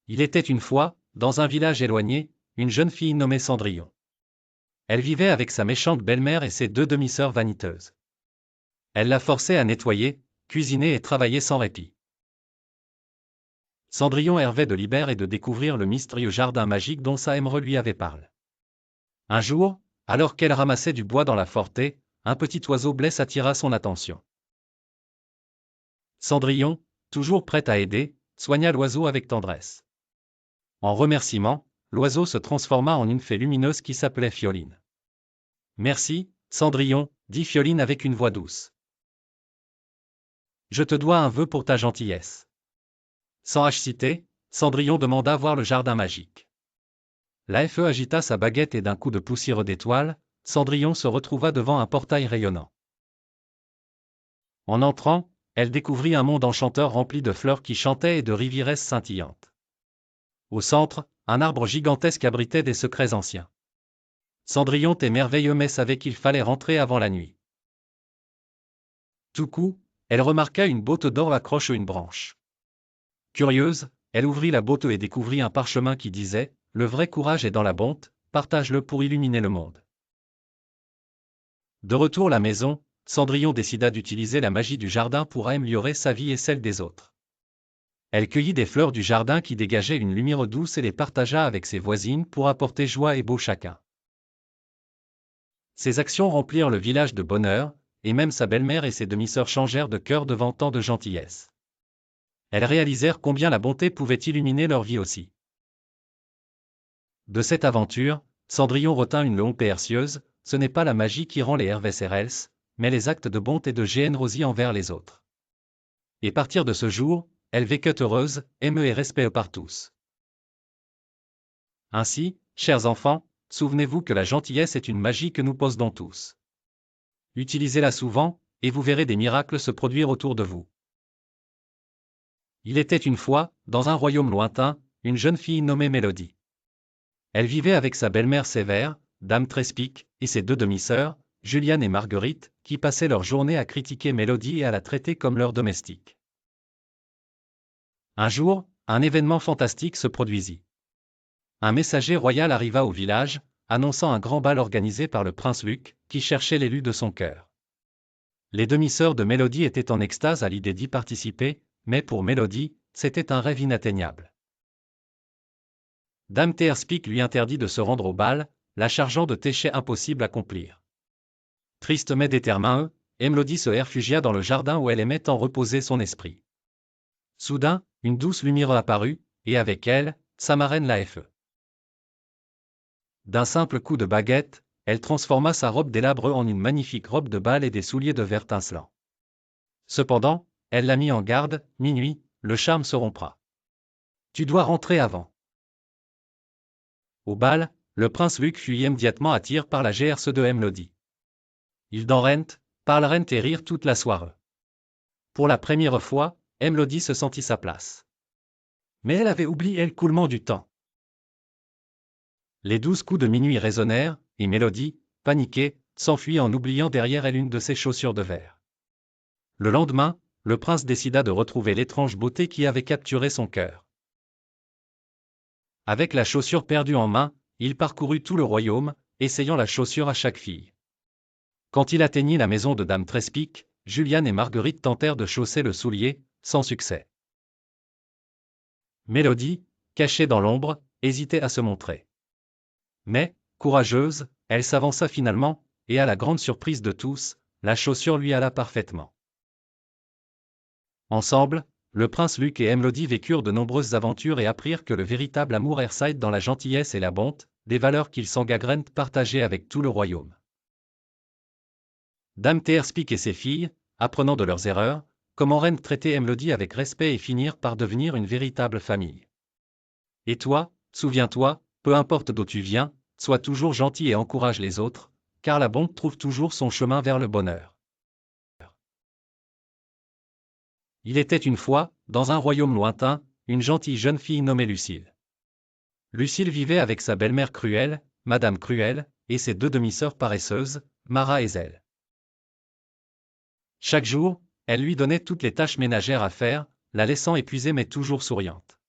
Il était une fois, dans un village éloigné, une jeune fille nommée Cendrillon. Elle vivait avec sa méchante belle-mère et ses deux demi-sœurs vaniteuses. Elle la forçait à nettoyer, cuisiner et travailler sans répit. Cendrillon rêvait de libérer et de découvrir le mystérieux jardin magique dont sa mère lui avait parlé. Un jour, alors qu'elle ramassait du bois dans la forêt, un petit oiseau blesse attira son attention. Cendrillon, toujours prête à aider, soigna l'oiseau avec tendresse. En remerciement, l'oiseau se transforma en une fée lumineuse qui s'appelait Fioline. Merci, Cendrillon, dit Fioline avec une voix douce. Je te dois un vœu pour ta gentillesse. Sans citer, Cendrillon demanda voir le jardin magique. La fée agita sa baguette et d'un coup de poussière d'étoiles, Cendrillon se retrouva devant un portail rayonnant. En entrant, elle découvrit un monde enchanteur rempli de fleurs qui chantaient et de rivieresses scintillantes. Au centre, un arbre gigantesque abritait des secrets anciens. Cendrillon était merveilleux mais savait qu'il fallait rentrer avant la nuit. Tout coup, elle remarqua une botte d'or accroche à une branche. Curieuse, elle ouvrit la botte et découvrit un parchemin qui disait « Le vrai courage est dans la bonté, partage-le pour illuminer le monde ». De retour à la maison, Cendrillon décida d'utiliser la magie du jardin pour améliorer sa vie et celle des autres. Elle cueillit des fleurs du jardin qui dégageaient une lumière douce et les partagea avec ses voisines pour apporter joie et beau chacun. Ces actions remplirent le village de bonheur, et même sa belle-mère et ses demi-sœurs changèrent de cœur devant tant de gentillesse. Elles réalisèrent combien la bonté pouvait illuminer leur vie aussi. De cette aventure, Cendrillon retint une leçon précieuse, ce n'est pas la magie qui rend les RVCRLs, mais les actes de bonté et de générosité envers les autres. Et à partir de ce jour, elle vécut heureuse, aimée et respectée par tous. Ainsi, chers enfants, souvenez-vous que la gentillesse est une magie que nous possédons tous. Utilisez-la souvent, et vous verrez des miracles se produire autour de vous. Il était une fois, dans un royaume lointain, une jeune fille nommée Mélodie. Elle vivait avec sa belle-mère sévère, Dame Trespic, et ses deux demi-sœurs, Juliane et Marguerite, qui passaient leur journée à critiquer Mélodie et à la traiter comme leur domestique. Un jour, un événement fantastique se produisit. Un messager royal arriva au village, annonçant un grand bal organisé par le prince Luc, qui cherchait l'élu de son cœur. Les demi-sœurs de Mélodie étaient en extase à l'idée d'y participer, mais pour Mélodie, c'était un rêve inatteignable. Dame Trespic lui interdit de se rendre au bal, la chargeant de tâches impossibles à accomplir. Triste mais déterminée, Mélodie se réfugia dans le jardin où elle aimait tant reposer son esprit. Soudain, une douce lumière apparut, et avec elle, sa marraine la fée. D'un simple coup de baguette, elle transforma sa robe délabrée en une magnifique robe de bal et des souliers de verre tincelant. Cependant, elle la mit en garde, minuit, le charme se rompra. Tu dois rentrer avant. Au bal, le prince Luc fut immédiatement attiré par la GRC de Mélodie. Ils dansèrent, parlèrent et rirent toute la soirée. Pour la première fois, Mélodie se sentit sa place. Mais elle avait oublié l'écoulement du temps. Les 12 coups de minuit résonnèrent, et Mélodie, paniquée, s'enfuit en oubliant derrière elle une de ses chaussures de verre. Le lendemain, le prince décida de retrouver l'étrange beauté qui avait capturé son cœur. Avec la chaussure perdue en main, il parcourut tout le royaume, essayant la chaussure à chaque fille. Quand il atteignit la maison de Dame Trespic, Juliane et Marguerite tentèrent de chausser le soulier, sans succès. Mélodie, cachée dans l'ombre, hésitait à se montrer. Mais, courageuse, elle s'avança finalement, et à la grande surprise de tous, la chaussure lui alla parfaitement. Ensemble, le prince Luc et Mélodie vécurent de nombreuses aventures et apprirent que le véritable amour réside dans la gentillesse et la bonté, des valeurs qu'ils s'engagèrent partager avec tout le royaume. Dame Trespic et ses filles, apprenant de leurs erreurs, commencèrent traiter Mélodie avec respect et finirent par devenir une véritable famille. Et toi, souviens-toi, peu importe d'où tu viens, sois toujours gentil et encourage les autres, car la bonté trouve toujours son chemin vers le bonheur. Il était une fois, dans un royaume lointain, une gentille jeune fille nommée Lucille. Lucille vivait avec sa belle-mère Cruelle, Madame Cruelle, et ses deux demi-sœurs paresseuses, Mara et Zèle. Chaque jour, elle lui donnait toutes les tâches ménagères à faire, la laissant épuisée mais toujours souriante.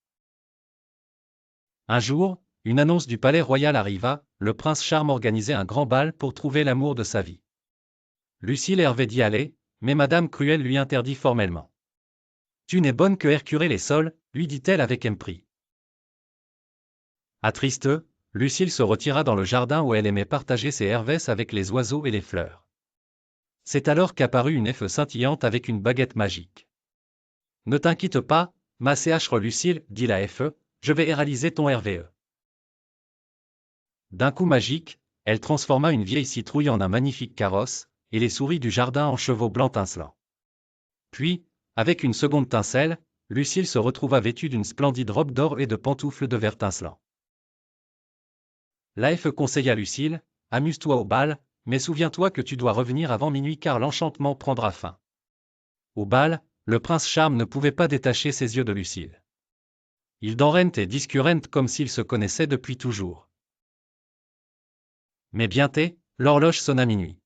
Un jour, une annonce du palais royal arriva, le prince Charme organisait un grand bal pour trouver l'amour de sa vie. Lucille rêvait d'y aller, mais Madame Cruelle lui interdit formellement. Tu n'es bonne que hercurer les sols, lui dit-elle avec mépris. Attristée, Lucille se retira dans le jardin où elle aimait partager ses hervesses avec les oiseaux et les fleurs. C'est alors qu'apparut une fée scintillante avec une baguette magique. Ne t'inquiète pas, ma chère Lucille, dit la fée, je vais réaliser ton RVE. D'un coup magique, elle transforma une vieille citrouille en un magnifique carrosse, et les souris du jardin en chevaux blancs tincelants. Puis, avec une seconde tincelle, Lucille se retrouva vêtue d'une splendide robe d'or et de pantoufles de verre tincelant. La fée conseilla Lucille, amuse-toi au bal, mais souviens-toi que tu dois revenir avant minuit car l'enchantement prendra fin. Au bal, le prince Charme ne pouvait pas détacher ses yeux de Lucille. Ils dansèrent et discurrent comme s'ils se connaissaient depuis toujours. Mais bientôt, l'horloge sonna minuit.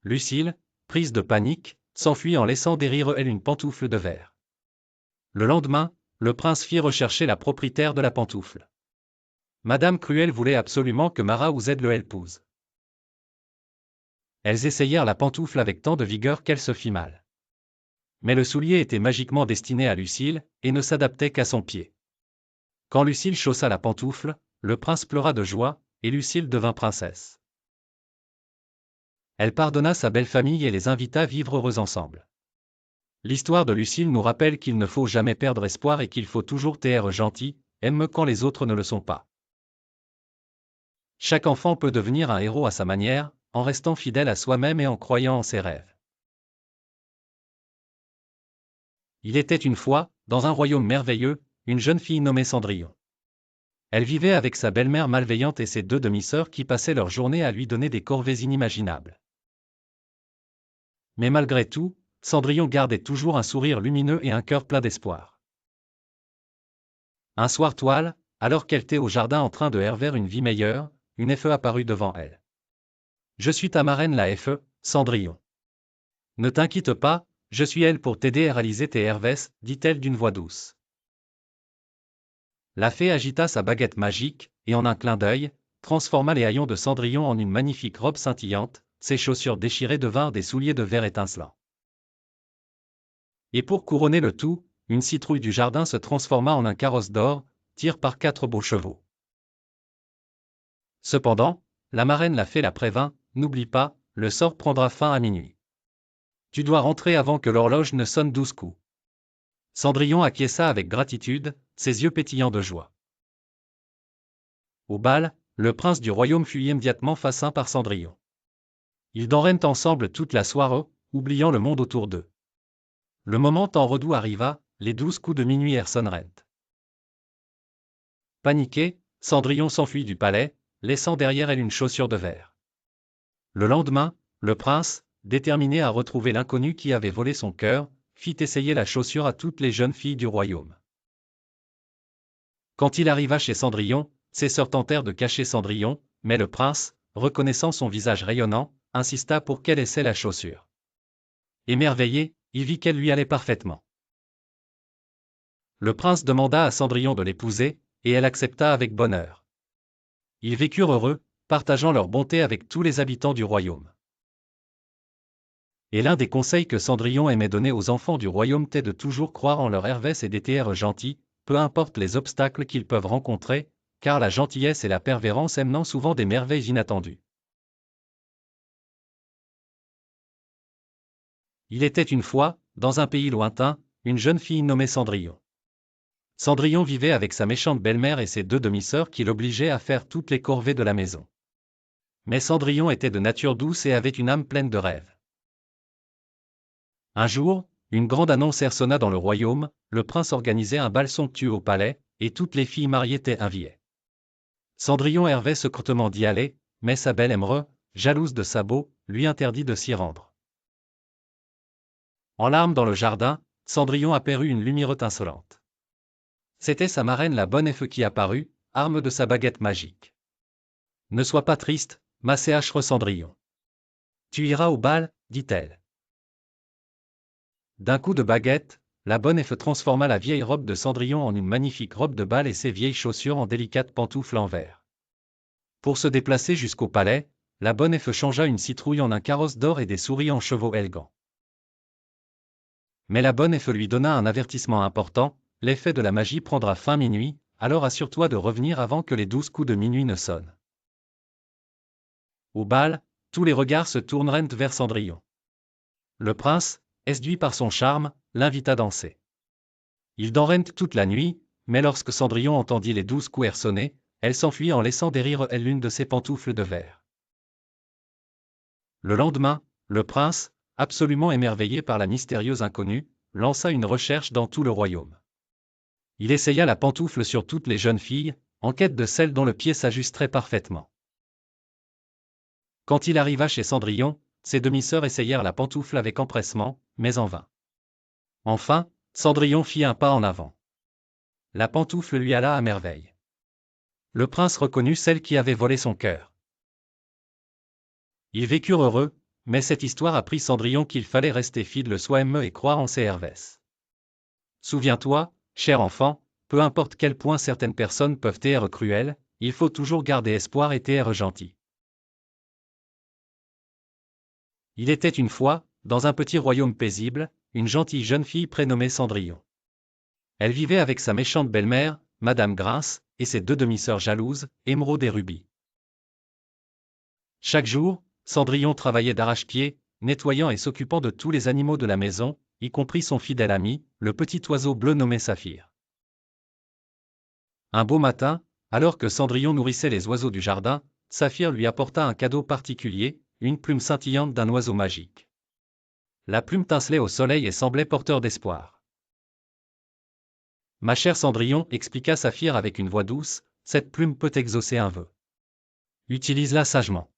Lucille, prise de panique, s'enfuit en laissant derrière elle une pantoufle de verre. Le lendemain, le prince fit rechercher la propriétaire de la pantoufle. Madame Cruelle voulait absolument que Mara ou Zed le épouse. Elles essayèrent la pantoufle avec tant de vigueur qu'elle se fit mal. Mais le soulier était magiquement destiné à Lucille, et ne s'adaptait qu'à son pied. Quand Lucille chaussa la pantoufle, le prince pleura de joie, et Lucille devint princesse. Elle pardonna sa belle famille et les invita à vivre heureux ensemble. L'histoire de Lucille nous rappelle qu'il ne faut jamais perdre espoir et qu'il faut toujours être gentil, aime quand les autres ne le sont pas. Chaque enfant peut devenir un héros à sa manière, en restant fidèle à soi-même et en croyant en ses rêves. Il était une fois, dans un royaume merveilleux, une jeune fille nommée Cendrillon. Elle vivait avec sa belle-mère malveillante et ses deux demi-sœurs qui passaient leur journée à lui donner des corvées inimaginables. Mais malgré tout, Cendrillon gardait toujours un sourire lumineux et un cœur plein d'espoir. Un soir toile, alors qu'elle était au jardin en train de rêver vers une vie meilleure, une fée apparut devant elle. « Je suis ta marraine la fée, Cendrillon. Ne t'inquiète pas, je suis elle pour t'aider à réaliser tes rêves, dit-elle d'une voix douce. La fée agita sa baguette magique, et en un clin d'œil, transforma les haillons de Cendrillon en une magnifique robe scintillante, ses chaussures déchirées devinrent des souliers de verre étincelants. Et pour couronner le tout, une citrouille du jardin se transforma en un carrosse d'or, tiré par 4 beaux chevaux. Cependant, la marraine la fée la prévint, n'oublie pas, le sort prendra fin à minuit. Tu dois rentrer avant que l'horloge ne sonne 12 coups. Cendrillon acquiesça avec gratitude, ses yeux pétillants de joie. Au bal, le prince du royaume fut immédiatement fasciné par Cendrillon. Ils dansèrent ensemble toute la soirée, oubliant le monde autour d'eux. Le moment tant redoux arriva, les 12 coups de minuit sonnèrent. Paniquée, Cendrillon s'enfuit du palais, laissant derrière elle une chaussure de verre. Le lendemain, le prince, déterminé à retrouver l'inconnu qui avait volé son cœur, fit essayer la chaussure à toutes les jeunes filles du royaume. Quand il arriva chez Cendrillon, ses sœurs tentèrent de cacher Cendrillon, mais le prince, reconnaissant son visage rayonnant, insista pour qu'elle essaie la chaussure. Émerveillé, il vit qu'elle lui allait parfaitement. Le prince demanda à Cendrillon de l'épouser, et elle accepta avec bonheur. Ils vécurent heureux, partageant leur bonté avec tous les habitants du royaume. Et l'un des conseils que Cendrillon aimait donner aux enfants du royaume était de toujours croire en leur rêves et d'être gentils, peu importe les obstacles qu'ils peuvent rencontrer, car la gentillesse et la persévérance mènent souvent des merveilles inattendues. Il était une fois, dans un pays lointain, une jeune fille nommée Cendrillon. Cendrillon vivait avec sa méchante belle-mère et ses deux demi-sœurs qui l'obligeaient à faire toutes les corvées de la maison. Mais Cendrillon était de nature douce et avait une âme pleine de rêves. Un jour, une grande annonce sonna dans le royaume, le prince organisait un bal somptueux au palais, et toutes les filles mariées étaient invitées. Cendrillon rêvait secrètement d'y aller, mais sa belle Émeraude, jalouse de sa beauté, lui interdit de s'y rendre. En larmes dans le jardin, Cendrillon aperçut une lumière étincelante. C'était sa marraine la bonne fée qui apparut, arme de sa baguette magique. « Ne sois pas triste, ma chère Cendrillon. Tu iras au bal, dit-elle. D'un coup de baguette, la bonne Elfe transforma la vieille robe de Cendrillon en une magnifique robe de bal et ses vieilles chaussures en délicates pantoufles en verre. Pour se déplacer jusqu'au palais, la bonne Elfe changea une citrouille en un carrosse d'or et des souris en chevaux élégants. Mais la bonne Elfe lui donna un avertissement important, l'effet de la magie prendra fin minuit, alors assure-toi de revenir avant que les 12 coups de minuit ne sonnent. Au bal, tous les regards se tournèrent vers Cendrillon. Le prince, séduit par son charme, l'invita à danser. Ils dansèrent toute la nuit, mais lorsque Cendrillon entendit les 12 coups sonner, elle s'enfuit en laissant derrière elle l'une de ses pantoufles de verre. Le lendemain, le prince, absolument émerveillé par la mystérieuse inconnue, lança une recherche dans tout le royaume. Il essaya la pantoufle sur toutes les jeunes filles, en quête de celle dont le pied s'ajusterait parfaitement. Quand il arriva chez Cendrillon, ses demi-sœurs essayèrent la pantoufle avec empressement, mais en vain. Enfin, Cendrillon fit un pas en avant. La pantoufle lui alla à merveille. Le prince reconnut celle qui avait volé son cœur. Ils vécurent heureux, mais cette histoire apprit Cendrillon qu'il fallait rester fidèle soi-même et croire en ses hervès. Souviens-toi, cher enfant, peu importe quel point certaines personnes peuvent être cruelles, il faut toujours garder espoir et être gentil. Il était une fois, dans un petit royaume paisible, une gentille jeune fille prénommée Cendrillon. Elle vivait avec sa méchante belle-mère, Madame Grince, et ses 2 demi-sœurs jalouses, Émeraude et Ruby. Chaque jour, Cendrillon travaillait d'arrache-pied, nettoyant et s'occupant de tous les animaux de la maison, y compris son fidèle ami, le petit oiseau bleu nommé Saphir. Un beau matin, alors que Cendrillon nourrissait les oiseaux du jardin, Saphir lui apporta un cadeau particulier, une plume scintillante d'un oiseau magique. La plume tincelait au soleil et semblait porteur d'espoir. « Ma chère Cendrillon, expliqua Saphir avec une voix douce, cette plume peut exaucer un vœu. Utilise-la sagement. »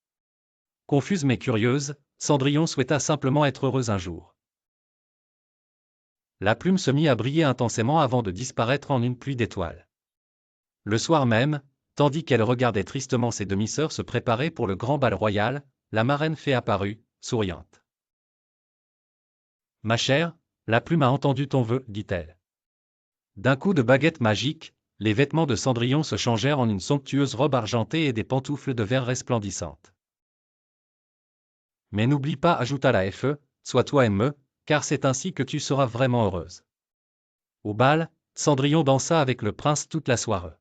Confuse mais curieuse, Cendrillon souhaita simplement être heureuse un jour. La plume se mit à briller intensément avant de disparaître en une pluie d'étoiles. Le soir même, tandis qu'elle regardait tristement ses demi-sœurs se préparer pour le grand bal royal, la marraine fée apparut, souriante. « Ma chère, la plume a entendu ton vœu, dit-elle. » D'un coup de baguette magique, les vêtements de Cendrillon se changèrent en une somptueuse robe argentée et des pantoufles de verre resplendissantes. « Mais n'oublie pas, ajouta la Elfe, sois toi-même, car c'est ainsi que tu seras vraiment heureuse. » Au bal, Cendrillon dansa avec le prince toute la soirée.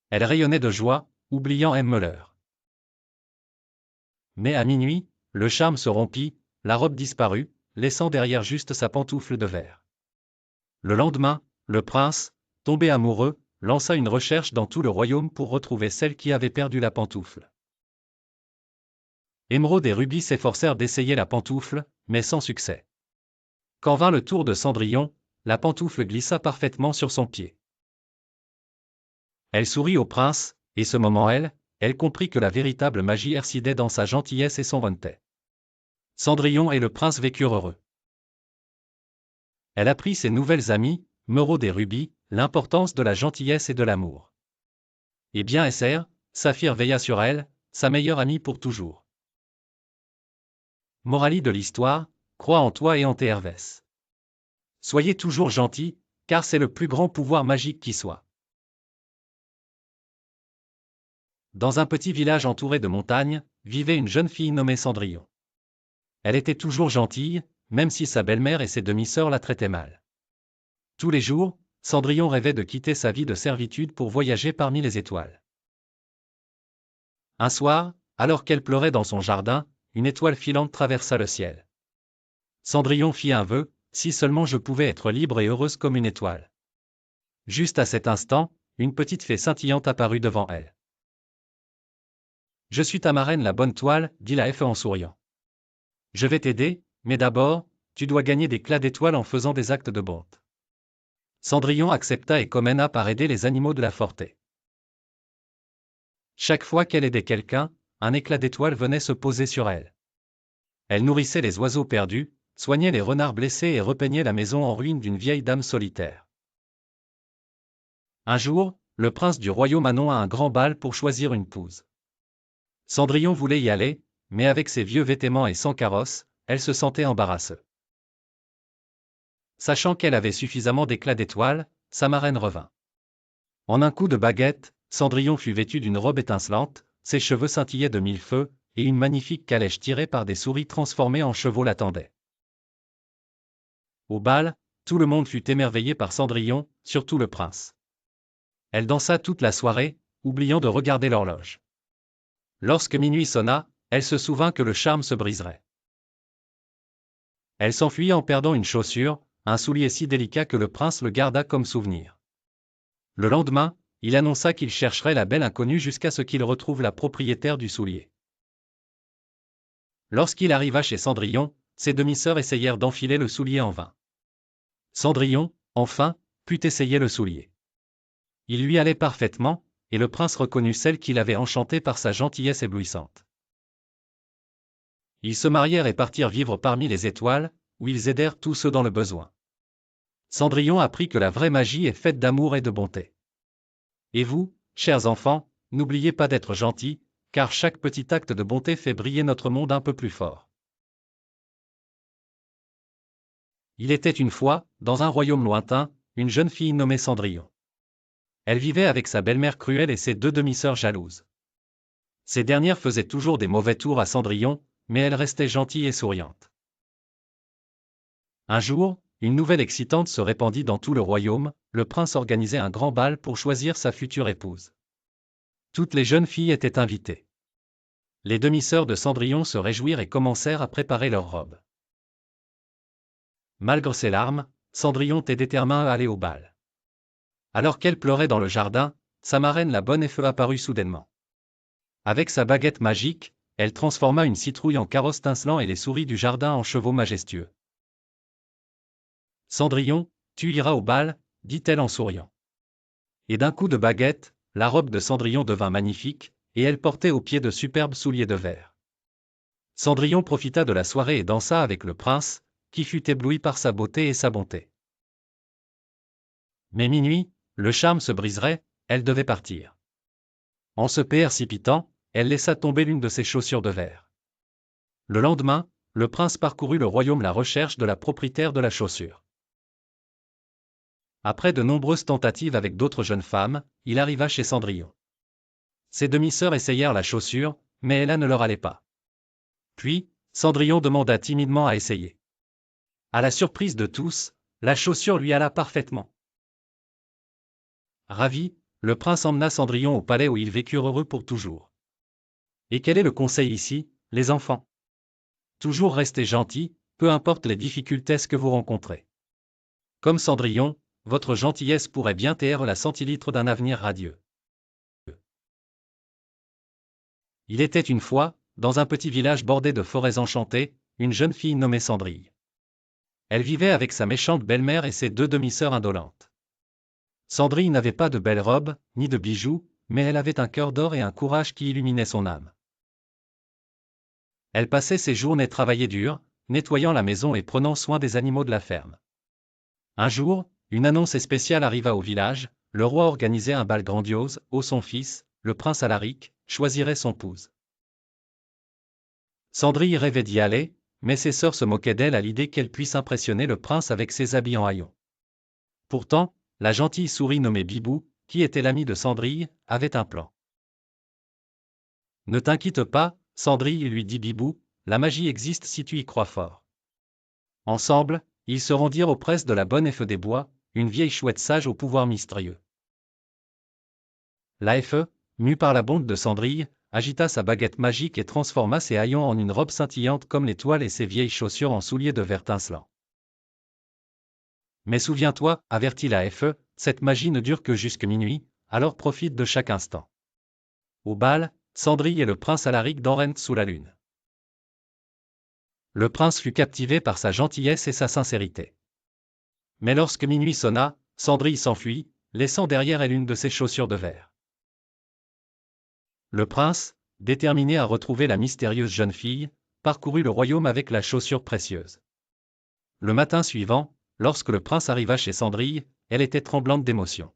Elle rayonnait de joie, oubliant Emmeler. Mais à minuit, le charme se rompit, la robe disparut, laissant derrière juste sa pantoufle de verre. Le lendemain, le prince, tombé amoureux, lança une recherche dans tout le royaume pour retrouver celle qui avait perdu la pantoufle. Émeraude et Ruby s'efforcèrent d'essayer la pantoufle, mais sans succès. Quand vint le tour de Cendrillon, la pantoufle glissa parfaitement sur son pied. Elle sourit au prince, et ce moment elle comprit que la véritable magie résidait dans sa gentillesse et son bonté. Cendrillon et le prince vécurent heureux. Elle apprit ses nouvelles amies, Émeraude et Ruby, l'importance de la gentillesse et de l'amour. Et bien Saphir veilla sur elle, sa meilleure amie pour toujours. Morale de l'histoire, crois en toi et en tes hervès. Soyez toujours gentils, car c'est le plus grand pouvoir magique qui soit. Dans un petit village entouré de montagnes, vivait une jeune fille nommée Cendrillon. Elle était toujours gentille, même si sa belle-mère et ses demi-sœurs la traitaient mal. Tous les jours, Cendrillon rêvait de quitter sa vie de servitude pour voyager parmi les étoiles. Un soir, alors qu'elle pleurait dans son jardin, une étoile filante traversa le ciel. Cendrillon fit un vœu, si seulement je pouvais être libre et heureuse comme une étoile. Juste à cet instant, une petite fée scintillante apparut devant elle. « Je suis ta marraine la bonne toile, dit la Elfe en souriant. Je vais t'aider, mais d'abord, tu dois gagner des clats d'étoiles en faisant des actes de bonté. » Cendrillon accepta et commença par aider les animaux de la forêt. Chaque fois qu'elle aidait quelqu'un, un éclat d'étoile venait se poser sur elle. Elle nourrissait les oiseaux perdus, soignait les renards blessés et repeignait la maison en ruine d'une vieille dame solitaire. Un jour, le prince du royaume Anon a un grand bal pour choisir une épouse. Cendrillon voulait y aller, mais avec ses vieux vêtements et sans carrosse, elle se sentait embarrassée. Sachant qu'elle avait suffisamment d'éclat d'étoile, sa marraine revint. En un coup de baguette, Cendrillon fut vêtu d'une robe étincelante, ses cheveux scintillaient de mille feux, et une magnifique calèche tirée par des souris transformées en chevaux l'attendait. Au bal, tout le monde fut émerveillé par Cendrillon, surtout le prince. Elle dansa toute la soirée, oubliant de regarder l'horloge. Lorsque minuit sonna, elle se souvint que le charme se briserait. Elle s'enfuit en perdant une chaussure, un soulier si délicat que le prince le garda comme souvenir. Le lendemain, il annonça qu'il chercherait la belle inconnue jusqu'à ce qu'il retrouve la propriétaire du soulier. Lorsqu'il arriva chez Cendrillon, ses demi-sœurs essayèrent d'enfiler le soulier en vain. Cendrillon, enfin, put essayer le soulier. Il lui allait parfaitement, et le prince reconnut celle qui l'avait enchantée par sa gentillesse éblouissante. Ils se marièrent et partirent vivre parmi les étoiles, où ils aidèrent tous ceux dans le besoin. Cendrillon apprit que la vraie magie est faite d'amour et de bonté. Et vous, chers enfants, n'oubliez pas d'être gentils, car chaque petit acte de bonté fait briller notre monde un peu plus fort. Il était une fois, dans un royaume lointain, une jeune fille nommée Cendrillon. Elle vivait avec sa belle-mère cruelle et ses deux demi-sœurs jalouses. Ces dernières faisaient toujours des mauvais tours à Cendrillon, mais elle restait gentille et souriante. Un jour, une nouvelle excitante se répandit dans tout le royaume, le prince organisait un grand bal pour choisir sa future épouse. Toutes les jeunes filles étaient invitées. Les demi-sœurs de Cendrillon se réjouirent et commencèrent à préparer leurs robes. Malgré ses larmes, Cendrillon était déterminée à aller au bal. Alors qu'elle pleurait dans le jardin, sa marraine la bonne Effeu apparut soudainement. Avec sa baguette magique, elle transforma une citrouille en carrosse tincelant et les souris du jardin en chevaux majestueux. Cendrillon, tu iras au bal, dit-elle en souriant. Et d'un coup de baguette, la robe de Cendrillon devint magnifique, et elle portait aux pieds de superbes souliers de verre. Cendrillon profita de la soirée et dansa avec le prince, qui fut ébloui par sa beauté et sa bonté. Mais minuit, le charme se briserait, elle devait partir. En se précipitant, elle laissa tomber l'une de ses chaussures de verre. Le lendemain, le prince parcourut le royaume à la recherche de la propriétaire de la chaussure. Après de nombreuses tentatives avec d'autres jeunes femmes, il arriva chez Cendrillon. Ses demi-sœurs essayèrent la chaussure, mais elle ne leur allait pas. Puis, Cendrillon demanda timidement à essayer. À la surprise de tous, la chaussure lui alla parfaitement. Ravi, le prince emmena Cendrillon au palais où ils vécurent heureux pour toujours. Et quel est le conseil ici, les enfants? Toujours rester gentils, peu importe les difficultés que vous rencontrez. Comme Cendrillon, votre gentillesse pourrait bien taire la centilitre d'un avenir radieux. Il était une fois, dans un petit village bordé de forêts enchantées, une jeune fille nommée Cendrille. Elle vivait avec sa méchante belle-mère et ses deux demi-sœurs indolentes. Cendrille n'avait pas de belle robe, ni de bijoux, mais elle avait un cœur d'or et un courage qui illuminait son âme. Elle passait ses journées travailler dur, nettoyant la maison et prenant soin des animaux de la ferme. Un jour, une annonce spéciale arriva au village, le roi organisait un bal grandiose, où son fils, le prince Alaric, choisirait son épouse. Cendrille rêvait d'y aller, mais ses sœurs se moquaient d'elle à l'idée qu'elle puisse impressionner le prince avec ses habits en haillons. Pourtant, la gentille souris nommée Bibou, qui était l'amie de Cendrille, avait un plan. Ne t'inquiète pas, Cendrille, lui dit Bibou, la magie existe si tu y crois fort. Ensemble, ils se rendirent aux presses de la bonne Effeu des Bois, une vieille chouette sage au pouvoir mystérieux. La Effeu, mue par la bonté de Cendrille, agita sa baguette magique et transforma ses haillons en une robe scintillante comme l'étoile et ses vieilles chaussures en souliers de verre tincelant. Mais souviens-toi, avertit la Effeu, cette magie ne dure que jusque minuit, alors profite de chaque instant. Au bal, Cendrille et le prince Alaric dansèrent sous la lune. Le prince fut captivé par sa gentillesse et sa sincérité. Mais lorsque minuit sonna, Cendrille s'enfuit, laissant derrière elle une de ses chaussures de verre. Le prince, déterminé à retrouver la mystérieuse jeune fille, parcourut le royaume avec la chaussure précieuse. Le matin suivant, lorsque le prince arriva chez Cendrille, elle était tremblante d'émotion.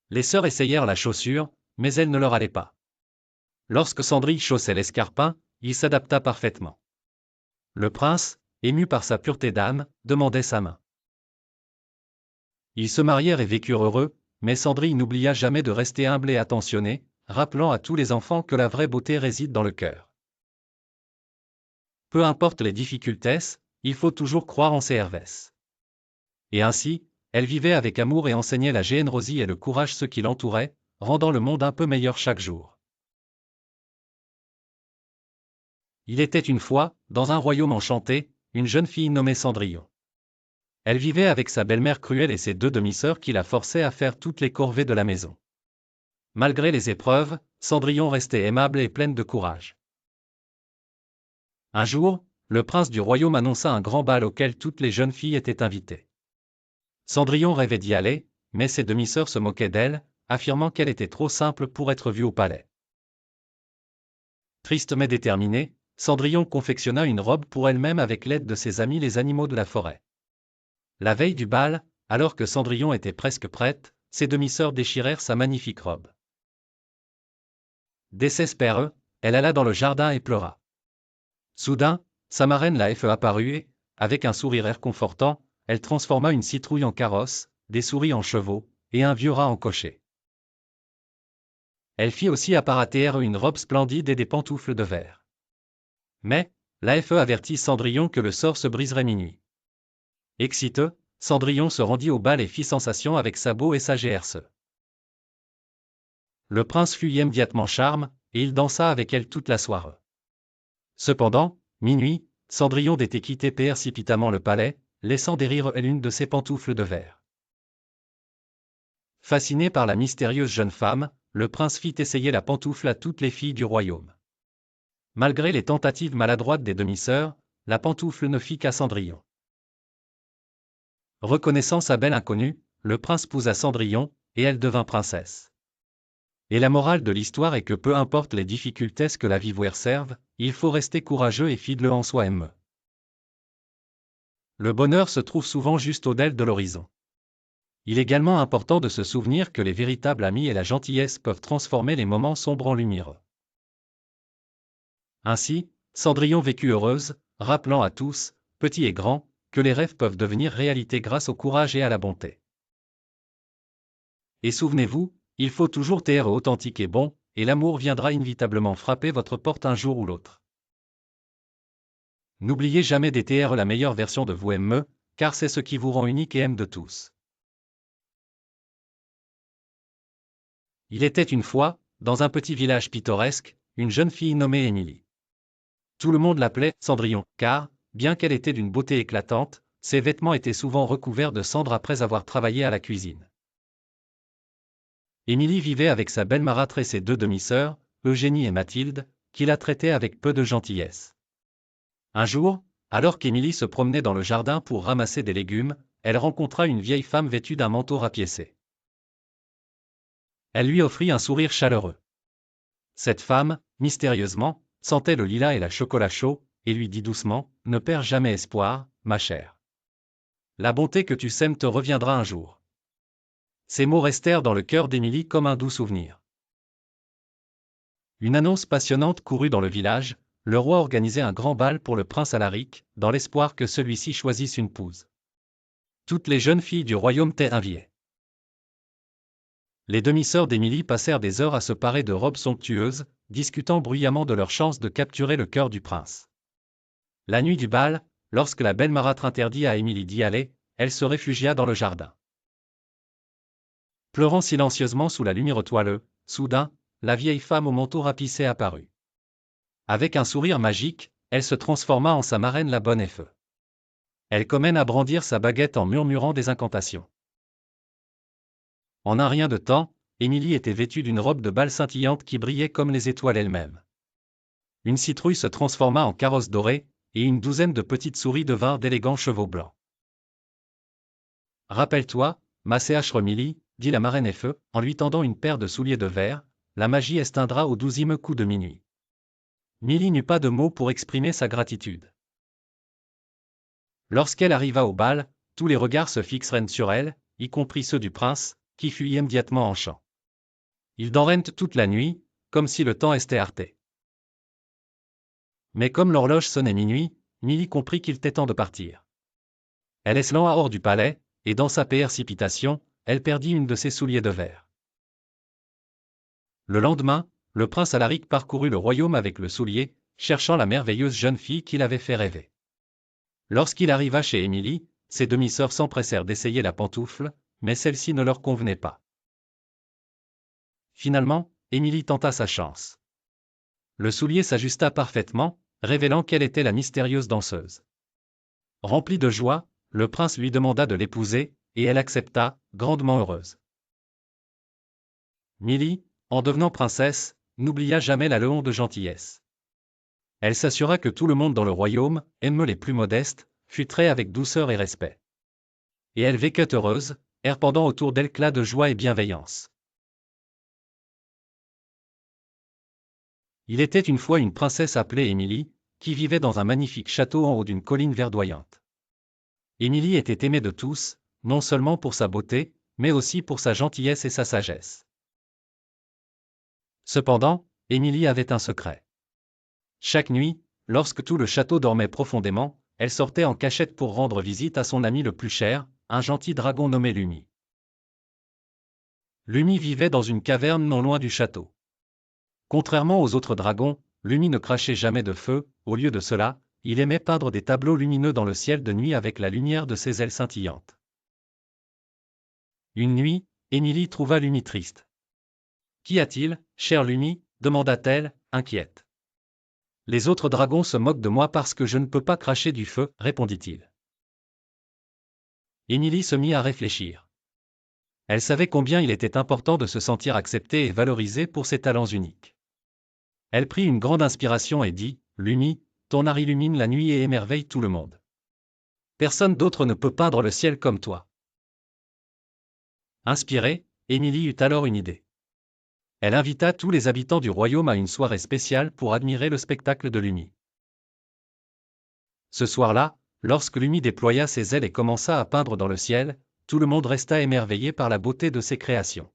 Les sœurs essayèrent la chaussure, mais elle ne leur allait pas. Lorsque Cendrille chaussait l'escarpin, il s'adapta parfaitement. Le prince, ému par sa pureté d'âme, demandait sa main. Ils se marièrent et vécurent heureux, mais Cendrille n'oublia jamais de rester humble et attentionné, rappelant à tous les enfants que la vraie beauté réside dans le cœur. Peu importe les difficultés, il faut toujours croire en ses rêves. Et ainsi, elle vivait avec amour et enseignait la générosie et le courage ceux qui l'entouraient, rendant le monde un peu meilleur chaque jour. Il était une fois, dans un royaume enchanté, une jeune fille nommée Cendrillon. Elle vivait avec sa belle-mère Cruelle et ses deux demi-sœurs qui la forçaient à faire toutes les corvées de la maison. Malgré les épreuves, Cendrillon restait aimable et pleine de courage. Un jour, le prince du royaume annonça un grand bal auquel toutes les jeunes filles étaient invitées. Cendrillon rêvait d'y aller, mais ses demi-sœurs se moquaient d'elle, affirmant qu'elle était trop simple pour être vue au palais. Triste mais déterminée, Cendrillon confectionna une robe pour elle-même avec l'aide de ses amis les animaux de la forêt. La veille du bal, alors que Cendrillon était presque prête, ses demi-sœurs déchirèrent sa magnifique robe. Désespérée, elle alla dans le jardin et pleura. Soudain, sa marraine la Fée apparut et, avec un sourire réconfortant, elle transforma une citrouille en carrosse, des souris en chevaux, et un vieux rat en cocher. Elle fit aussi apparaître une robe splendide et des pantoufles de verre. Mais, la Fée avertit Cendrillon que le sort se briserait minuit. Excité, Cendrillon se rendit au bal et fit sensation avec sa beau et sa GRC. Le prince fut immédiatement charme, et il dansa avec elle toute la soirée. Cependant, minuit, Cendrillon était quitté précipitamment le palais, laissant derrière elle une de ses pantoufles de verre. Fasciné par la mystérieuse jeune femme, le prince fit essayer la pantoufle à toutes les filles du royaume. Malgré les tentatives maladroites des demi-sœurs, la pantoufle ne fit qu'à Cendrillon. Reconnaissant sa belle inconnue, le prince poussa Cendrillon, et elle devint princesse. Et la morale de l'histoire est que peu importe les difficultés que la vie vous réserve, il faut rester courageux et fidèle en soi-même. Le bonheur se trouve souvent juste au-delà de l'horizon. Il est également important de se souvenir que les véritables amis et la gentillesse peuvent transformer les moments sombres en lumière. Ainsi, Cendrillon vécut heureuse, rappelant à tous, petits et grands, que les rêves peuvent devenir réalité grâce au courage et à la bonté. Et souvenez-vous, il faut toujours être authentique et bon, et l'amour viendra inévitablement frapper votre porte un jour ou l'autre. N'oubliez jamais d'être la meilleure version de vous-même, car c'est ce qui vous rend unique et aime de tous. Il était une fois, dans un petit village pittoresque, une jeune fille nommée Émilie. Tout le monde l'appelait Cendrillon, car, bien qu'elle était d'une beauté éclatante, ses vêtements étaient souvent recouverts de cendres après avoir travaillé à la cuisine. Émilie vivait avec sa belle marâtre et ses deux demi-sœurs, Eugénie et Mathilde, qui la traitaient avec peu de gentillesse. Un jour, alors qu'Émilie se promenait dans le jardin pour ramasser des légumes, elle rencontra une vieille femme vêtue d'un manteau rapiécé. Elle lui offrit un sourire chaleureux. Cette femme, mystérieusement, sentait le lilas et la chocolat chaud, et lui dit doucement, « Ne perds jamais espoir, ma chère. La bonté que tu sèmes te reviendra un jour. » Ces mots restèrent dans le cœur d'Émilie comme un doux souvenir. Une annonce passionnante courut dans le village, le roi organisait un grand bal pour le prince Alaric, dans l'espoir que celui-ci choisisse une épouse. Toutes les jeunes filles du royaume étaient invitées. Les demi-sœurs d'Émilie passèrent des heures à se parer de robes somptueuses, discutant bruyamment de leur chance de capturer le cœur du prince. La nuit du bal, lorsque la belle marâtre interdit à Émilie d'y aller, elle se réfugia dans le jardin. Pleurant silencieusement sous la lumière étoileuse, soudain, la vieille femme au manteau rapissé apparut. Avec un sourire magique, elle se transforma en sa marraine la bonne Fée. Elle commença à brandir sa baguette en murmurant des incantations. En un rien de temps, Émilie était vêtue d'une robe de bal scintillante qui brillait comme les étoiles elles-mêmes. Une citrouille se transforma en carrosse doré, et une douzaine de petites souris devinrent d'élégants chevaux blancs. « Rappelle-toi, ma chère Émilie, dit la marraine Fée, en lui tendant une paire de souliers de verre, la magie esteindra au 12e coup de minuit. » Émilie n'eut pas de mots pour exprimer sa gratitude. Lorsqu'elle arriva au bal, tous les regards se fixèrent sur elle, y compris ceux du prince, qui fut immédiatement en chant. Ils dansèrent toute la nuit, comme si le temps était arrêté. Mais comme l'horloge sonnait minuit, Émilie comprit qu'il était temps de partir. Elle s'élança hors du palais, et dans sa précipitation, elle perdit une de ses souliers de verre. Le lendemain, le prince Alaric parcourut le royaume avec le soulier, cherchant la merveilleuse jeune fille qui l'avait fait rêver. Lorsqu'il arriva chez Émilie, ses demi-sœurs s'empressèrent d'essayer la pantoufle, mais celle-ci ne leur convenait pas. Finalement, Émilie tenta sa chance. Le soulier s'ajusta parfaitement, révélant qu'elle était la mystérieuse danseuse. Rempli de joie, le prince lui demanda de l'épouser, et elle accepta, grandement heureuse. Émilie, en devenant princesse, n'oublia jamais la leçon de gentillesse. Elle s'assura que tout le monde dans le royaume, même les plus modestes, fut traité avec douceur et respect. Et elle vécut heureuse, répandant autour d'éclats de joie et bienveillance. Il était une fois une princesse appelée Émilie, qui vivait dans un magnifique château en haut d'une colline verdoyante. Émilie était aimée de tous, non seulement pour sa beauté, mais aussi pour sa gentillesse et sa sagesse. Cependant, Émilie avait un secret. Chaque nuit, lorsque tout le château dormait profondément, elle sortait en cachette pour rendre visite à son ami le plus cher, un gentil dragon nommé Lumi. Lumi vivait dans une caverne non loin du château. Contrairement aux autres dragons, Lumi ne crachait jamais de feu, au lieu de cela, il aimait peindre des tableaux lumineux dans le ciel de nuit avec la lumière de ses ailes scintillantes. Une nuit, Émilie trouva Lumi triste. « Qu'y a-t-il, cher Lumi » demanda-t-elle, inquiète. « Les autres dragons se moquent de moi parce que je ne peux pas cracher du feu, répondit-il. Émilie se mit à réfléchir. Elle savait combien il était important de se sentir acceptée et valorisée pour ses talents uniques. Elle prit une grande inspiration et dit, « Lumi, ton art illumine la nuit et émerveille tout le monde. Personne d'autre ne peut peindre le ciel comme toi. » Inspirée, Émilie eut alors une idée. Elle invita tous les habitants du royaume à une soirée spéciale pour admirer le spectacle de Lumi. Ce soir-là, lorsque Lumi déploya ses ailes et commença à peindre dans le ciel, tout le monde resta émerveillé par la beauté de ses créations.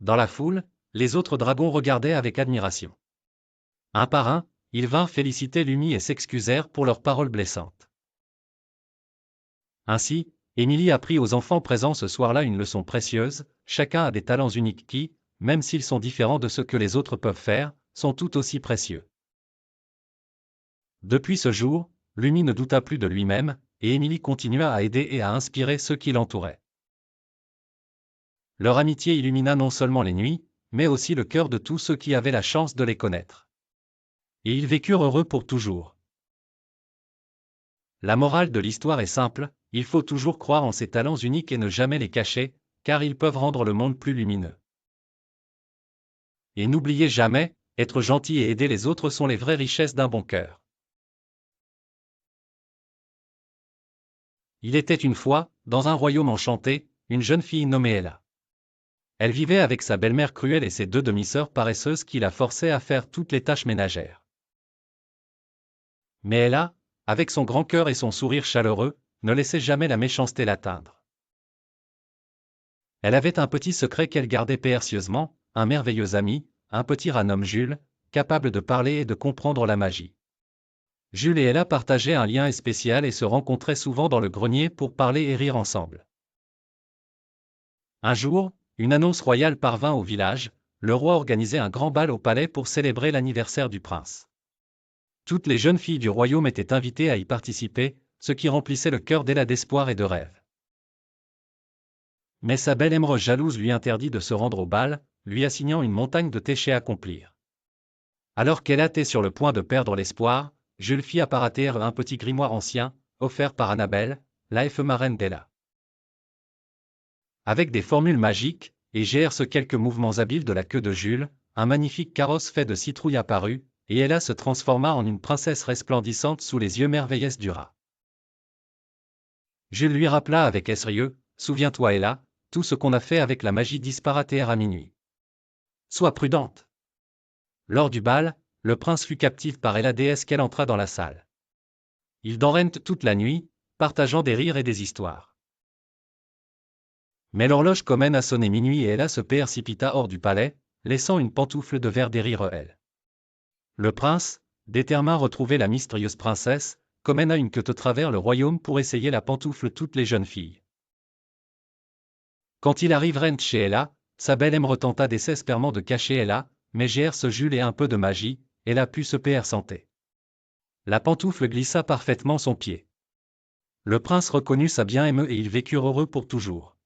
Dans la foule, les autres dragons regardaient avec admiration. Un par un, ils vinrent féliciter Lumi et s'excusèrent pour leurs paroles blessantes. Ainsi, Émilie apprit aux enfants présents ce soir-là une leçon précieuse, chacun a des talents uniques qui, même s'ils sont différents de ce que les autres peuvent faire, sont tout aussi précieux. Depuis ce jour, Lumi ne douta plus de lui-même, et Émilie continua à aider et à inspirer ceux qui l'entouraient. Leur amitié illumina non seulement les nuits, mais aussi le cœur de tous ceux qui avaient la chance de les connaître. Et ils vécurent heureux pour toujours. La morale de l'histoire est simple, il faut toujours croire en ses talents uniques et ne jamais les cacher, car ils peuvent rendre le monde plus lumineux. Et n'oubliez jamais, être gentil et aider les autres sont les vraies richesses d'un bon cœur. Il était une fois, dans un royaume enchanté, une jeune fille nommée Ella. Elle vivait avec sa belle-mère cruelle et ses deux demi-sœurs paresseuses qui la forçaient à faire toutes les tâches ménagères. Mais Ella, avec son grand cœur et son sourire chaleureux, ne laissait jamais la méchanceté l'atteindre. Elle avait un petit secret qu'elle gardait précieusement, un merveilleux ami, un petit rat nommé Jules, capable de parler et de comprendre la magie. Jules et Ella partageaient un lien spécial et se rencontraient souvent dans le grenier pour parler et rire ensemble. Un jour, une annonce royale parvint au village, le roi organisait un grand bal au palais pour célébrer l'anniversaire du prince. Toutes les jeunes filles du royaume étaient invitées à y participer, ce qui remplissait le cœur d'Ella d'espoir et de rêve. Mais sa belle émeraude jalouse lui interdit de se rendre au bal, lui assignant une montagne de tâches à accomplir. Alors qu'elle était sur le point de perdre l'espoir, Jules fit apparaître un petit grimoire ancien, offert par Annabelle, la marraine d'Ella. Avec des formules magiques, et gerce quelques mouvements habiles de la queue de Jules, un magnifique carrosse fait de citrouilles apparut, et Ella se transforma en une princesse resplendissante sous les yeux merveilleux du rat. Jules lui rappela avec sérieux, « Souviens-toi Ella, tout ce qu'on a fait avec la magie disparaîtra à minuit. Sois prudente. » Lors du bal, le prince fut captif par Ella déesse qu'elle entra dans la salle. Ils dansèrent toute la nuit, partageant des rires et des histoires. Mais l'horloge commune a sonné minuit et Ella se précipita hors du palais, laissant une pantoufle de verre derrière elle. Le prince, détermine retrouver la mystérieuse princesse, comme elle n'a une queue de travers le royaume pour essayer la pantoufle toutes les jeunes filles. Quand il arrive chez Ella, sa belle-aime retenta désespérément de cacher Ella, mais ce Jules et un peu de magie, elle a pu se perdre santé. La pantoufle glissa parfaitement son pied. Le prince reconnut sa bien-aimée et ils vécurent heureux pour toujours.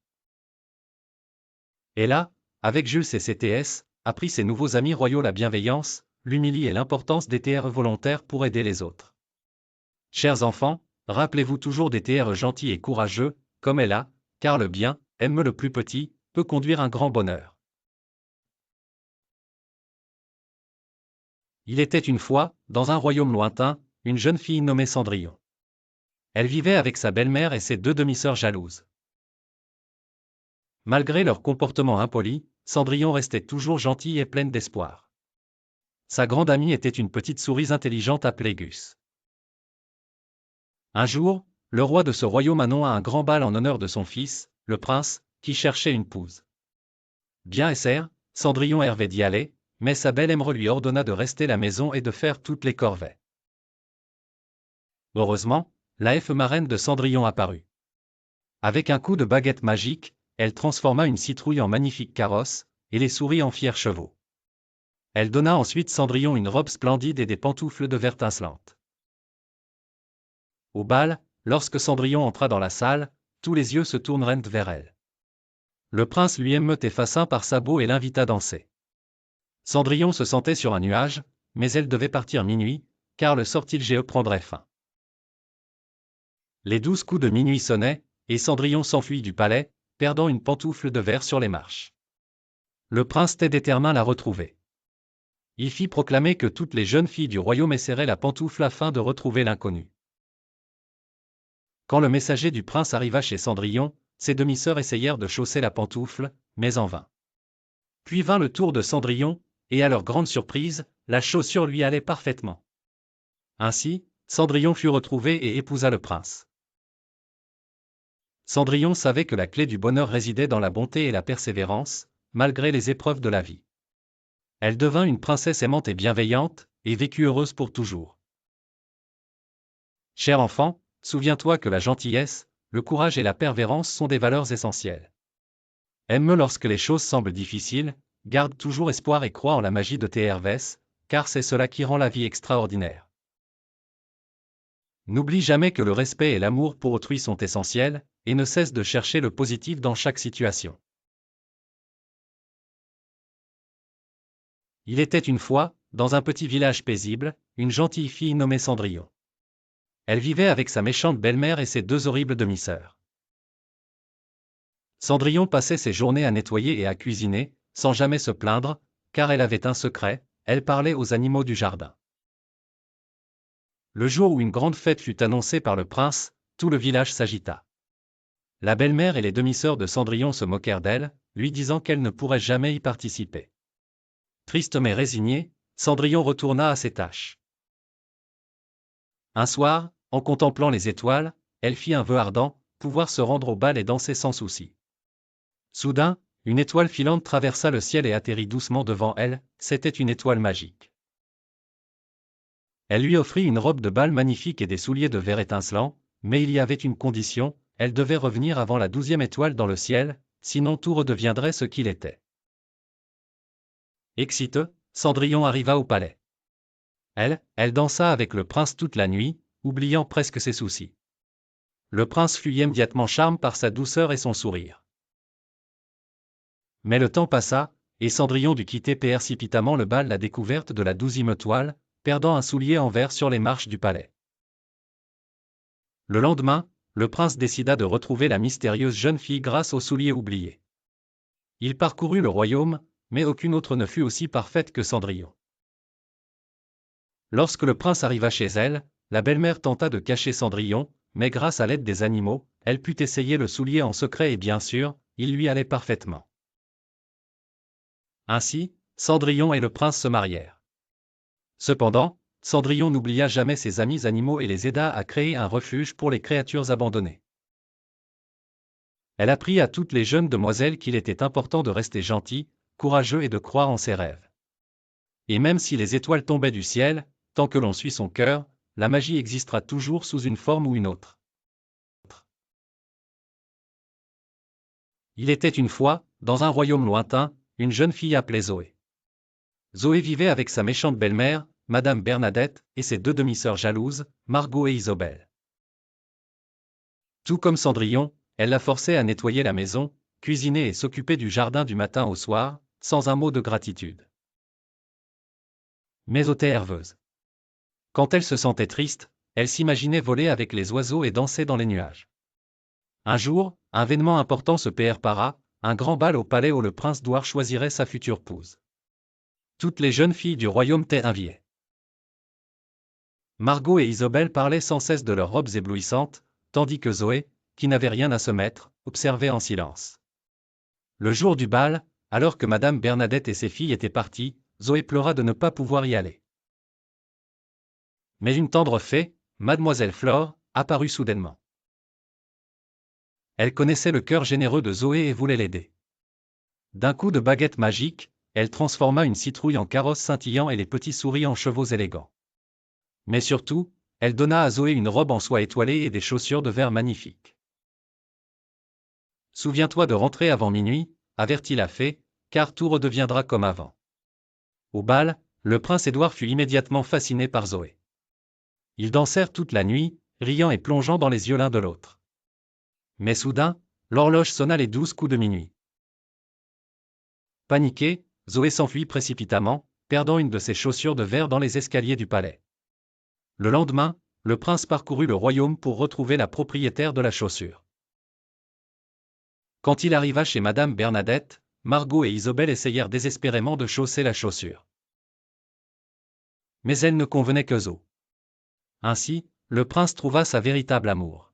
Ella, avec Jules et ses TS, apprit ses nouveaux amis royaux la bienveillance, l'humilité et l'importance des TR volontaires pour aider les autres. Chers enfants, rappelez-vous toujours des TR gentils et courageux, comme Ella, car le bien, aime le plus petit, peut conduire un grand bonheur. Il était une fois, dans un royaume lointain, une jeune fille nommée Cendrillon. Elle vivait avec sa belle-mère et ses deux demi-sœurs jalouses. Malgré leur comportement impoli, Cendrillon restait toujours gentille et pleine d'espoir. Sa grande amie était une petite souris intelligente appelée Gus. Un jour, le roi de ce royaume annonça un grand bal en honneur de son fils, le prince, qui cherchait une épouse. Bien Cendrillon rêvait d'y aller, mais sa belle-aime lui ordonna de rester à la maison et de faire toutes les corvées. Heureusement, la marraine de Cendrillon apparut. Avec un coup de baguette magique, elle transforma une citrouille en magnifique carrosse, et les souris en fiers chevaux. Elle donna ensuite Cendrillon une robe splendide et des pantoufles de verre tincelantes. Au bal, lorsque Cendrillon entra dans la salle, tous les yeux se tournèrent vers elle. Le prince lui émeutait facin par sa beau et l'invita à danser. Cendrillon se sentait sur un nuage, mais elle devait partir minuit, car le sortilège prendrait fin. Les 12 coups de minuit sonnaient, et Cendrillon s'enfuit du palais, perdant une pantoufle de verre sur les marches. Le prince était déterminé à la retrouver. Il fit proclamer que toutes les jeunes filles du royaume essaieraient la pantoufle afin de retrouver l'inconnu. Quand le messager du prince arriva chez Cendrillon, ses demi-sœurs essayèrent de chausser la pantoufle, mais en vain. Puis vint le tour de Cendrillon, et à leur grande surprise, la chaussure lui allait parfaitement. Ainsi, Cendrillon fut retrouvée et épousa le prince. Cendrillon savait que la clé du bonheur résidait dans la bonté et la persévérance, malgré les épreuves de la vie. Elle devint une princesse aimante et bienveillante, et vécut heureuse pour toujours. Cher enfant, souviens-toi que la gentillesse, le courage et la persévérance sont des valeurs essentielles. Aime lorsque les choses semblent difficiles, garde toujours espoir et crois en la magie de tes RVS, car c'est cela qui rend la vie extraordinaire. N'oublie jamais que le respect et l'amour pour autrui sont essentiels, et ne cesse de chercher le positif dans chaque situation. Il était une fois, dans un petit village paisible, une gentille fille nommée Cendrillon. Elle vivait avec sa méchante belle-mère et ses deux horribles demi-sœurs. Cendrillon passait ses journées à nettoyer et à cuisiner, sans jamais se plaindre, car elle avait un secret, elle parlait aux animaux du jardin. Le jour où une grande fête fut annoncée par le prince, tout le village s'agita. La belle-mère et les demi-sœurs de Cendrillon se moquèrent d'elle, lui disant qu'elle ne pourrait jamais y participer. Triste mais résignée, Cendrillon retourna à ses tâches. Un soir, en contemplant les étoiles, elle fit un vœu ardent, pouvoir se rendre au bal et danser sans souci. Soudain, une étoile filante traversa le ciel et atterrit doucement devant elle, c'était une étoile magique. Elle lui offrit une robe de bal magnifique et des souliers de verre étincelant, mais il y avait une condition, elle devait revenir avant la 12e étoile dans le ciel, sinon tout redeviendrait ce qu'il était. Excitée, Cendrillon arriva au palais. Elle dansa avec le prince toute la nuit, oubliant presque ses soucis. Le prince fut immédiatement charmé par sa douceur et son sourire. Mais le temps passa, et Cendrillon dut quitter précipitamment le bal à la découverte de la 12e étoile, perdant un soulier en verre sur les marches du palais. Le lendemain, le prince décida de retrouver la mystérieuse jeune fille grâce au soulier oublié. Il parcourut le royaume, mais aucune autre ne fut aussi parfaite que Cendrillon. Lorsque le prince arriva chez elle, la belle-mère tenta de cacher Cendrillon, mais grâce à l'aide des animaux, elle put essayer le soulier en secret et bien sûr, il lui allait parfaitement. Ainsi, Cendrillon et le prince se marièrent. Cependant, Cendrillon n'oublia jamais ses amis animaux et les aida à créer un refuge pour les créatures abandonnées. Elle apprit à toutes les jeunes demoiselles qu'il était important de rester gentil, courageux et de croire en ses rêves. Et même si les étoiles tombaient du ciel, tant que l'on suit son cœur, la magie existera toujours sous une forme ou une autre. Il était une fois, dans un royaume lointain, une jeune fille appelée Zoé. Zoé vivait avec sa méchante belle-mère, Madame Bernadette, et ses deux demi-sœurs jalouses, Margot et Isobel. Tout comme Cendrillon, elle la forçait à nettoyer la maison, cuisiner et s'occuper du jardin du matin au soir, sans un mot de gratitude. Mais était herveuse. Quand elle se sentait triste, elle s'imaginait voler avec les oiseaux et danser dans les nuages. Un jour, un événement important se prépara, un grand bal au palais où le prince Douar choisirait sa future épouse. Toutes les jeunes filles du royaume étaient invitées. Margot et Isobel parlaient sans cesse de leurs robes éblouissantes, tandis que Zoé, qui n'avait rien à se mettre, observait en silence. Le jour du bal, alors que Madame Bernadette et ses filles étaient parties, Zoé pleura de ne pas pouvoir y aller. Mais une tendre fée, Mademoiselle Flore, apparut soudainement. Elle connaissait le cœur généreux de Zoé et voulait l'aider. D'un coup de baguette magique, elle transforma une citrouille en carrosse scintillant et les petits souris en chevaux élégants. Mais surtout, elle donna à Zoé une robe en soie étoilée et des chaussures de verre magnifiques. Souviens-toi de rentrer avant minuit, avertit la fée, car tout redeviendra comme avant. Au bal, le prince Édouard fut immédiatement fasciné par Zoé. Ils dansèrent toute la nuit, riant et plongeant dans les yeux l'un de l'autre. Mais soudain, l'horloge sonna les 12 coups de minuit. Paniquée, Zoé s'enfuit précipitamment, perdant une de ses chaussures de verre dans les escaliers du palais. Le lendemain, le prince parcourut le royaume pour retrouver la propriétaire de la chaussure. Quand il arriva chez Madame Bernadette, Margot et Isobel essayèrent désespérément de chausser la chaussure. Mais elle ne convenait que Zo. Ainsi, le prince trouva sa véritable amour.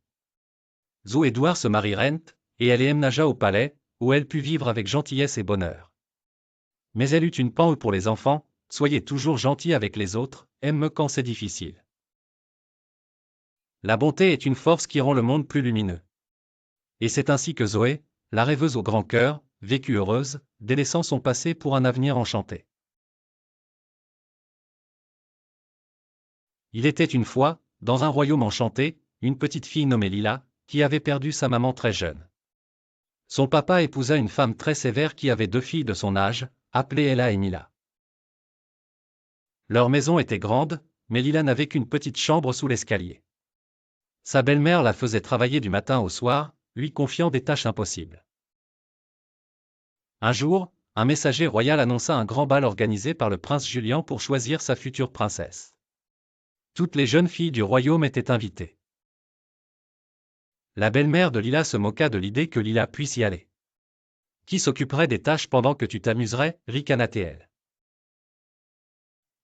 Zo et Édouard se marièrent, et elle emménagea au palais, où elle put vivre avec gentillesse et bonheur. Mais elle eut une pensée pour les enfants, soyez toujours gentils avec les autres, aime quand c'est difficile. La bonté est une force qui rend le monde plus lumineux. Et c'est ainsi que Zoé, la rêveuse au grand cœur, vécut heureuse, délaissant son passé pour un avenir enchanté. Il était une fois, dans un royaume enchanté, une petite fille nommée Lila, qui avait perdu sa maman très jeune. Son papa épousa une femme très sévère qui avait deux filles de son âge, appelées Ella et Mila. Leur maison était grande, mais Lila n'avait qu'une petite chambre sous l'escalier. Sa belle-mère la faisait travailler du matin au soir, lui confiant des tâches impossibles. Un jour, un messager royal annonça un grand bal organisé par le prince Julien pour choisir sa future princesse. Toutes les jeunes filles du royaume étaient invitées. La belle-mère de Lila se moqua de l'idée que Lila puisse y aller. Qui s'occuperait des tâches pendant que tu t'amuserais, ricana-t-elle.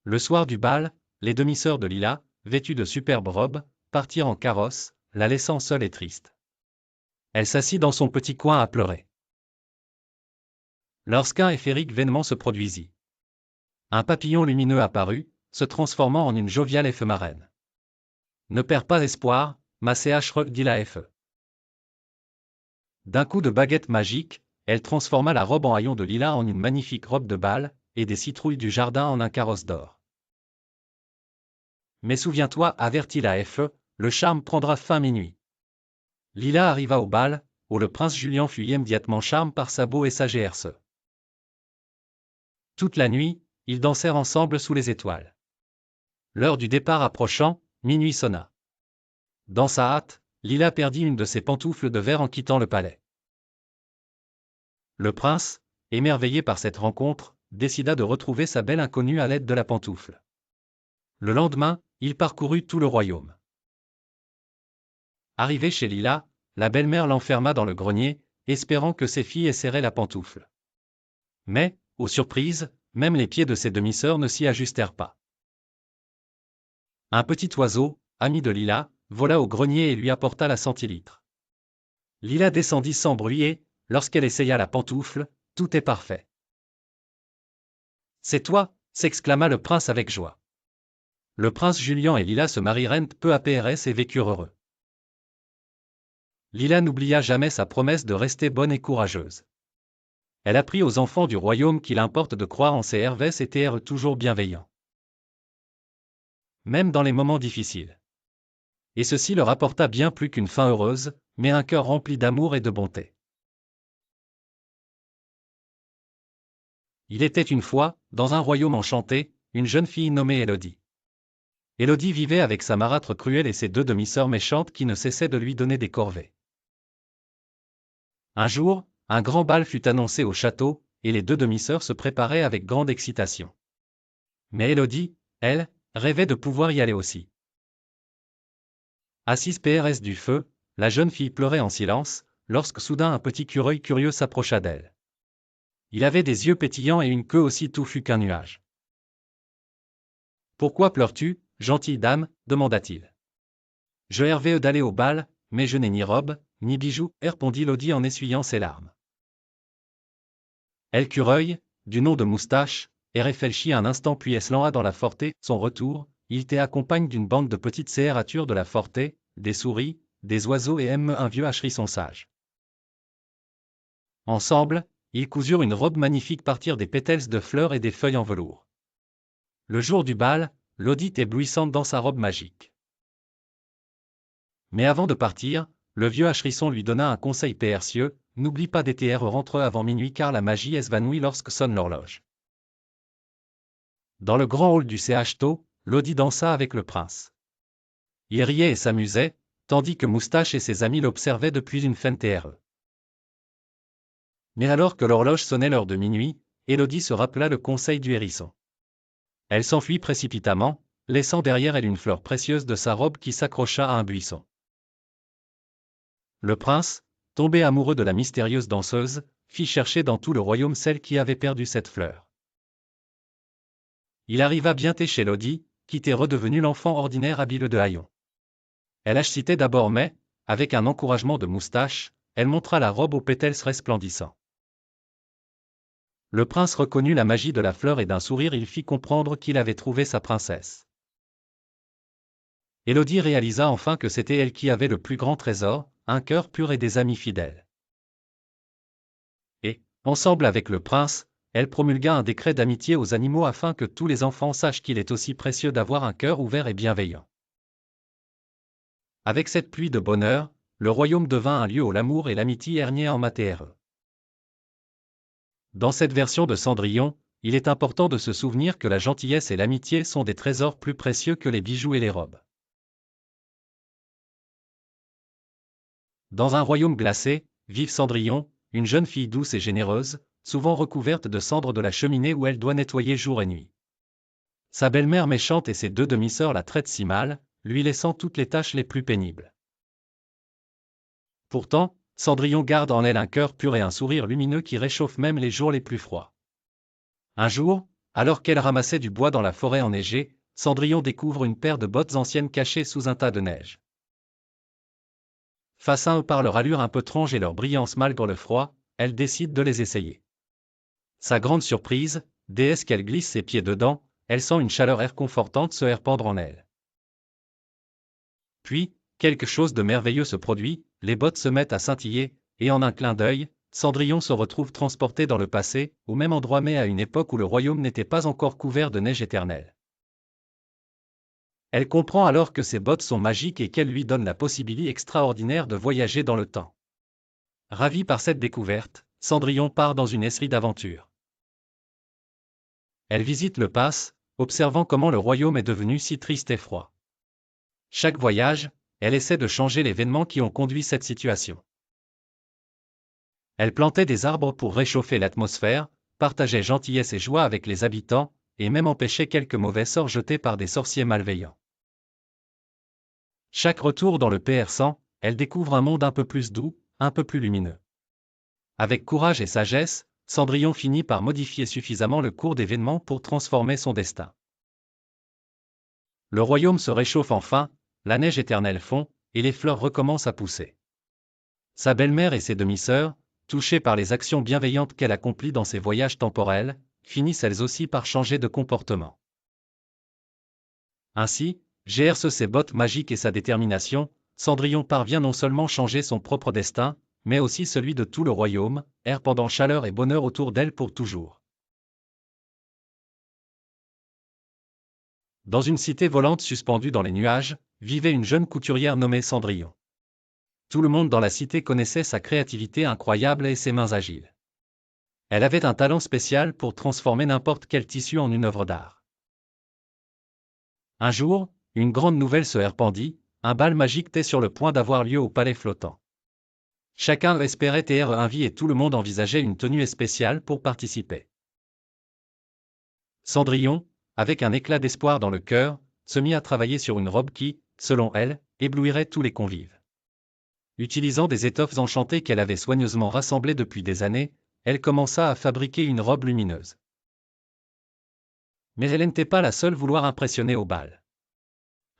Le soir du bal, les demi-sœurs de Lila, vêtues de superbes robes, partirent en carrosse, la laissant seule et triste. Elle s'assit dans son petit coin à pleurer. Lorsqu'un éphémérique événement se produisit. Un papillon lumineux apparut, se transformant en une joviale elfe marraine. Ne perds pas espoir, ma CH dit la FE. D'un coup de baguette magique, elle transforma la robe en haillons de lilas en une magnifique robe de bal, et des citrouilles du jardin en un carrosse d'or. Mais souviens-toi, avertit la FE, le charme prendra fin minuit. Lila arriva au bal, où le prince Julien fut immédiatement charmé par sa beau et sa GRC. Toute la nuit, ils dansèrent ensemble sous les étoiles. L'heure du départ approchant, minuit sonna. Dans sa hâte, Lila perdit une de ses pantoufles de verre en quittant le palais. Le prince, émerveillé par cette rencontre, décida de retrouver sa belle inconnue à l'aide de la pantoufle. Le lendemain, il parcourut tout le royaume. Arrivé chez Lila, la belle-mère l'enferma dans le grenier, espérant que ses filles essaieraient la pantoufle. Mais, aux surprises, même les pieds de ses demi-sœurs ne s'y ajustèrent pas. Un petit oiseau, ami de Lila, vola au grenier et lui apporta la centilitre. Lila descendit sans bruit et, lorsqu'elle essaya la pantoufle, tout est parfait. C'est toi, s'exclama le prince avec joie. Le prince Julien et Lila se marièrent peu à peu et vécurent heureux. Lila n'oublia jamais sa promesse de rester bonne et courageuse. Elle apprit aux enfants du royaume qu'il importe de croire en ses hervès et toujours bienveillants. même dans les moments difficiles. Et ceci leur apporta bien plus qu'une fin heureuse, mais un cœur rempli d'amour et de bonté. Il était une fois, dans un royaume enchanté, une jeune fille nommée Élodie. Élodie vivait avec sa marâtre cruelle et ses deux demi-sœurs méchantes qui ne cessaient de lui donner des corvées. Un jour, un grand bal fut annoncé au château, et les deux demi-sœurs se préparaient avec grande excitation. Mais Élodie, elle, rêvait de pouvoir y aller aussi. Assise PRS du feu, la jeune fille pleurait en silence, lorsque soudain un petit écureuil curieux s'approcha d'elle. Il avait des yeux pétillants et une queue aussi touffue qu'un nuage. « Pourquoi pleures-tu, gentille dame » demanda-t-il. « Je rêvais d'aller au bal, mais je n'ai ni robe, ni bijoux, » répondit Élodie en essuyant ses larmes. L'écureuil, du nom de Moustache, réfléchit un instant puis s'en va dans la forêt. Son retour, il t'accompagne d'une bande de petites créatures de la forêt, des souris, des oiseaux et même un vieux hacherisson sage. Ensemble, ils cousurent une robe magnifique partir des pétales de fleurs et des feuilles en velours. Le jour du bal, Élodie est éblouissante dans sa robe magique. Mais avant de partir, le vieux hacherisson lui donna un conseil précieux, n'oublie pas rentrer avant minuit car la magie s'évanouit lorsque sonne l'horloge. Dans le grand hall du château, Élodie dansa avec le prince. Il riait et s'amusait, tandis que Moustache et ses amis l'observaient depuis une fenêtre. Mais alors que l'horloge sonnait l'heure de minuit, Élodie se rappela le conseil du hérisson. Elle s'enfuit précipitamment, laissant derrière elle une fleur précieuse de sa robe qui s'accrocha à un buisson. Le prince, tombé amoureux de la mystérieuse danseuse, fit chercher dans tout le royaume celle qui avait perdu cette fleur. Il arriva bientôt chez Élodie, qui était redevenue l'enfant ordinaire habile de Haillon. Elle achetait d'abord mais, avec un encouragement de Moustache, elle montra la robe aux pétales resplendissants. Le prince reconnut la magie de la fleur et d'un sourire il fit comprendre qu'il avait trouvé sa princesse. Élodie réalisa enfin que c'était elle qui avait le plus grand trésor, un cœur pur et des amis fidèles. Et, ensemble avec le prince, elle promulgua un décret d'amitié aux animaux afin que tous les enfants sachent qu'il est aussi précieux d'avoir un cœur ouvert et bienveillant. Avec cette pluie de bonheur, le royaume devint un lieu où l'amour et l'amitié régnaient en matière. Dans cette version de Cendrillon, il est important de se souvenir que la gentillesse et l'amitié sont des trésors plus précieux que les bijoux et les robes. Dans un royaume glacé, vive Cendrillon, une jeune fille douce et généreuse, souvent recouverte de cendres de la cheminée où elle doit nettoyer jour et nuit. Sa belle-mère méchante et ses deux demi-sœurs la traitent si mal, lui laissant toutes les tâches les plus pénibles. Pourtant, Cendrillon garde en elle un cœur pur et un sourire lumineux qui réchauffe même les jours les plus froids. Un jour, alors qu'elle ramassait du bois dans la forêt enneigée, Cendrillon découvre une paire de bottes anciennes cachées sous un tas de neige. Face à eux par leur allure un peu étrange et leur brillance malgré le froid, elle décide de les essayer. Sa grande surprise, dès qu'elle glisse ses pieds dedans, elle sent une chaleur réconfortante se répandre en elle. Puis, quelque chose de merveilleux se produit, les bottes se mettent à scintiller, et en un clin d'œil, Cendrillon se retrouve transporté dans le passé, au même endroit mais à une époque où le royaume n'était pas encore couvert de neige éternelle. Elle comprend alors que ces bottes sont magiques et qu'elles lui donnent la possibilité extraordinaire de voyager dans le temps. Ravie par cette découverte, Cendrillon part dans une série d'aventures. Elle visite le pass, observant comment le royaume est devenu si triste et froid. Chaque voyage, elle essaie de changer l'événement qui ont conduit cette situation. Elle plantait des arbres pour réchauffer l'atmosphère, partageait gentillesse et joie avec les habitants, et même empêchait quelques mauvais sorts jetés par des sorciers malveillants. Chaque retour dans le PR100, elle découvre un monde un peu plus doux, un peu plus lumineux. Avec courage et sagesse, Cendrillon finit par modifier suffisamment le cours d'événements pour transformer son destin. Le royaume se réchauffe enfin, la neige éternelle fond, et les fleurs recommencent à pousser. Sa belle-mère et ses demi-sœurs, touchées par les actions bienveillantes qu'elle accomplit dans ses voyages temporels, finissent elles aussi par changer de comportement. Ainsi, grâce à ses bottes magiques et sa détermination, Cendrillon parvient non seulement changer son propre destin, mais aussi celui de tout le royaume, pendant chaleur et bonheur autour d'elle pour toujours. Dans une cité volante suspendue dans les nuages, vivait une jeune couturière nommée Cendrillon. Tout le monde dans la cité connaissait sa créativité incroyable et ses mains agiles. Elle avait un talent spécial pour transformer n'importe quel tissu en une œuvre d'art. Un jour, une grande nouvelle se répandit, un bal magique était sur le point d'avoir lieu au palais flottant. Chacun espérait être invité et tout le monde envisageait une tenue spéciale pour participer. Cendrillon, avec un éclat d'espoir dans le cœur, se mit à travailler sur une robe qui, selon elle, éblouirait tous les convives. Utilisant des étoffes enchantées qu'elle avait soigneusement rassemblées depuis des années, elle commença à fabriquer une robe lumineuse. Mais elle n'était pas la seule à vouloir impressionner au bal.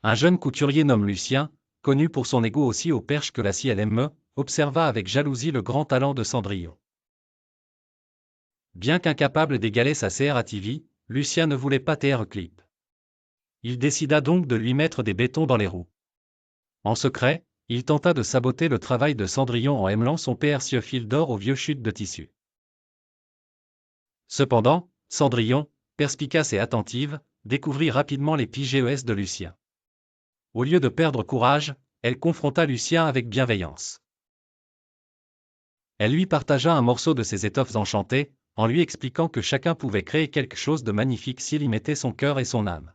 Un jeune couturier nommé Lucien, connu pour son égo aussi haut perche que la CLME, observa avec jalousie le grand talent de Cendrillon. Bien qu'incapable d'égaler sa CRATV, Lucien ne voulait pas taire clip. Il décida donc de lui mettre des bétons dans les roues. En secret, il tenta de saboter le travail de Cendrillon en émelant son précieux fil d'or aux vieux chutes de tissu. Cependant, Cendrillon, perspicace et attentive, découvrit rapidement les PGES de Lucien. Au lieu de perdre courage, elle confronta Lucien avec bienveillance. Elle lui partagea un morceau de ses étoffes enchantées, en lui expliquant que chacun pouvait créer quelque chose de magnifique s'il y mettait son cœur et son âme.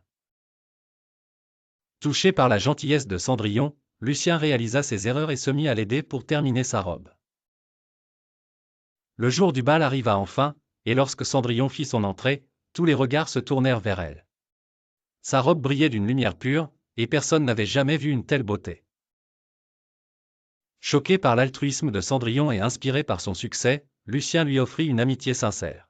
Touché par la gentillesse de Cendrillon, Lucien réalisa ses erreurs et se mit à l'aider pour terminer sa robe. Le jour du bal arriva enfin, et lorsque Cendrillon fit son entrée, tous les regards se tournèrent vers elle. Sa robe brillait d'une lumière pure, et personne n'avait jamais vu une telle beauté. Choqué par l'altruisme de Cendrillon et inspiré par son succès, Lucien lui offrit une amitié sincère.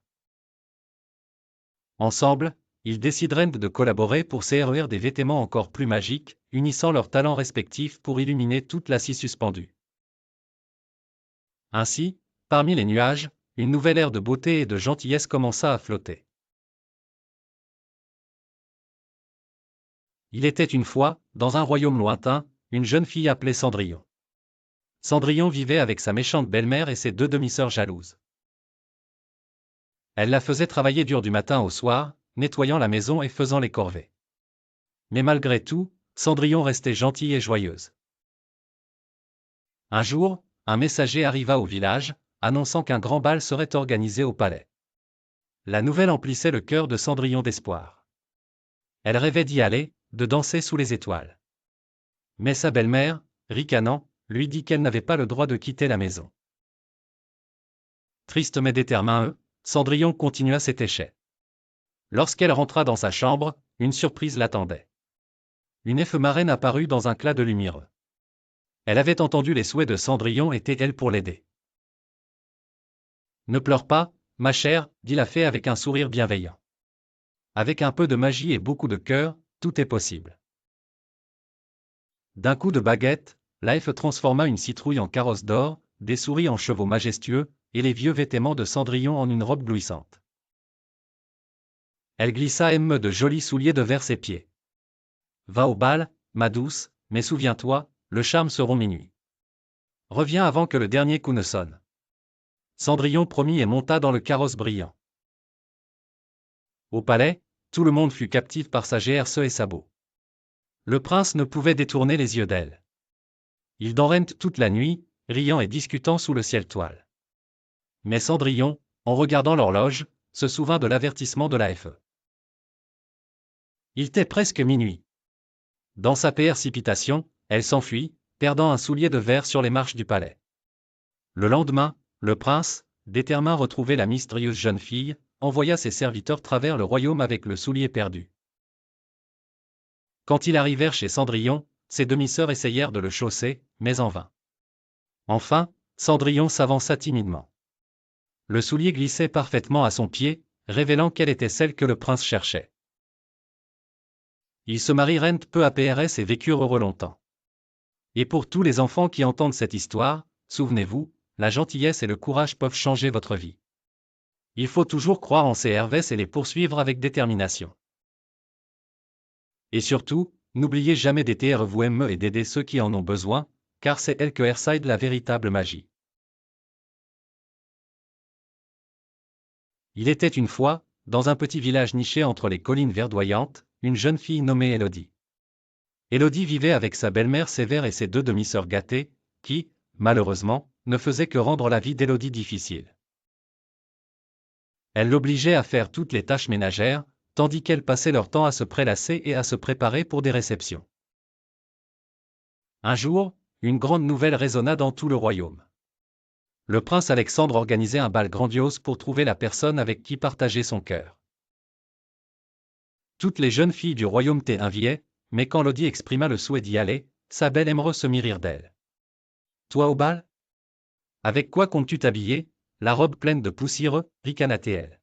Ensemble, ils décidèrent de collaborer pour CRER des vêtements encore plus magiques, unissant leurs talents respectifs pour illuminer toute la scie suspendue. Ainsi, parmi les nuages, une nouvelle ère de beauté et de gentillesse commença à flotter. Il était une fois, dans un royaume lointain, une jeune fille appelée Cendrillon. Cendrillon vivait avec sa méchante belle-mère et ses deux demi-sœurs jalouses. Elle la faisait travailler dur du matin au soir, nettoyant la maison et faisant les corvées. Mais malgré tout, Cendrillon restait gentille et joyeuse. Un jour, un messager arriva au village, annonçant qu'un grand bal serait organisé au palais. La nouvelle emplissait le cœur de Cendrillon d'espoir. Elle rêvait d'y aller, de danser sous les étoiles. Mais sa belle-mère, ricanant, lui dit qu'elle n'avait pas le droit de quitter la maison. Triste mais déterminée, Cendrillon continua ses échecs. Lorsqu'elle rentra dans sa chambre, une surprise l'attendait. Une elfe marraine apparut dans un clap de lumière. Elle avait entendu les souhaits de Cendrillon et était elle pour l'aider. Ne pleure pas, ma chère, dit la fée avec un sourire bienveillant. Avec un peu de magie et beaucoup de cœur, tout est possible. D'un coup de baguette, l'elfe transforma une citrouille en carrosse d'or, des souris en chevaux majestueux, et les vieux vêtements de Cendrillon en une robe glouissante. Elle glissa de jolis souliers de vers ses pieds. Va au bal, ma douce, mais souviens-toi, le charme seront minuit. Reviens avant que le dernier coup ne sonne. Cendrillon promit et monta dans le carrosse brillant. Au palais, tout le monde fut captif par sa GRE et sa beau. Le prince ne pouvait détourner les yeux d'elle. Ils dormaient toute la nuit, riant et discutant sous le ciel toile. Mais Cendrillon, en regardant l'horloge, se souvint de l'avertissement de la FE. Il était presque minuit. Dans sa précipitation, elle s'enfuit, perdant un soulier de verre sur les marches du palais. Le lendemain, le prince, déterminé à retrouver la mystérieuse jeune fille, envoya ses serviteurs travers le royaume avec le soulier perdu. Quand ils arrivèrent chez Cendrillon, ses demi-sœurs essayèrent de le chausser, mais en vain. Enfin, Cendrillon s'avança timidement. Le soulier glissait parfaitement à son pied, révélant qu'elle était celle que le prince cherchait. Ils se marièrent peu à PRS et vécurent heureux longtemps. Et pour tous les enfants qui entendent cette histoire, souvenez-vous, la gentillesse et le courage peuvent changer votre vie. Il faut toujours croire en ces RVS et les poursuivre avec détermination. Et surtout, n'oubliez jamais d'aider vous-même et d'aider ceux qui en ont besoin, car c'est elle que reside la véritable magie. Il était une fois, dans un petit village niché entre les collines verdoyantes, une jeune fille nommée Élodie. Élodie vivait avec sa belle-mère sévère et ses deux demi-sœurs gâtées, qui, malheureusement, ne faisaient que rendre la vie d'Élodie difficile. Elle l'obligeait à faire toutes les tâches ménagères, tandis qu'elles passaient leur temps à se prélasser et à se préparer pour des réceptions. Un jour, une grande nouvelle résonna dans tout le royaume. Le prince Alexandre organisait un bal grandiose pour trouver la personne avec qui partager son cœur. Toutes les jeunes filles du royaume t'enviaient, mais quand Lodi exprima le souhait d'y aller, sa belle aimereux se mit rire d'elle. Toi au bal? Avec quoi comptes-tu t'habiller? La robe pleine de poussière, ricana-t-elle.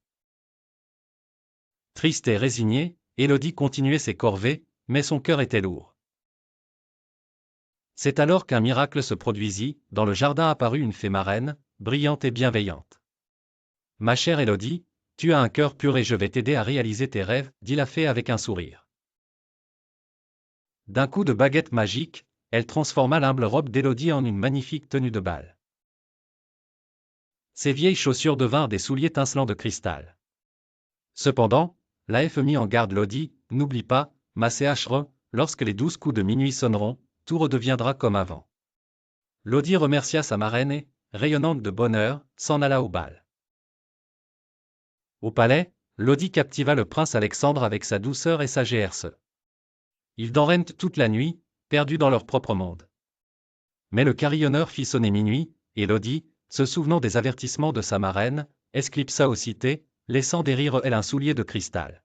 Triste et résignée, Élodie continuait ses corvées, mais son cœur était lourd. C'est alors qu'un miracle se produisit, dans le jardin apparut une fée marraine, brillante et bienveillante. Ma chère Élodie, tu as un cœur pur et je vais t'aider à réaliser tes rêves, dit la fée avec un sourire. D'un coup de baguette magique, elle transforma l'humble robe d'Élodie en une magnifique tenue de bal. Ses vieilles chaussures devinrent des souliers tincelants de cristal. Cependant, la fée mit en garde Lodi, n'oublie pas, ma chre, lorsque les 12 coups de minuit sonneront, tout redeviendra comme avant. Lodi remercia sa marraine et, rayonnante de bonheur, s'en alla au bal. Au palais, Lodi captiva le prince Alexandre avec sa douceur et sa GRC. Ils dansèrent toute la nuit, perdus dans leur propre monde. Mais le carillonneur fit sonner minuit, et Lodi, se souvenant des avertissements de sa marraine, esclipsa aussitôt, laissant derrière elle un soulier de cristal.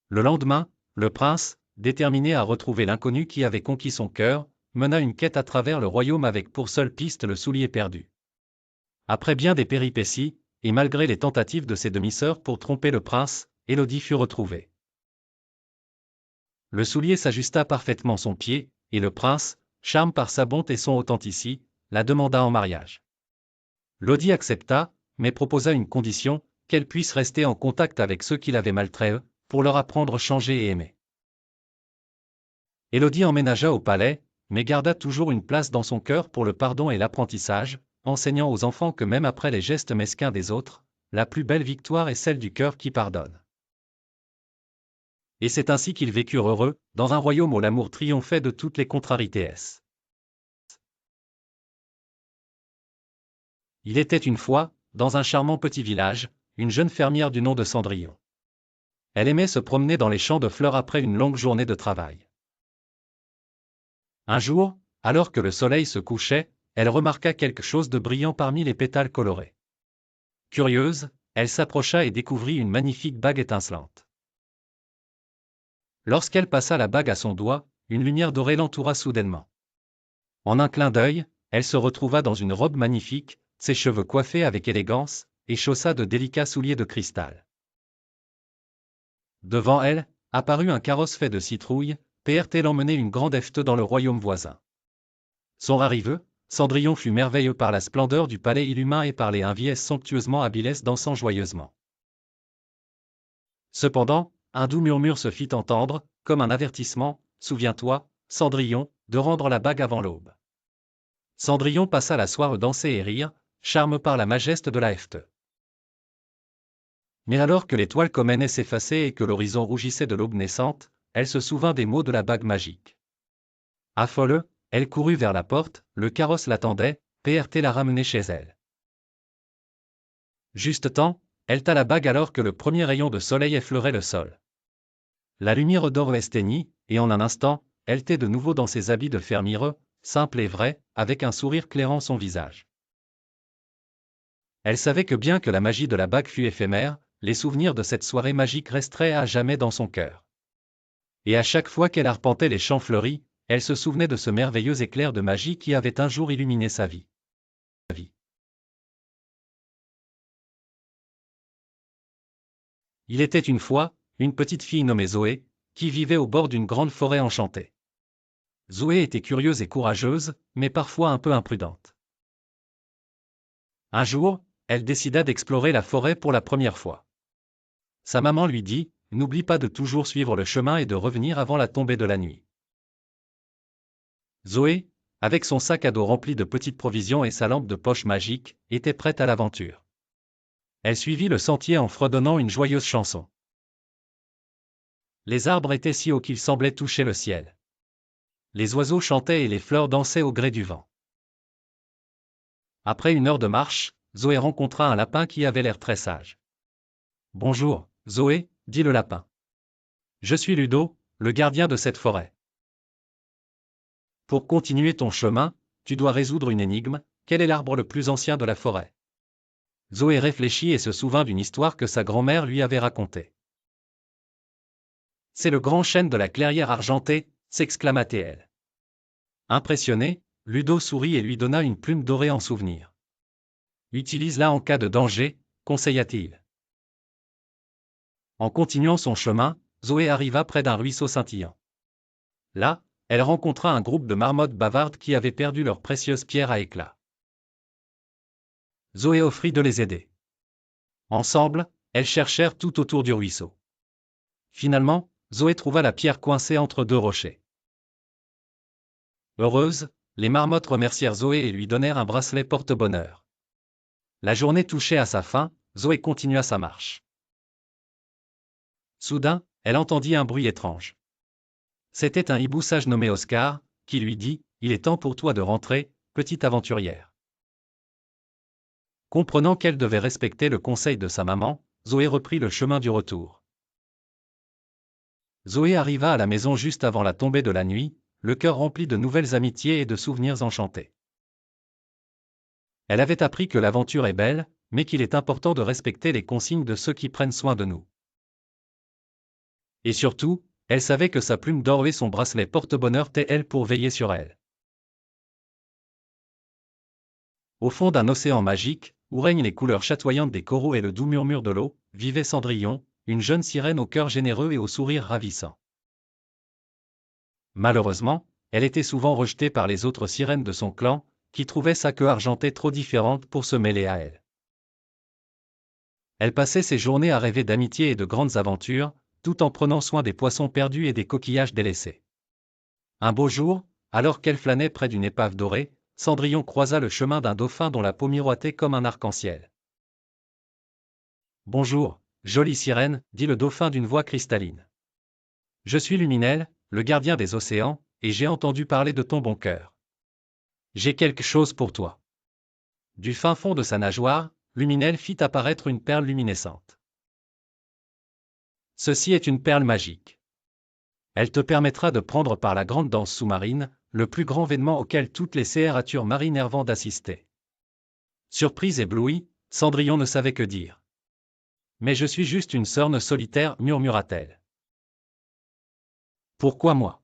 Le lendemain, le prince, déterminé à retrouver l'inconnu qui avait conquis son cœur, mena une quête à travers le royaume avec pour seule piste le soulier perdu. Après bien des péripéties, et malgré les tentatives de ses demi-sœurs pour tromper le prince, Élodie fut retrouvée. Le soulier s'ajusta parfaitement son pied, et le prince, charmé par sa bonté et son authenticité, la demanda en mariage. Lodi accepta, mais proposa une condition, qu'elle puisse rester en contact avec ceux qui l'avaient maltraité, pour leur apprendre à changer et aimer. Élodie emménagea au palais, mais garda toujours une place dans son cœur pour le pardon et l'apprentissage, enseignant aux enfants que même après les gestes mesquins des autres, la plus belle victoire est celle du cœur qui pardonne. Et c'est ainsi qu'ils vécurent heureux, dans un royaume où l'amour triomphait de toutes les contrariétés. Il était une fois, dans un charmant petit village, une jeune fermière du nom de Cendrillon. Elle aimait se promener dans les champs de fleurs après une longue journée de travail. Un jour, alors que le soleil se couchait, elle remarqua quelque chose de brillant parmi les pétales colorés. Curieuse, elle s'approcha et découvrit une magnifique bague étincelante. Lorsqu'elle passa la bague à son doigt, une lumière dorée l'entoura soudainement. En un clin d'œil, elle se retrouva dans une robe magnifique, ses cheveux coiffés avec élégance, et chaussa de délicats souliers de cristal. Devant elle, apparut un carrosse fait de citrouilles, PRT l'emmenait une grande efte dans le royaume voisin. Son arrivée, Cendrillon fut merveilleux par la splendeur du palais illumin et par les inviés somptueusement habiles dansant joyeusement. Cependant, un doux murmure se fit entendre, comme un avertissement, « Souviens-toi, Cendrillon, de rendre la bague avant l'aube. » Cendrillon passa la soirée danser et rire, charmé par la majesté de la efte. Mais alors que l'étoile comène s'effaçait et que l'horizon rougissait de l'aube naissante, elle se souvint des mots de la bague magique. Affolée, elle courut vers la porte, le carrosse l'attendait, PRT la ramenait chez elle. Juste temps, elle tint la bague alors que le premier rayon de soleil effleurait le sol. La lumière d'or s'éteignit, et en un instant, elle était de nouveau dans ses habits de fermière, simple et vrai, avec un sourire clairant son visage. Elle savait que bien que la magie de la bague fût éphémère, les souvenirs de cette soirée magique resteraient à jamais dans son cœur. Et à chaque fois qu'elle arpentait les champs fleuris, elle se souvenait de ce merveilleux éclair de magie qui avait un jour illuminé sa vie. Il était une fois, une petite fille nommée Zoé, qui vivait au bord d'une grande forêt enchantée. Zoé était curieuse et courageuse, mais parfois un peu imprudente. Un jour, elle décida d'explorer la forêt pour la première fois. Sa maman lui dit, « N'oublie pas de toujours suivre le chemin et de revenir avant la tombée de la nuit. » Zoé, avec son sac à dos rempli de petites provisions et sa lampe de poche magique, était prête à l'aventure. Elle suivit le sentier en fredonnant une joyeuse chanson. Les arbres étaient si hauts qu'ils semblaient toucher le ciel. Les oiseaux chantaient et les fleurs dansaient au gré du vent. Après une heure de marche, Zoé rencontra un lapin qui avait l'air très sage. « Bonjour, Zoé, dit le lapin. Je suis Ludo, le gardien de cette forêt. Pour continuer ton chemin, tu dois résoudre une énigme. Quel est l'arbre le plus ancien de la forêt ?» Zoé réfléchit et se souvint d'une histoire que sa grand-mère lui avait racontée. « C'est le grand chêne de la clairière argentée », s'exclama-t-elle. Impressionné, Ludo sourit et lui donna une plume dorée en souvenir. « Utilise-la en cas de danger », conseilla-t-il. En continuant son chemin, Zoé arriva près d'un ruisseau scintillant. Là, elle rencontra un groupe de marmottes bavardes qui avaient perdu leurs précieuses pierres à éclats. Zoé offrit de les aider. Ensemble, elles cherchèrent tout autour du ruisseau. Finalement, Zoé trouva la pierre coincée entre deux rochers. Heureuses, les marmottes remercièrent Zoé et lui donnèrent un bracelet porte-bonheur. La journée touchait à sa fin, Zoé continua sa marche. Soudain, elle entendit un bruit étrange. C'était un hibou sage nommé Oscar, qui lui dit « Il est temps pour toi de rentrer, petite aventurière. » Comprenant qu'elle devait respecter le conseil de sa maman, Zoé reprit le chemin du retour. Zoé arriva à la maison juste avant la tombée de la nuit, le cœur rempli de nouvelles amitiés et de souvenirs enchantés. Elle avait appris que l'aventure est belle, mais qu'il est important de respecter les consignes de ceux qui prennent soin de nous. Et surtout, elle savait que sa plume d'or et son bracelet porte-bonheur étaient elle pour veiller sur elle. Au fond d'un océan magique, où règnent les couleurs chatoyantes des coraux et le doux murmure de l'eau, vivait Cendrillon, une jeune sirène au cœur généreux et au sourire ravissant. Malheureusement, elle était souvent rejetée par les autres sirènes de son clan, qui trouvaient sa queue argentée trop différente pour se mêler à elle. Elle passait ses journées à rêver d'amitié et de grandes aventures, tout en prenant soin des poissons perdus et des coquillages délaissés. Un beau jour, alors qu'elle flânait près d'une épave dorée, Cendrillon croisa le chemin d'un dauphin dont la peau miroitait comme un arc-en-ciel. « Bonjour, jolie sirène, dit le dauphin d'une voix cristalline. Je suis Luminel, le gardien des océans, et j'ai entendu parler de ton bon cœur. J'ai quelque chose pour toi. » Du fin fond de sa nageoire, Luminel fit apparaître une perle luminescente. « Ceci est une perle magique. Elle te permettra de prendre part à la grande danse sous-marine, le plus grand événement auquel toutes les créatures marines rêvent d'assister. » Surprise et éblouie, Cendrillon ne savait que dire. « Mais je suis juste une sorne solitaire, murmura-t-elle. Pourquoi moi ? »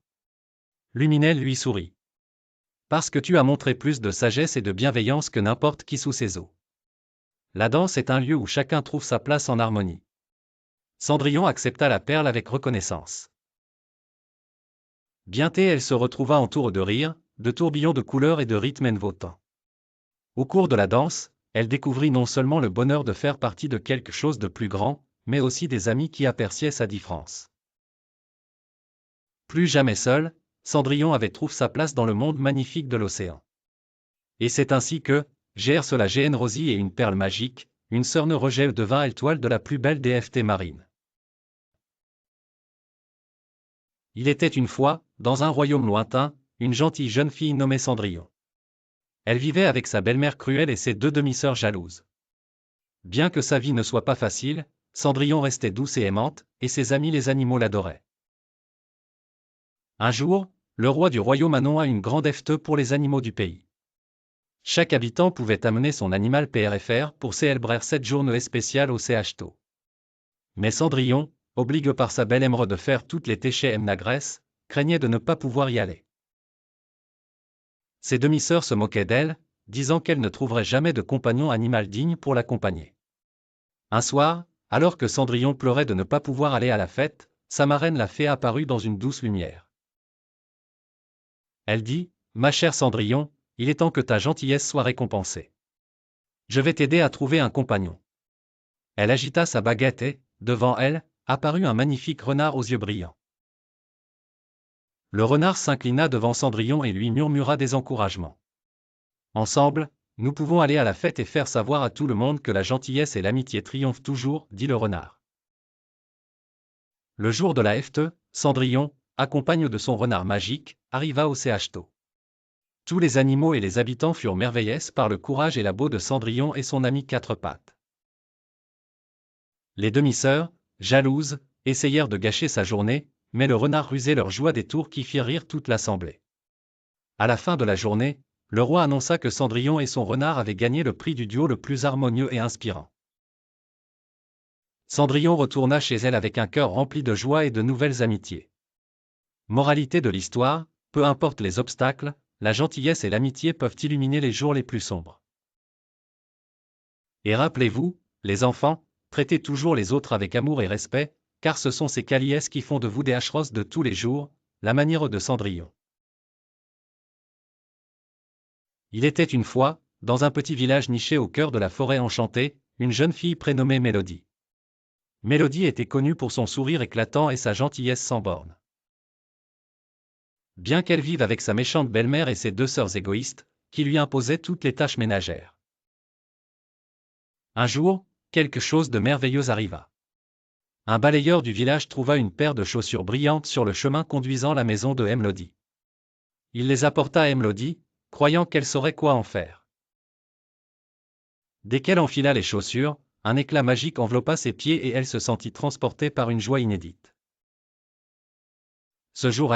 Luminel lui sourit. « Parce que tu as montré plus de sagesse et de bienveillance que n'importe qui sous ces eaux. La danse est un lieu où chacun trouve sa place en harmonie. » Cendrillon accepta la perle avec reconnaissance. Bientôt elle se retrouva entourée de rires, de tourbillons de couleurs et de rythmes envoûtants. Au cours de la danse, elle découvrit non seulement le bonheur de faire partie de quelque chose de plus grand, mais aussi des amis qui appréciaient sa différence. Plus jamais seule, Cendrillon avait trouvé sa place dans le monde magnifique de l'océan. Et c'est ainsi que, gerce la géhenne Rosie et une perle magique, une sorne rejet devint étoile de la plus belle déesse marine. Il était une fois, dans un royaume lointain, une gentille jeune fille nommée Cendrillon. Elle vivait avec sa belle-mère Cruelle et ses deux demi-sœurs jalouses. Bien que sa vie ne soit pas facile, Cendrillon restait douce et aimante, et ses amis les animaux l'adoraient. Un jour, le roi du royaume annonça une grande fête pour les animaux du pays. Chaque habitant pouvait amener son animal PRFR pour célébrer cette journée spéciale au CHTO. Mais Cendrillon, obligé par sa belle émeraude de faire toutes les tâches Mnagresse, craignait de ne pas pouvoir y aller. Ses demi-sœurs se moquaient d'elle, disant qu'elle ne trouverait jamais de compagnon animal digne pour l'accompagner. Un soir, alors que Cendrillon pleurait de ne pas pouvoir aller à la fête, sa marraine la fée apparut dans une douce lumière. Elle dit, « Ma chère Cendrillon, il est temps que ta gentillesse soit récompensée. Je vais t'aider à trouver un compagnon. » Elle agita sa baguette et, devant elle, apparut un magnifique renard aux yeux brillants. Le renard s'inclina devant Cendrillon et lui murmura des encouragements. « Ensemble, nous pouvons aller à la fête et faire savoir à tout le monde que la gentillesse et l'amitié triomphent toujours, dit le renard. Le jour de la fête, Cendrillon, accompagne de son renard magique, arriva au CHTO. Tous les animaux et les habitants furent merveillés par le courage et la beauté de Cendrillon et son ami Quatre Pattes. Les demi-sœurs, jalouses, essayèrent de gâcher sa journée, mais le renard rusé leur joua des tours qui firent rire toute l'assemblée. À la fin de la journée, le roi annonça que Cendrillon et son renard avaient gagné le prix du duo le plus harmonieux et inspirant. Cendrillon retourna chez elle avec un cœur rempli de joie et de nouvelles amitiés. Moralité de l'histoire, peu importe les obstacles, la gentillesse et l'amitié peuvent illuminer les jours les plus sombres. Et rappelez-vous, les enfants, traitez toujours les autres avec amour et respect, car ce sont ces qualités qui font de vous des Hros de tous les jours, la manière de Cendrillon. Il était une fois, dans un petit village niché au cœur de la forêt enchantée, une jeune fille prénommée Mélodie. Mélodie était connue pour son sourire éclatant et sa gentillesse sans bornes. Bien qu'elle vive avec sa méchante belle-mère et ses deux sœurs égoïstes, qui lui imposaient toutes les tâches ménagères. Un jour, quelque chose de merveilleux arriva. Un balayeur du village trouva une paire de chaussures brillantes sur le chemin conduisant la maison de Mélodie. Il les apporta à Mélodie, croyant qu'elle saurait quoi en faire. Dès qu'elle enfila les chaussures, un éclat magique enveloppa ses pieds et elle se sentit transportée par une joie inédite. Ce jour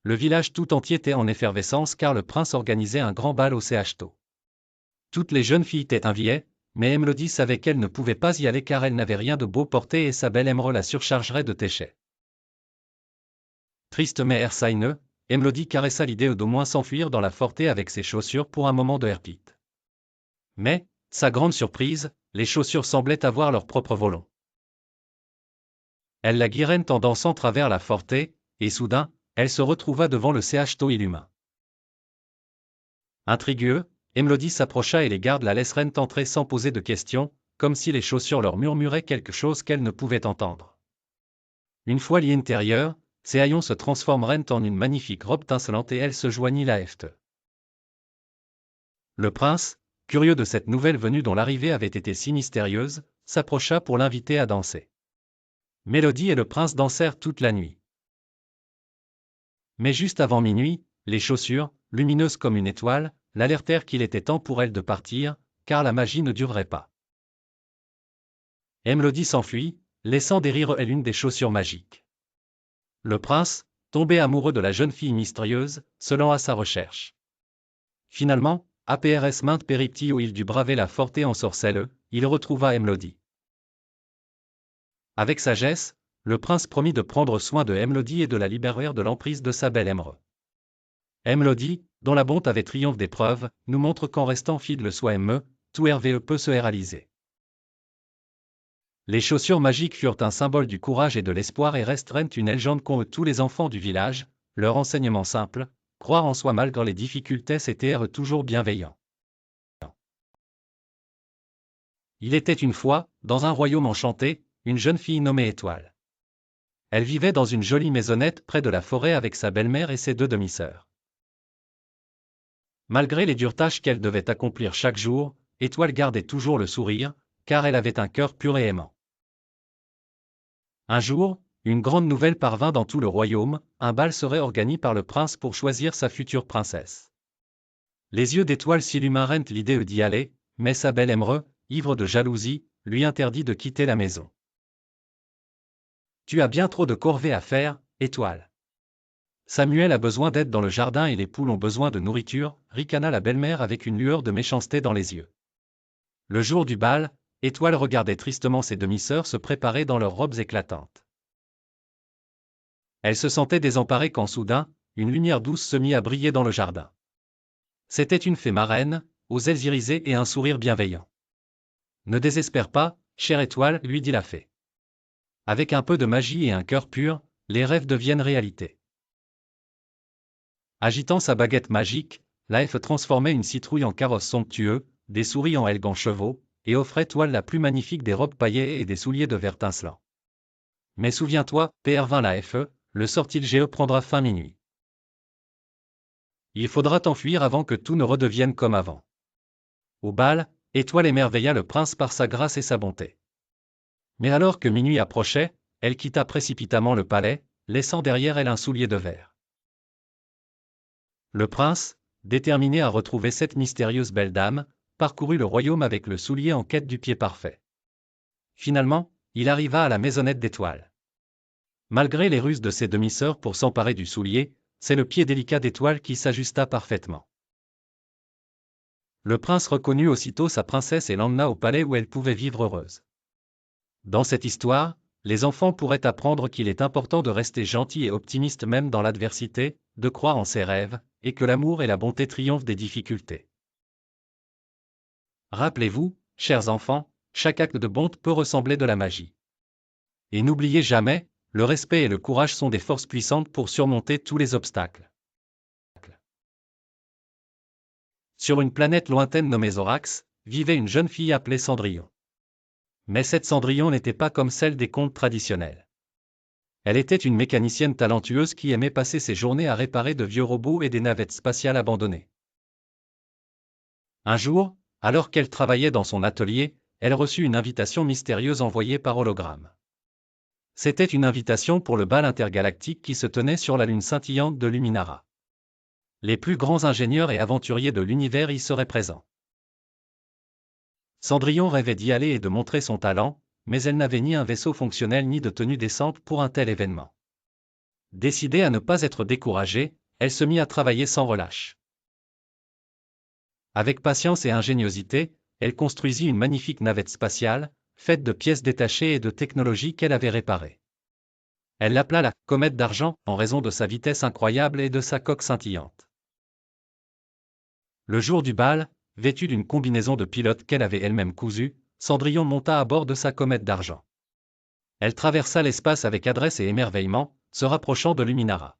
le village tout entier était en effervescence car le prince organisait un grand bal au CHTO. Toutes les jeunes filles étaient invitées, mais Mélodie savait qu'elle ne pouvait pas y aller car elle n'avait rien de beau porté et sa belle Emre la surchargerait de téchets. Triste mais ersaineux, Mélodie caressa l'idée d'au moins s'enfuir dans la forêt avec ses chaussures pour un moment de herpite. Mais, sa grande surprise, les chaussures semblaient avoir leur propre volant. Elle la guirait en dansant travers la forêt, et soudain, elle se retrouva devant le CHTO illumin. Intrigueux, Mélodie s'approcha et les gardes la laissèrent entrer sans poser de questions, comme si les chaussures leur murmuraient quelque chose qu'elle ne pouvait entendre. Une fois à l'intérieur, ses haillons se transformèrent en une magnifique robe tincelante et elle se joignit la fête. Le prince, curieux de cette nouvelle venue dont l'arrivée avait été si mystérieuse, s'approcha pour l'inviter à danser. Mélodie et le prince dansèrent toute la nuit. Mais juste avant minuit, les chaussures, lumineuses comme une étoile, l'alertèrent qu'il était temps pour elle de partir, car la magie ne durerait pas. Mélodie s'enfuit, laissant derrière elle une des chaussures magiques. Le prince, tombé amoureux de la jeune fille mystérieuse, se lance à sa recherche. Finalement, après maintes péripéties où il dut braver la forêt en sorcelle, il retrouva Mélodie. Avec sagesse, le prince promit de prendre soin de Mélodie et de la libérer de l'emprise de sa belle Emre. Mélodie, dont la bonté avait triomphe des preuves, nous montre qu'en restant fidèle soi-même, tout RVE peut se réaliser. Les chaussures magiques furent un symbole du courage et de l'espoir et resteront une légende qu'ont tous les enfants du village, leur enseignement simple, croire en soi malgré les difficultés et être toujours bienveillant. Il était une fois, dans un royaume enchanté, une jeune fille nommée Étoile. Elle vivait dans une jolie maisonnette près de la forêt avec sa belle-mère et ses deux demi-sœurs. Malgré les dures tâches qu'elle devait accomplir chaque jour, Étoile gardait toujours le sourire, car elle avait un cœur pur et aimant. Un jour, une grande nouvelle parvint dans tout le royaume, un bal serait organisé par le prince pour choisir sa future princesse. Les yeux d'Étoile s'illuminèrent l'idée d'y aller, mais sa belle Emre, ivre de jalousie, lui interdit de quitter la maison. Tu as bien trop de corvées à faire, Étoile. Samuel a besoin d'aide dans le jardin et les poules ont besoin de nourriture, ricana la belle-mère avec une lueur de méchanceté dans les yeux. Le jour du bal, Étoile regardait tristement ses demi-sœurs se préparer dans leurs robes éclatantes. Elle se sentait désemparée quand soudain, une lumière douce se mit à briller dans le jardin. C'était une fée marraine, aux ailes irisées et un sourire bienveillant. Ne désespère pas, chère Étoile, lui dit la fée. Avec un peu de magie et un cœur pur, les rêves deviennent réalité. Agitant sa baguette magique, la fée transformait une citrouille en carrosse somptueux, des souris en élégants chevaux, et offrait Toile la plus magnifique des robes paillées et des souliers de verre tincelant. Mais souviens-toi, PR20 la FE, le sortilège prendra fin minuit. Il faudra t'enfuir avant que tout ne redevienne comme avant. Au bal, Étoile émerveilla le prince par sa grâce et sa bonté. Mais alors que minuit approchait, elle quitta précipitamment le palais, laissant derrière elle un soulier de verre. Le prince, déterminé à retrouver cette mystérieuse belle dame, parcourut le royaume avec le soulier en quête du pied parfait. Finalement, il arriva à la maisonnette d'Étoile. Malgré les ruses de ses demi-sœurs pour s'emparer du soulier, c'est le pied délicat d'Étoile qui s'ajusta parfaitement. Le prince reconnut aussitôt sa princesse et l'emmena au palais où elle pouvait vivre heureuse. Dans cette histoire, les enfants pourraient apprendre qu'il est important de rester gentil et optimiste même dans l'adversité, de croire en ses rêves, et que l'amour et la bonté triomphent des difficultés. Rappelez-vous, chers enfants, chaque acte de bonté peut ressembler de la magie. Et n'oubliez jamais, le respect et le courage sont des forces puissantes pour surmonter tous les obstacles. Sur une planète lointaine nommée Zorax, vivait une jeune fille appelée Cendrillon. Mais cette Cendrillon n'était pas comme celle des contes traditionnels. Elle était une mécanicienne talentueuse qui aimait passer ses journées à réparer de vieux robots et des navettes spatiales abandonnées. Un jour, alors qu'elle travaillait dans son atelier, elle reçut une invitation mystérieuse envoyée par hologramme. C'était une invitation pour le bal intergalactique qui se tenait sur la lune scintillante de Luminara. Les plus grands ingénieurs et aventuriers de l'univers y seraient présents. Cendrillon rêvait d'y aller et de montrer son talent, mais elle n'avait ni un vaisseau fonctionnel ni de tenue décente pour un tel événement. Décidée à ne pas être découragée, elle se mit à travailler sans relâche. Avec patience et ingéniosité, elle construisit une magnifique navette spatiale, faite de pièces détachées et de technologies qu'elle avait réparées. Elle l'appela la « comète d'argent » en raison de sa vitesse incroyable et de sa coque scintillante. Le jour du bal, vêtue d'une combinaison de pilote qu'elle avait elle-même cousue, Cendrillon monta à bord de sa comète d'argent. Elle traversa l'espace avec adresse et émerveillement, se rapprochant de Luminara.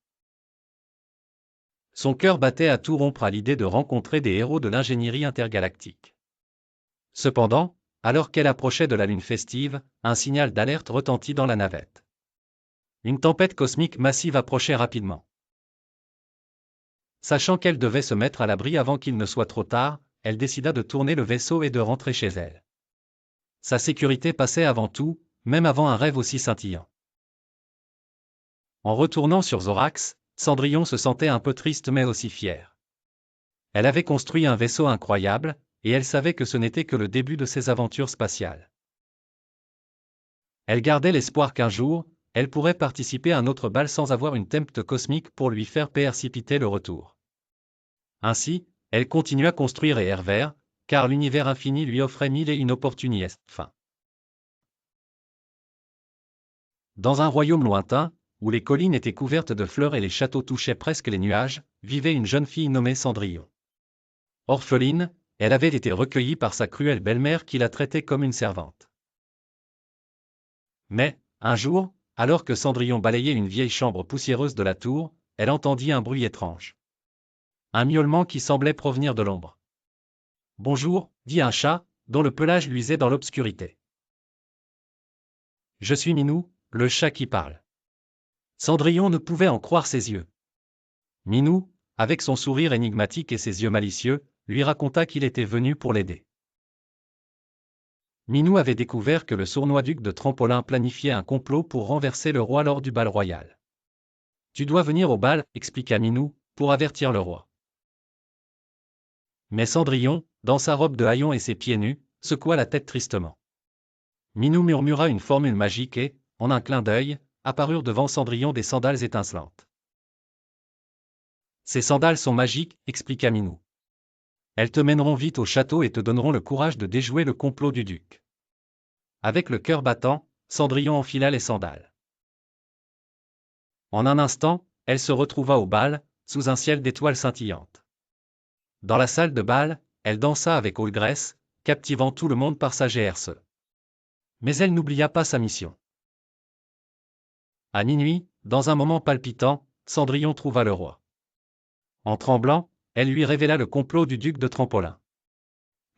Son cœur battait à tout rompre à l'idée de rencontrer des héros de l'ingénierie intergalactique. Cependant, alors qu'elle approchait de la lune festive, un signal d'alerte retentit dans la navette. Une tempête cosmique massive approchait rapidement. Sachant qu'elle devait se mettre à l'abri avant qu'il ne soit trop tard, elle décida de tourner le vaisseau et de rentrer chez elle. Sa sécurité passait avant tout, même avant un rêve aussi scintillant. En retournant sur Zorax, Cendrillon se sentait un peu triste mais aussi fière. Elle avait construit un vaisseau incroyable, et elle savait que ce n'était que le début de ses aventures spatiales. Elle gardait l'espoir qu'un jour, elle pourrait participer à un autre bal sans avoir une tempête cosmique pour lui faire précipiter le retour. Ainsi, elle continua à construire et errer, car l'univers infini lui offrait mille et une opportunités. Dans un royaume lointain, où les collines étaient couvertes de fleurs et les châteaux touchaient presque les nuages, vivait une jeune fille nommée Cendrillon. Orpheline, elle avait été recueillie par sa cruelle belle-mère qui la traitait comme une servante. Mais, un jour, alors que Cendrillon balayait une vieille chambre poussiéreuse de la tour, elle entendit un bruit étrange. Un miaulement qui semblait provenir de l'ombre. « Bonjour », dit un chat, dont le pelage luisait dans l'obscurité. « Je suis Minou, le chat qui parle. » Cendrillon ne pouvait en croire ses yeux. Minou, avec son sourire énigmatique et ses yeux malicieux, lui raconta qu'il était venu pour l'aider. Minou avait découvert que le sournois duc de Trampolin planifiait un complot pour renverser le roi lors du bal royal. « Tu dois venir au bal, » expliqua Minou, pour avertir le roi. Mais Cendrillon, dans sa robe de haillons et ses pieds nus, secoua la tête tristement. Minou murmura une formule magique et, en un clin d'œil, apparurent devant Cendrillon des sandales étincelantes. « Ces sandales sont magiques, » expliqua Minou. « Elles te mèneront vite au château et te donneront le courage de déjouer le complot du duc. » Avec le cœur battant, Cendrillon enfila les sandales. En un instant, elle se retrouva au bal, sous un ciel d'étoiles scintillantes. Dans la salle de bal, elle dansa avec allégresse, captivant tout le monde par sa GRE. Mais elle n'oublia pas sa mission. À minuit, dans un moment palpitant, Cendrillon trouva le roi. En tremblant, elle lui révéla le complot du duc de Trampolin.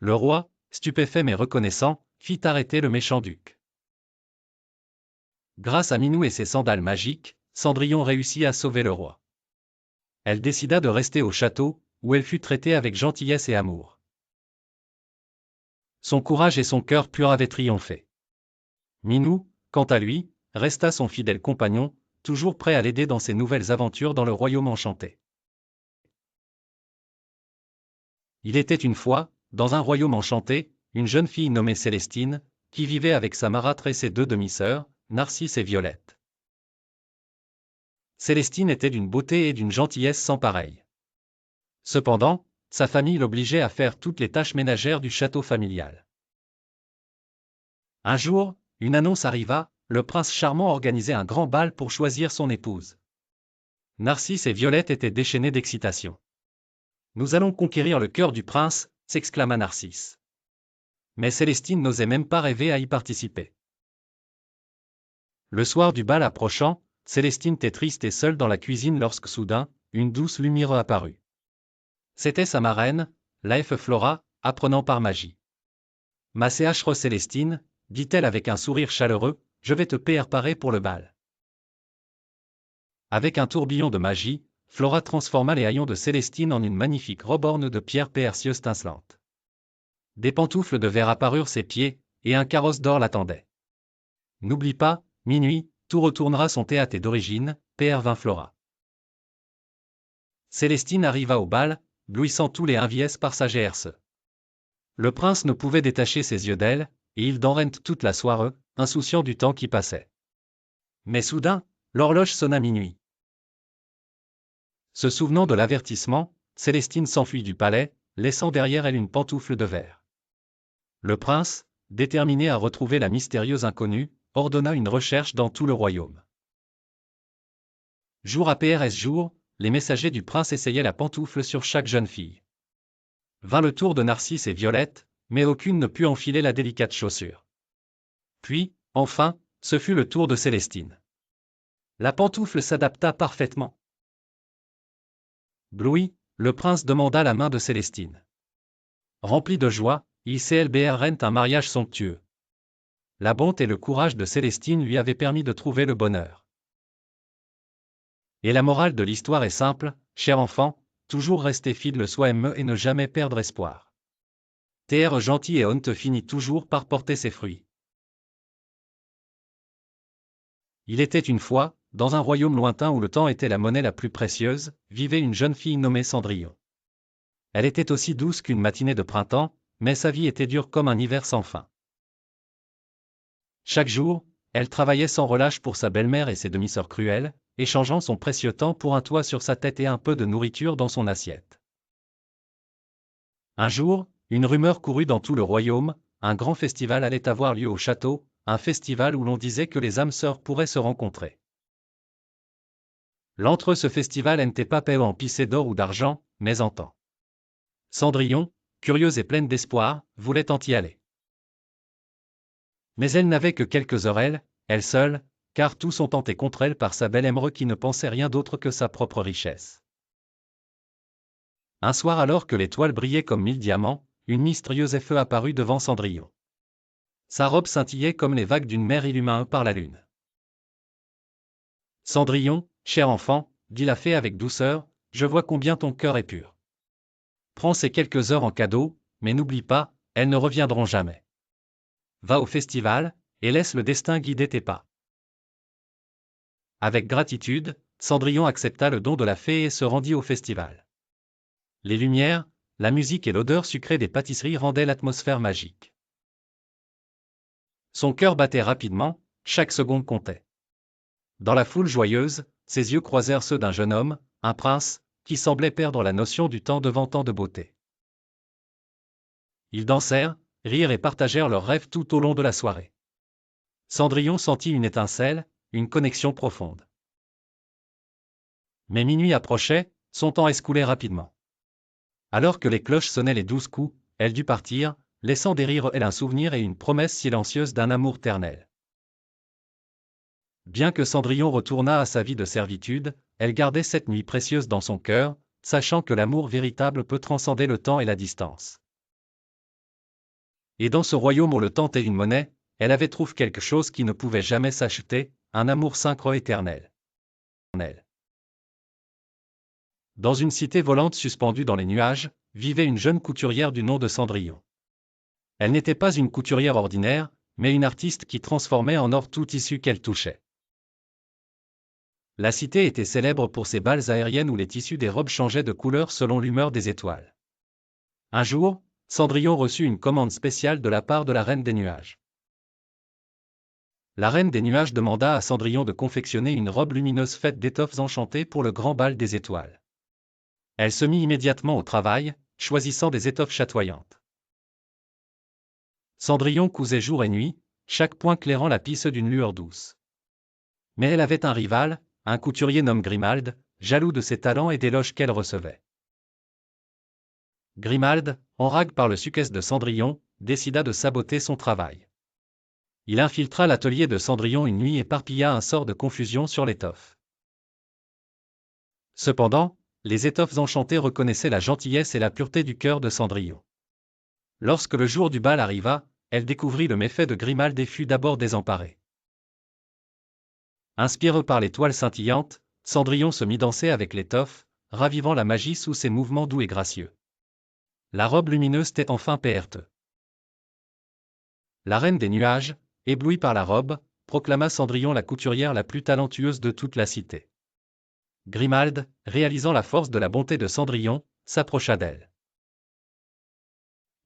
Le roi, stupéfait mais reconnaissant, fit arrêter le méchant duc. Grâce à Minou et ses sandales magiques, Cendrillon réussit à sauver le roi. Elle décida de rester au château, où elle fut traitée avec gentillesse et amour. Son courage et son cœur pur avaient triomphé. Minou, quant à lui, resta son fidèle compagnon, toujours prêt à l'aider dans ses nouvelles aventures dans le royaume enchanté. Il était une fois, dans un royaume enchanté, une jeune fille nommée Célestine, qui vivait avec sa marâtre et ses deux demi-sœurs, Narcisse et Violette. Célestine était d'une beauté et d'une gentillesse sans pareille. Cependant, sa famille l'obligeait à faire toutes les tâches ménagères du château familial. Un jour, une annonce arriva, le prince charmant organisait un grand bal pour choisir son épouse. Narcisse et Violette étaient déchaînés d'excitation. « Nous allons conquérir le cœur du prince », s'exclama Narcisse. Mais Célestine n'osait même pas rêver à y participer. Le soir du bal approchant, Célestine était triste et seule dans la cuisine lorsque soudain, une douce lumière apparut. C'était sa marraine, la elfe Flora, apprenant par magie. « Ma chère Célestine », dit-elle avec un sourire chaleureux, « je vais te préparer pour le bal. » Avec un tourbillon de magie, Flora transforma les haillons de Célestine en une magnifique robe orne de pierres précieuses tincelantes. Des pantoufles de verre apparurent ses pieds, et un carrosse d'or l'attendait. « N'oublie pas, minuit, tout retournera son théâtre d'origine, PR20 Flora. » Célestine arriva au bal, éblouissant tous les inviés par sa GRC. Le prince ne pouvait détacher ses yeux d'elle, et il dansa toute la soirée, insouciant du temps qui passait. Mais soudain, l'horloge sonna minuit. Se souvenant de l'avertissement, Célestine s'enfuit du palais, laissant derrière elle une pantoufle de verre. Le prince, déterminé à retrouver la mystérieuse inconnue, ordonna une recherche dans tout le royaume. Jour après jour, les messagers du prince essayaient la pantoufle sur chaque jeune fille. Vint le tour de Narcisse et Violette, mais aucune ne put enfiler la délicate chaussure. Puis, enfin, ce fut le tour de Célestine. La pantoufle s'adapta parfaitement. Ébloui, le prince demanda la main de Célestine. Rempli de joie, il célébrait un mariage somptueux. La bonté et le courage de Célestine lui avaient permis de trouver le bonheur. Et la morale de l'histoire est simple, cher enfant, toujours rester fidèle soi-même et ne jamais perdre espoir. Terre gentil et honte finit toujours par porter ses fruits. Il était une fois, dans un royaume lointain où le temps était la monnaie la plus précieuse, vivait une jeune fille nommée Cendrillon. Elle était aussi douce qu'une matinée de printemps, mais sa vie était dure comme un hiver sans fin. Chaque jour, elle travaillait sans relâche pour sa belle-mère et ses demi-sœurs cruelles, échangeant son précieux temps pour un toit sur sa tête et un peu de nourriture dans son assiette. Un jour, une rumeur courut dans tout le royaume, un grand festival allait avoir lieu au château, un festival où l'on disait que les âmes sœurs pourraient se rencontrer. L'entre ce festival n'était pas payé en pissé d'or ou d'argent, mais en temps. Cendrillon, curieuse et pleine d'espoir, voulait en y aller. Mais elle n'avait que quelques heures elle seule, car tout son temps était contre elle par sa belle émeraude qui ne pensait rien d'autre que sa propre richesse. Un soir alors que l'étoile brillait comme 1000 diamants, une mystérieuse feu apparut devant Cendrillon. Sa robe scintillait comme les vagues d'une mer illuminée par la lune. Cendrillon, cher enfant, dit la fée avec douceur, je vois combien ton cœur est pur. Prends ces quelques heures en cadeau, mais n'oublie pas, elles ne reviendront jamais. Va au festival, et laisse le destin guider tes pas. Avec gratitude, Cendrillon accepta le don de la fée et se rendit au festival. Les lumières, la musique et l'odeur sucrée des pâtisseries rendaient l'atmosphère magique. Son cœur battait rapidement, chaque seconde comptait. Dans la foule joyeuse, ses yeux croisèrent ceux d'un jeune homme, un prince, qui semblait perdre la notion du temps devant tant de beauté. Ils dansèrent, rirent et partagèrent leurs rêves tout au long de la soirée. Cendrillon sentit une étincelle, une connexion profonde. Mais minuit approchait, son temps s'écoulait rapidement. Alors que les cloches sonnaient les 12 coups, elle dut partir, laissant derrière elle un souvenir et une promesse silencieuse d'un amour ternel. Bien que Cendrillon retournât à sa vie de servitude, elle gardait cette nuit précieuse dans son cœur, sachant que l'amour véritable peut transcender le temps et la distance. Et dans ce royaume où le temps est une monnaie, elle avait trouvé quelque chose qui ne pouvait jamais s'acheter, un amour synchro éternel. Dans une cité volante suspendue dans les nuages, vivait une jeune couturière du nom de Cendrillon. Elle n'était pas une couturière ordinaire, mais une artiste qui transformait en or tout tissu qu'elle touchait. La cité était célèbre pour ses balles aériennes où les tissus des robes changeaient de couleur selon l'humeur des étoiles. Un jour, Cendrillon reçut une commande spéciale de la part de la Reine des Nuages. La Reine des Nuages demanda à Cendrillon de confectionner une robe lumineuse faite d'étoffes enchantées pour le grand bal des étoiles. Elle se mit immédiatement au travail, choisissant des étoffes chatoyantes. Cendrillon cousait jour et nuit, chaque point clairant la pisse d'une lueur douce. Mais elle avait un rival, un couturier nommé Grimald, jaloux de ses talents et des éloges qu'elle recevait. Grimald, en rage par le succès de Cendrillon, décida de saboter son travail. Il infiltra l'atelier de Cendrillon une nuit et éparpilla un sort de confusion sur l'étoffe. Cependant, les étoffes enchantées reconnaissaient la gentillesse et la pureté du cœur de Cendrillon. Lorsque le jour du bal arriva, elle découvrit le méfait de Grimald et fut d'abord désemparée. Inspiré par les toiles scintillantes, Cendrillon se mit danser avec l'étoffe, ravivant la magie sous ses mouvements doux et gracieux. La robe lumineuse était enfin perte. La Reine des Nuages, éblouie par la robe, proclama Cendrillon la couturière la plus talentueuse de toute la cité. Grimald, réalisant la force de la bonté de Cendrillon, s'approcha d'elle.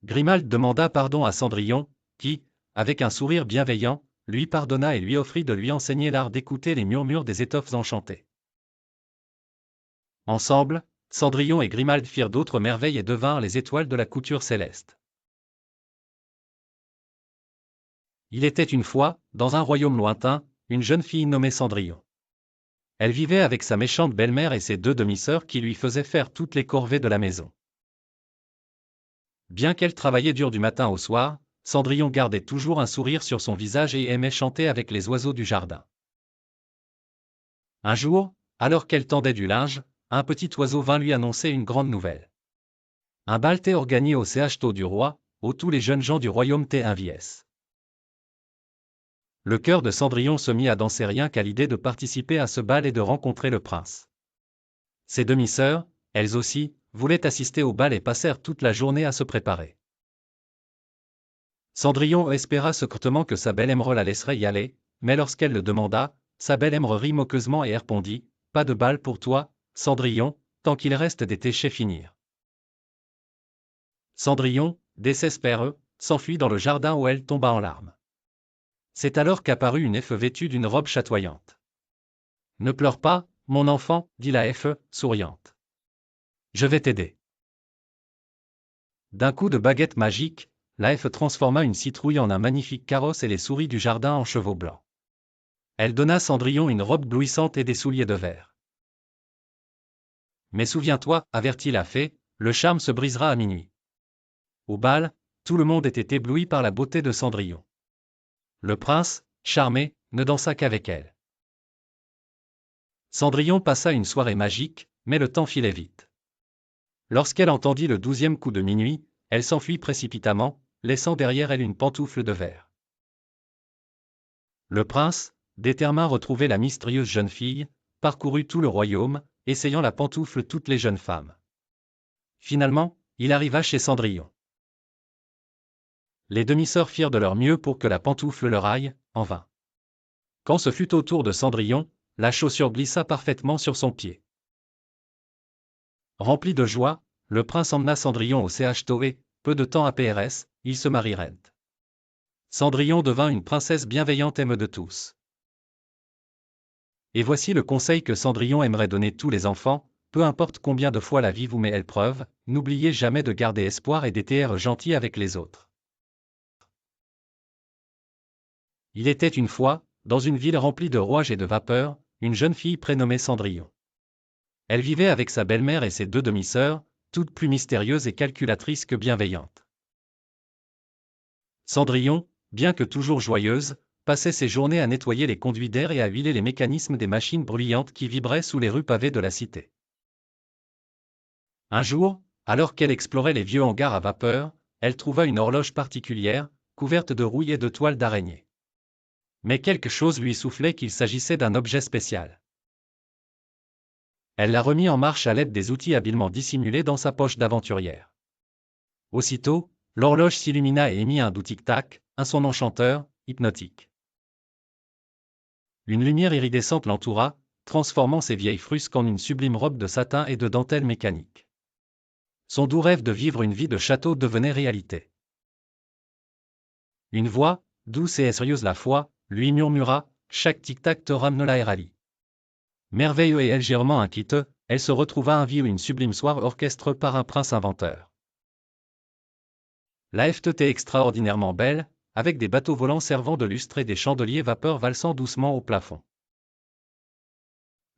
Grimald demanda pardon à Cendrillon, qui, avec un sourire bienveillant, lui pardonna et lui offrit de lui enseigner l'art d'écouter les murmures des étoffes enchantées. Ensemble, Cendrillon et Grimald firent d'autres merveilles et devinrent les étoiles de la couture céleste. Il était une fois, dans un royaume lointain, une jeune fille nommée Cendrillon. Elle vivait avec sa méchante belle-mère et ses 2 demi-sœurs qui lui faisaient faire toutes les corvées de la maison. Bien qu'elle travaillait dur du matin au soir, Cendrillon gardait toujours un sourire sur son visage et aimait chanter avec les oiseaux du jardin. Un jour, alors qu'elle tendait du linge, un petit oiseau vint lui annoncer une grande nouvelle. Un bal était organisé au château du roi, où tous les jeunes gens du royaume étaient invités. Le cœur de Cendrillon se mit à danser rien qu'à l'idée de participer à ce bal et de rencontrer le prince. Ses demi-sœurs, elles aussi, voulaient assister au bal et passèrent toute la journée à se préparer. Cendrillon espéra secrètement que sa belle-mère la laisserait y aller, mais lorsqu'elle le demanda, sa belle-mère rit moqueusement et répondit « Pas de bal pour toi, Cendrillon, tant qu'il reste d'été chez finir. » Cendrillon, désespérée, s'enfuit dans le jardin où elle tomba en larmes. C'est alors qu'apparut une elfe vêtue d'une robe chatoyante. « Ne pleure pas, mon enfant, dit la elfe, souriante. Je vais t'aider. » D'un coup de baguette magique, la elfe transforma une citrouille en un magnifique carrosse et les souris du jardin en chevaux blancs. Elle donna à Cendrillon une robe blouissante et des souliers de verre. Mais souviens-toi, avertit la fée, le charme se brisera à minuit. Au bal, tout le monde était ébloui par la beauté de Cendrillon. Le prince, charmé, ne dansa qu'avec elle. Cendrillon passa une soirée magique, mais le temps filait vite. Lorsqu'elle entendit le 12e coup de minuit, elle s'enfuit précipitamment, laissant derrière elle une pantoufle de verre. Le prince, déterminé à retrouver la mystérieuse jeune fille, parcourut tout le royaume, essayant la pantoufle toutes les jeunes femmes. Finalement, il arriva chez Cendrillon. Les demi-sœurs firent de leur mieux pour que la pantoufle leur aille, en vain. Quand ce fut au tour de Cendrillon, la chaussure glissa parfaitement sur son pied. Rempli de joie, le prince emmena Cendrillon au château et, peu de temps après, ils se marièrent. Cendrillon devint une princesse bienveillante aime de tous. Et voici le conseil que Cendrillon aimerait donner tous les enfants, peu importe combien de fois la vie vous met à l'épreuve, n'oubliez jamais de garder espoir et d'être gentil avec les autres. Il était une fois, dans une ville remplie de rouages et de vapeur, une jeune fille prénommée Cendrillon. Elle vivait avec sa belle-mère et ses 2 demi-sœurs, toutes plus mystérieuses et calculatrices que bienveillantes. Cendrillon, bien que toujours joyeuse, passait ses journées à nettoyer les conduits d'air et à huiler les mécanismes des machines bruyantes qui vibraient sous les rues pavées de la cité. Un jour, alors qu'elle explorait les vieux hangars à vapeur, elle trouva une horloge particulière, couverte de rouille et de toiles d'araignée. Mais quelque chose lui soufflait qu'il s'agissait d'un objet spécial. Elle la remit en marche à l'aide des outils habilement dissimulés dans sa poche d'aventurière. Aussitôt, l'horloge s'illumina et émit un doux tic-tac, un son enchanteur, hypnotique. Une lumière iridescente l'entoura, transformant ses vieilles frusques en une sublime robe de satin et de dentelle mécanique. Son doux rêve de vivre une vie de château devenait réalité. Une voix, douce et sérieuse la foi, lui murmura, « Chaque tic-tac te ramène la Rally. » Merveilleux et légèrement inquiète, elle se retrouva à vivre une sublime soirée orchestrée par un prince inventeur. La FTT extraordinairement belle, avec des bateaux volants servant de lustre et des chandeliers vapeur valsant doucement au plafond.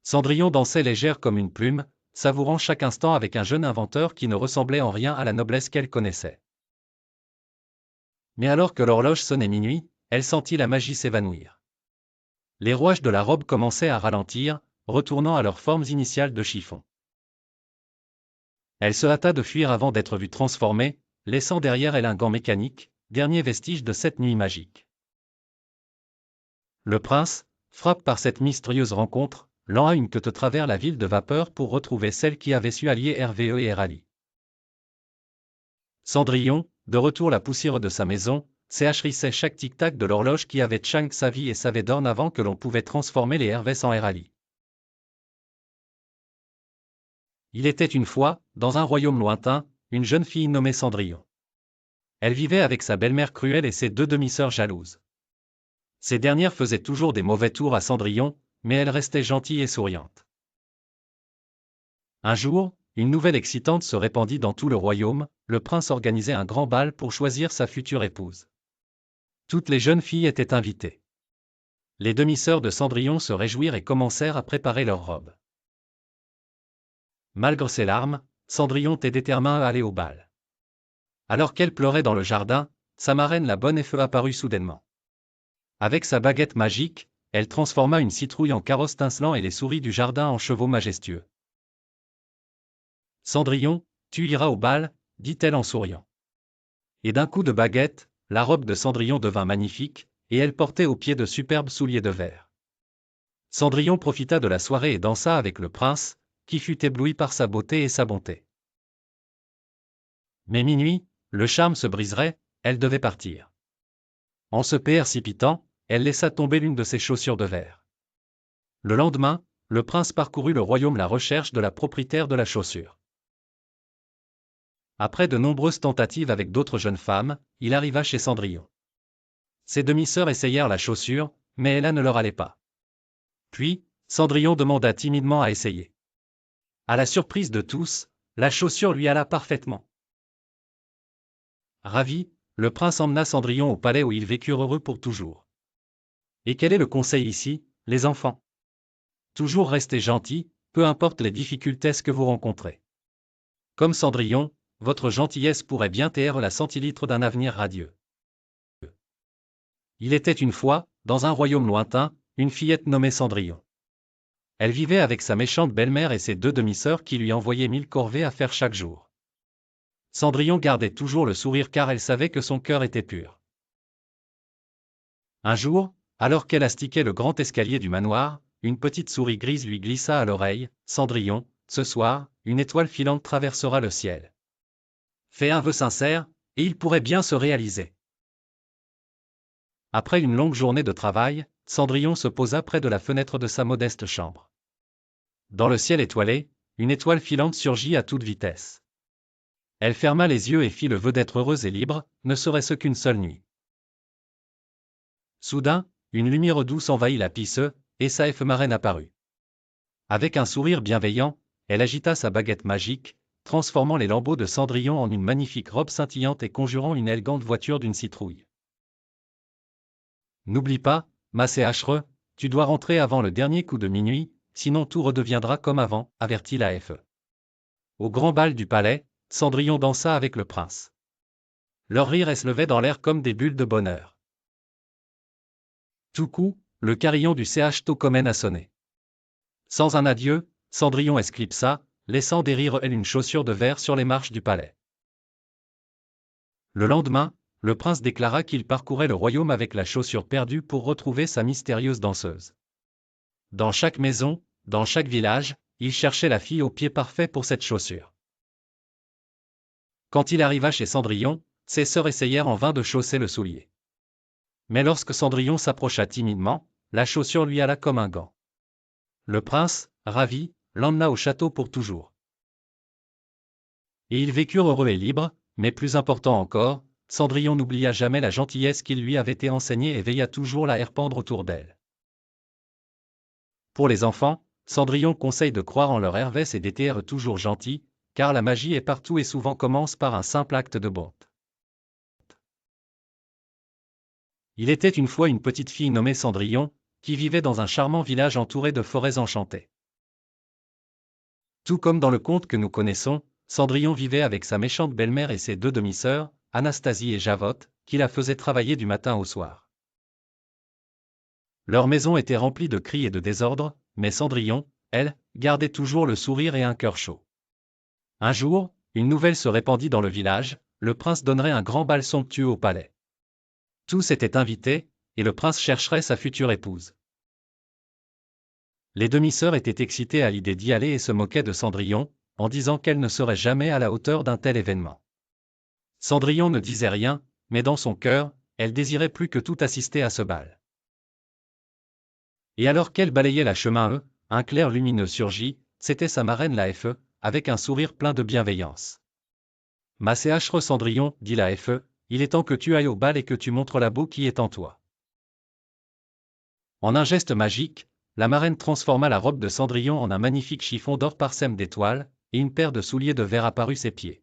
Cendrillon dansait légère comme une plume, savourant chaque instant avec un jeune inventeur qui ne ressemblait en rien à la noblesse qu'elle connaissait. Mais alors que l'horloge sonnait minuit, elle sentit la magie s'évanouir. Les rouages de la robe commençaient à ralentir, retournant à leurs formes initiales de chiffon. Elle se hâta de fuir avant d'être vue transformée, laissant derrière elle un gant mécanique, dernier vestige de cette nuit magique. Le prince, frappé par cette mystérieuse rencontre, lent à une queue de travers la ville de vapeur pour retrouver celle qui avait su allier RVE et Rally. Cendrillon, de retour la poussière de sa maison, sécherissait chaque tic-tac de l'horloge qui avait changé sa vie et savait dorénavant que l'on pouvait transformer les RVS en Rally. Il était une fois, dans un royaume lointain, une jeune fille nommée Cendrillon. Elle vivait avec sa belle-mère cruelle et ses deux demi-sœurs jalouses. Ces dernières faisaient toujours des mauvais tours à Cendrillon, mais elle restait gentille et souriante. Un jour, une nouvelle excitante se répandit dans tout le royaume, le prince organisait un grand bal pour choisir sa future épouse. Toutes les jeunes filles étaient invitées. Les demi-sœurs de Cendrillon se réjouirent et commencèrent à préparer leurs robes. Malgré ses larmes, Cendrillon était déterminée à aller au bal. Alors qu'elle pleurait dans le jardin, sa marraine la bonne Feu apparut soudainement. Avec sa baguette magique, elle transforma une citrouille en carrosse tincelant et les souris du jardin en chevaux majestueux. « Cendrillon, tu iras au bal, dit-elle en souriant. Et d'un coup de baguette, la robe de Cendrillon devint magnifique, et elle portait aux pieds de superbes souliers de verre. Cendrillon profita de la soirée et dansa avec le prince, qui fut ébloui par sa beauté et sa bonté. Mais minuit, le charme se briserait, elle devait partir. En se précipitant, elle laissa tomber l'une de ses chaussures de verre. Le lendemain, le prince parcourut le royaume à la recherche de la propriétaire de la chaussure. Après de nombreuses tentatives avec d'autres jeunes femmes, il arriva chez Cendrillon. Ses demi-sœurs essayèrent la chaussure, mais elle ne leur allait pas. Puis, Cendrillon demanda timidement à essayer. À la surprise de tous, la chaussure lui alla parfaitement. Ravi, le prince emmena Cendrillon au palais où ils vécurent heureux pour toujours. Et quel est le conseil ici, les enfants? Toujours rester gentils, peu importe les difficultés que vous rencontrez. Comme Cendrillon, votre gentillesse pourrait bien taire la centilitre d'un avenir radieux. Il était une fois, dans un royaume lointain, une fillette nommée Cendrillon. Elle vivait avec sa méchante belle-mère et ses deux demi-sœurs qui lui envoyaient 1000 corvées à faire chaque jour. Cendrillon gardait toujours le sourire car elle savait que son cœur était pur. Un jour, alors qu'elle astiquait le grand escalier du manoir, une petite souris grise lui glissa à l'oreille, « Cendrillon, ce soir, une étoile filante traversera le ciel. Fais un vœu sincère, et il pourrait bien se réaliser. » Après une longue journée de travail, Cendrillon se posa près de la fenêtre de sa modeste chambre. Dans le ciel étoilé, une étoile filante surgit à toute vitesse. Elle ferma les yeux et fit le vœu d'être heureuse et libre, ne serait-ce qu'une seule nuit. Soudain, une lumière douce envahit la pièce, et sa marraine apparut. Avec un sourire bienveillant, elle agita sa baguette magique, transformant les lambeaux de Cendrillon en une magnifique robe scintillante et conjurant une élégante voiture d'une citrouille. N'oublie pas, ma CHRE, tu dois rentrer avant le dernier coup de minuit, sinon tout redeviendra comme avant, avertit la FE. Au grand bal du palais, Cendrillon dansa avec le prince. Leur rire s'élevait dans l'air comme des bulles de bonheur. Tout coup, le carillon du CH Tocomen a sonné. Sans un adieu, Cendrillon esclipsa, laissant dérir elle une chaussure de verre sur les marches du palais. Le lendemain, le prince déclara qu'il parcourait le royaume avec la chaussure perdue pour retrouver sa mystérieuse danseuse. Dans chaque maison, dans chaque village, il cherchait la fille au pied parfait pour cette chaussure. Quand il arriva chez Cendrillon, ses sœurs essayèrent en vain de chausser le soulier. Mais lorsque Cendrillon s'approcha timidement, la chaussure lui alla comme un gant. Le prince, ravi, l'emmena au château pour toujours. Et ils vécurent heureux et libres, mais plus important encore, Cendrillon n'oublia jamais la gentillesse qui lui avait été enseignée et veilla toujours la répandre autour d'elle. Pour les enfants, Cendrillon conseille de croire en leur Hervès et d'être toujours gentils, car la magie est partout et souvent commence par un simple acte de bonté. Il était une fois une petite fille nommée Cendrillon, qui vivait dans un charmant village entouré de forêts enchantées. Tout comme dans le conte que nous connaissons, Cendrillon vivait avec sa méchante belle-mère et ses deux demi-sœurs, Anastasie et Javotte, qui la faisaient travailler du matin au soir. Leur maison était remplie de cris et de désordre, mais Cendrillon, elle, gardait toujours le sourire et un cœur chaud. Un jour, une nouvelle se répandit dans le village, le prince donnerait un grand bal somptueux au palais. Tous étaient invités, et le prince chercherait sa future épouse. Les demi-sœurs étaient excitées à l'idée d'y aller et se moquaient de Cendrillon, en disant qu'elle ne serait jamais à la hauteur d'un tel événement. Cendrillon ne disait rien, mais dans son cœur, elle désirait plus que tout assister à ce bal. Et alors qu'elle balayait la chemin, un clair lumineux surgit, c'était sa marraine la Fée, avec un sourire plein de bienveillance. « Ma CH Cendrillon, dit la Fée, il est temps que tu ailles au bal et que tu montres la beau qui est en toi. » En un geste magique, la marraine transforma la robe de Cendrillon en un magnifique chiffon d'or parsème d'étoiles, et une paire de souliers de verre apparut ses pieds.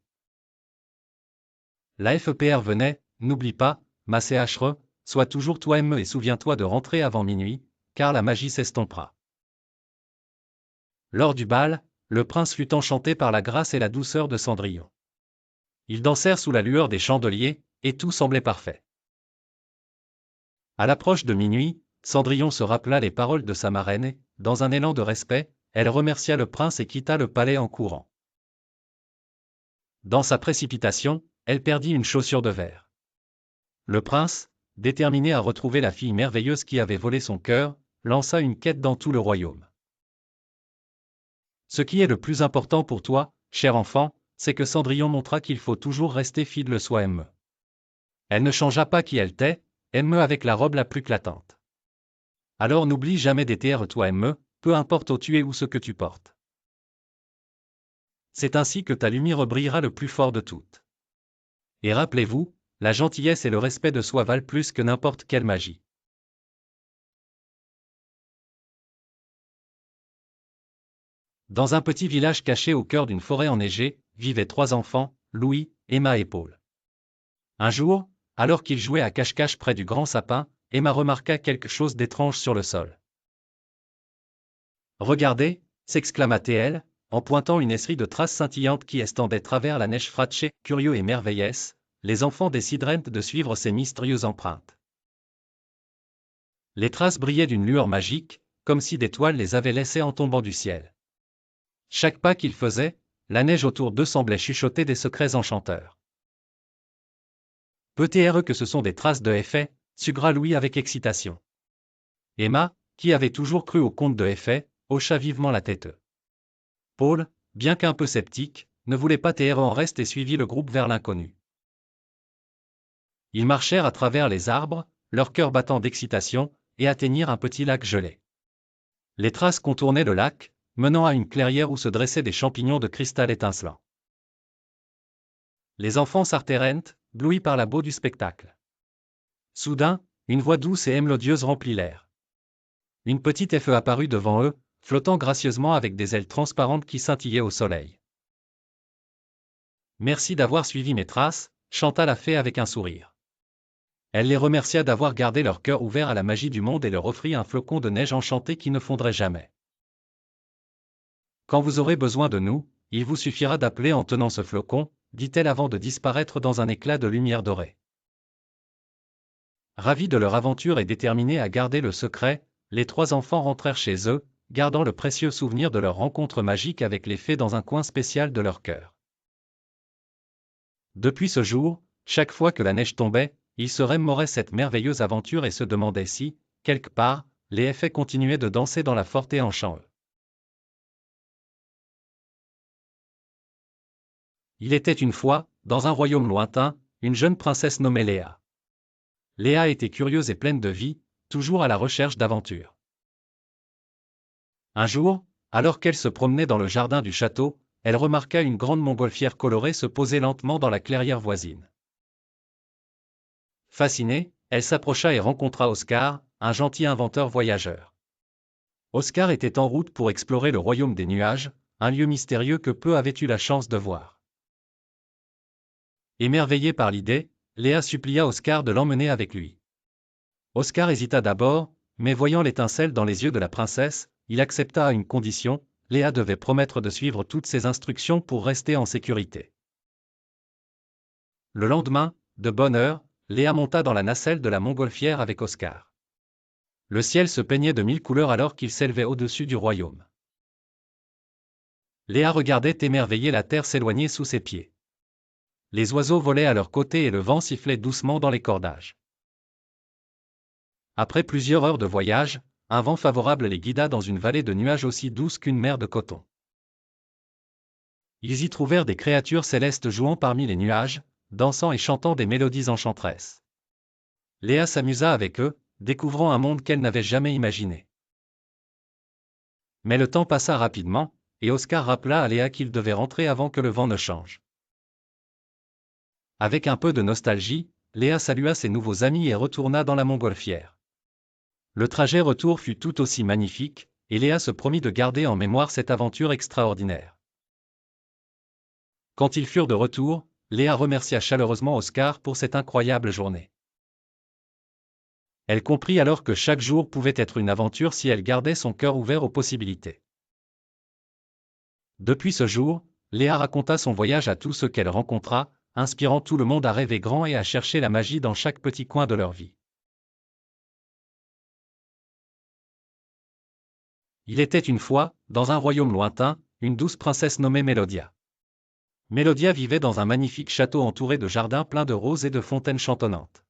La FEPR venait, n'oublie pas, ma CHRE, sois toujours toi-même et souviens-toi de rentrer avant minuit, car la magie s'estompera. Lors du bal, le prince fut enchanté par la grâce et la douceur de Cendrillon. Ils dansèrent sous la lueur des chandeliers, et tout semblait parfait. À l'approche de minuit, Cendrillon se rappela les paroles de sa marraine et, dans un élan de respect, elle remercia le prince et quitta le palais en courant. Dans sa précipitation, elle perdit une chaussure de verre. Le prince, déterminé à retrouver la fille merveilleuse qui avait volé son cœur, lança une quête dans tout le royaume. Ce qui est le plus important pour toi, cher enfant, c'est que Cendrillon montra qu'il faut toujours rester fidèle soi-même. Elle ne changea pas qui elle était, aime avec la robe la plus éclatante. Alors n'oublie jamais d'être toi-même, peu importe où tu es ou ce que tu portes. C'est ainsi que ta lumière brillera le plus fort de toutes. Et rappelez-vous, la gentillesse et le respect de soi valent plus que n'importe quelle magie. Dans un petit village caché au cœur d'une forêt enneigée, vivaient trois enfants, Louis, Emma et Paul. Un jour, alors qu'ils jouaient à cache-cache près du grand sapin, Emma remarqua quelque chose d'étrange sur le sol. « Regardez » s'exclama-t-elle, en pointant une esserie de traces scintillantes qui estendaient travers la neige fracchée. Curieux et merveilleux, les enfants décidèrent de suivre ces mystérieuses empreintes. Les traces brillaient d'une lueur magique, comme si des toiles les avaient laissées en tombant du ciel. Chaque pas qu'ils faisaient, la neige autour d'eux semblait chuchoter des secrets enchanteurs. Peut-être que ce sont des traces de Effet, sugera Louis avec excitation. Emma, qui avait toujours cru au conte de Effet, hocha vivement la tête. Paul, bien qu'un peu sceptique, ne voulait pas taire en reste et suivit le groupe vers l'inconnu. Ils marchèrent à travers les arbres, leur cœur battant d'excitation, et atteignirent un petit lac gelé. Les traces contournaient le lac, menant à une clairière où se dressaient des champignons de cristal étincelants. Les enfants s'artèrent, éblouis par la beauté du spectacle. Soudain, une voix douce et mélodieuse remplit l'air. Une petite Effet apparut devant eux, flottant gracieusement avec des ailes transparentes qui scintillaient au soleil. « Merci d'avoir suivi mes traces », chanta la fée avec un sourire. Elle les remercia d'avoir gardé leur cœur ouvert à la magie du monde et leur offrit un flocon de neige enchanté qui ne fondrait jamais. « Quand vous aurez besoin de nous, il vous suffira d'appeler en tenant ce flocon, dit-elle avant de disparaître dans un éclat de lumière dorée. Ravis de leur aventure et déterminés à garder le secret, les trois enfants rentrèrent chez eux, gardant le précieux souvenir de leur rencontre magique avec les fées dans un coin spécial de leur cœur. Depuis ce jour, chaque fois que la neige tombait, ils se remémoraient cette merveilleuse aventure et se demandaient si, quelque part, les Effets continuaient de danser dans la forêt en chant. Il était une fois, dans un royaume lointain, une jeune princesse nommée Léa. Léa était curieuse et pleine de vie, toujours à la recherche d'aventures. Un jour, alors qu'elle se promenait dans le jardin du château, elle remarqua une grande montgolfière colorée se poser lentement dans la clairière voisine. Fascinée, elle s'approcha et rencontra Oscar, un gentil inventeur voyageur. Oscar était en route pour explorer le royaume des nuages, un lieu mystérieux que peu avaient eu la chance de voir. Émerveillée par l'idée, Léa supplia Oscar de l'emmener avec lui. Oscar hésita d'abord, mais voyant l'étincelle dans les yeux de la princesse, il accepta à une condition: Léa devait promettre de suivre toutes ses instructions pour rester en sécurité. Le lendemain, de bonne heure, Léa monta dans la nacelle de la montgolfière avec Oscar. Le ciel se peignait de 1000 couleurs alors qu'il s'élevait au-dessus du royaume. Léa regardait émerveillée la terre s'éloigner sous ses pieds. Les oiseaux volaient à leurs côtés et le vent sifflait doucement dans les cordages. Après plusieurs heures de voyage, un vent favorable les guida dans une vallée de nuages aussi douce qu'une mer de coton. Ils y trouvèrent des créatures célestes jouant parmi les nuages, dansant et chantant des mélodies enchanteresses. Léa s'amusa avec eux, découvrant un monde qu'elle n'avait jamais imaginé. Mais le temps passa rapidement, et Oscar rappela à Léa qu'il devait rentrer avant que le vent ne change. Avec un peu de nostalgie, Léa salua ses nouveaux amis et retourna dans la montgolfière. Le trajet retour fut tout aussi magnifique, et Léa se promit de garder en mémoire cette aventure extraordinaire. Quand ils furent de retour, Léa remercia chaleureusement Oscar pour cette incroyable journée. Elle comprit alors que chaque jour pouvait être une aventure si elle gardait son cœur ouvert aux possibilités. Depuis ce jour, Léa raconta son voyage à tous ceux qu'elle rencontra, inspirant tout le monde à rêver grand et à chercher la magie dans chaque petit coin de leur vie. Il était une fois, dans un royaume lointain, une douce princesse nommée Mélodia. Mélodia vivait dans un magnifique château entouré de jardins pleins de roses et de fontaines chantonnantes.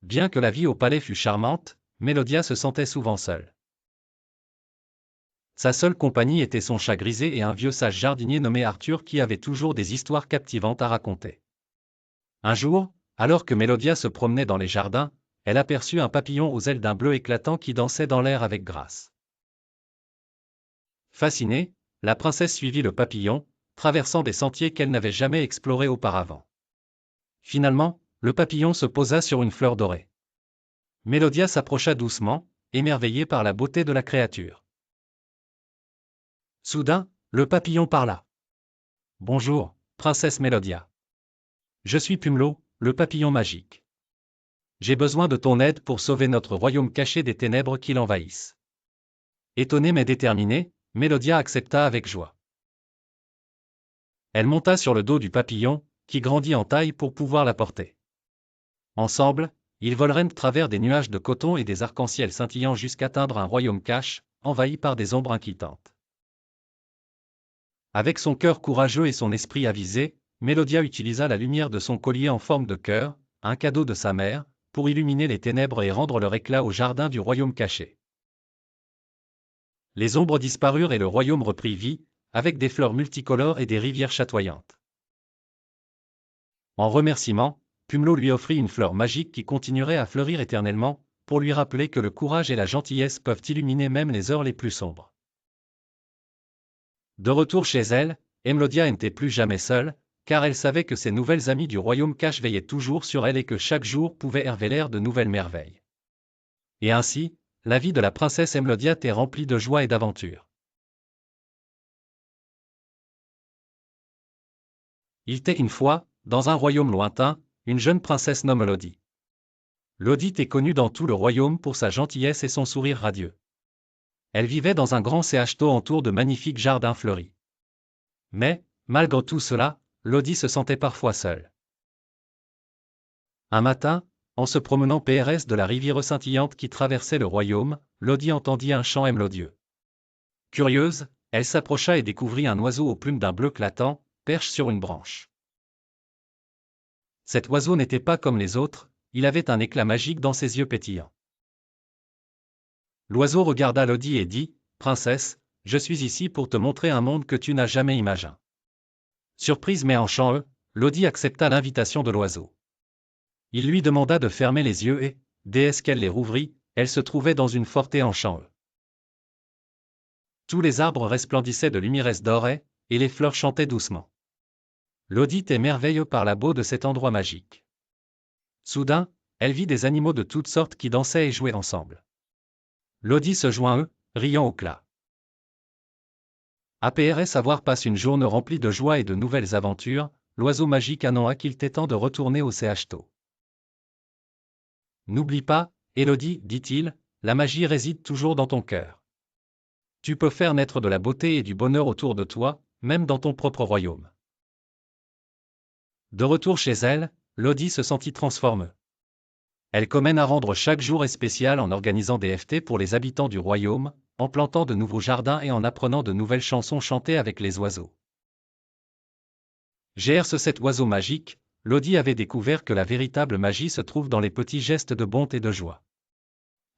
Bien que la vie au palais fût charmante, Mélodia se sentait souvent seule. Sa seule compagnie était son chat grisé et un vieux sage jardinier nommé Arthur qui avait toujours des histoires captivantes à raconter. Un jour, alors que Mélodia se promenait dans les jardins, elle aperçut un papillon aux ailes d'un bleu éclatant qui dansait dans l'air avec grâce. Fascinée, la princesse suivit le papillon, traversant des sentiers qu'elle n'avait jamais explorés auparavant. Finalement, le papillon se posa sur une fleur dorée. Mélodia s'approcha doucement, émerveillée par la beauté de la créature. Soudain, le papillon parla. « Bonjour, princesse Mélodia. Je suis Pumlo, le papillon magique. J'ai besoin de ton aide pour sauver notre royaume caché des ténèbres qui l'envahissent. » Étonnée mais déterminée, Mélodia accepta avec joie. Elle monta sur le dos du papillon, qui grandit en taille pour pouvoir la porter. Ensemble, ils volèrent de travers des nuages de coton et des arcs-en-ciel scintillants jusqu'atteindre un royaume caché, envahi par des ombres inquiétantes. Avec son cœur courageux et son esprit avisé, Mélodia utilisa la lumière de son collier en forme de cœur, un cadeau de sa mère, pour illuminer les ténèbres et rendre leur éclat au jardin du royaume caché. Les ombres disparurent et le royaume reprit vie, avec des fleurs multicolores et des rivières chatoyantes. En remerciement, Pumlo lui offrit une fleur magique qui continuerait à fleurir éternellement, pour lui rappeler que le courage et la gentillesse peuvent illuminer même les heures les plus sombres. De retour chez elle, Mélodia n'était plus jamais seule, car elle savait que ses nouvelles amies du royaume caché veillaient toujours sur elle et que chaque jour pouvait révéler de nouvelles merveilles. Et ainsi, la vie de la princesse Mélodia était remplie de joie et d'aventure. Il était une fois, dans un royaume lointain, une jeune princesse nommée Lodi. Lodi était connue dans tout le royaume pour sa gentillesse et son sourire radieux. Elle vivait dans un grand château entouré de magnifiques jardins fleuris. Mais, malgré tout cela, Lodi se sentait parfois seule. Un matin, en se promenant près de la rivière scintillante qui traversait le royaume, Lodi entendit un chant mélodieux. Curieuse, elle s'approcha et découvrit un oiseau aux plumes d'un bleu éclatant, perche sur une branche. Cet oiseau n'était pas comme les autres, il avait un éclat magique dans ses yeux pétillants. L'oiseau regarda Lodi et dit: « Princesse, je suis ici pour te montrer un monde que tu n'as jamais imaginé. » Surprise mais enchantée, Lodi accepta l'invitation de l'oiseau. Il lui demanda de fermer les yeux et, dès qu'elle les rouvrit, elle se trouvait dans une forêt en champ. Tous les arbres resplendissaient de lumières dorées, et les fleurs chantaient doucement. Lodi était émerveillée par la beauté de cet endroit magique. Soudain, elle vit des animaux de toutes sortes qui dansaient et jouaient ensemble. Lodi se joint à eux, riant au clair. Après avoir passé une journée remplie de joie et de nouvelles aventures, l'oiseau magique annonça qu'il était temps de retourner au CHTO. N'oublie pas, Elodie, dit-il, la magie réside toujours dans ton cœur. Tu peux faire naître de la beauté et du bonheur autour de toi, même dans ton propre royaume. De retour chez elle, Lodi se sentit transformée. Elle commence à rendre chaque jour spécial en organisant des FT pour les habitants du royaume, en plantant de nouveaux jardins et en apprenant de nouvelles chansons chantées avec les oiseaux. Grâce à cet oiseau magique, Lodi avait découvert que la véritable magie se trouve dans les petits gestes de bonté et de joie.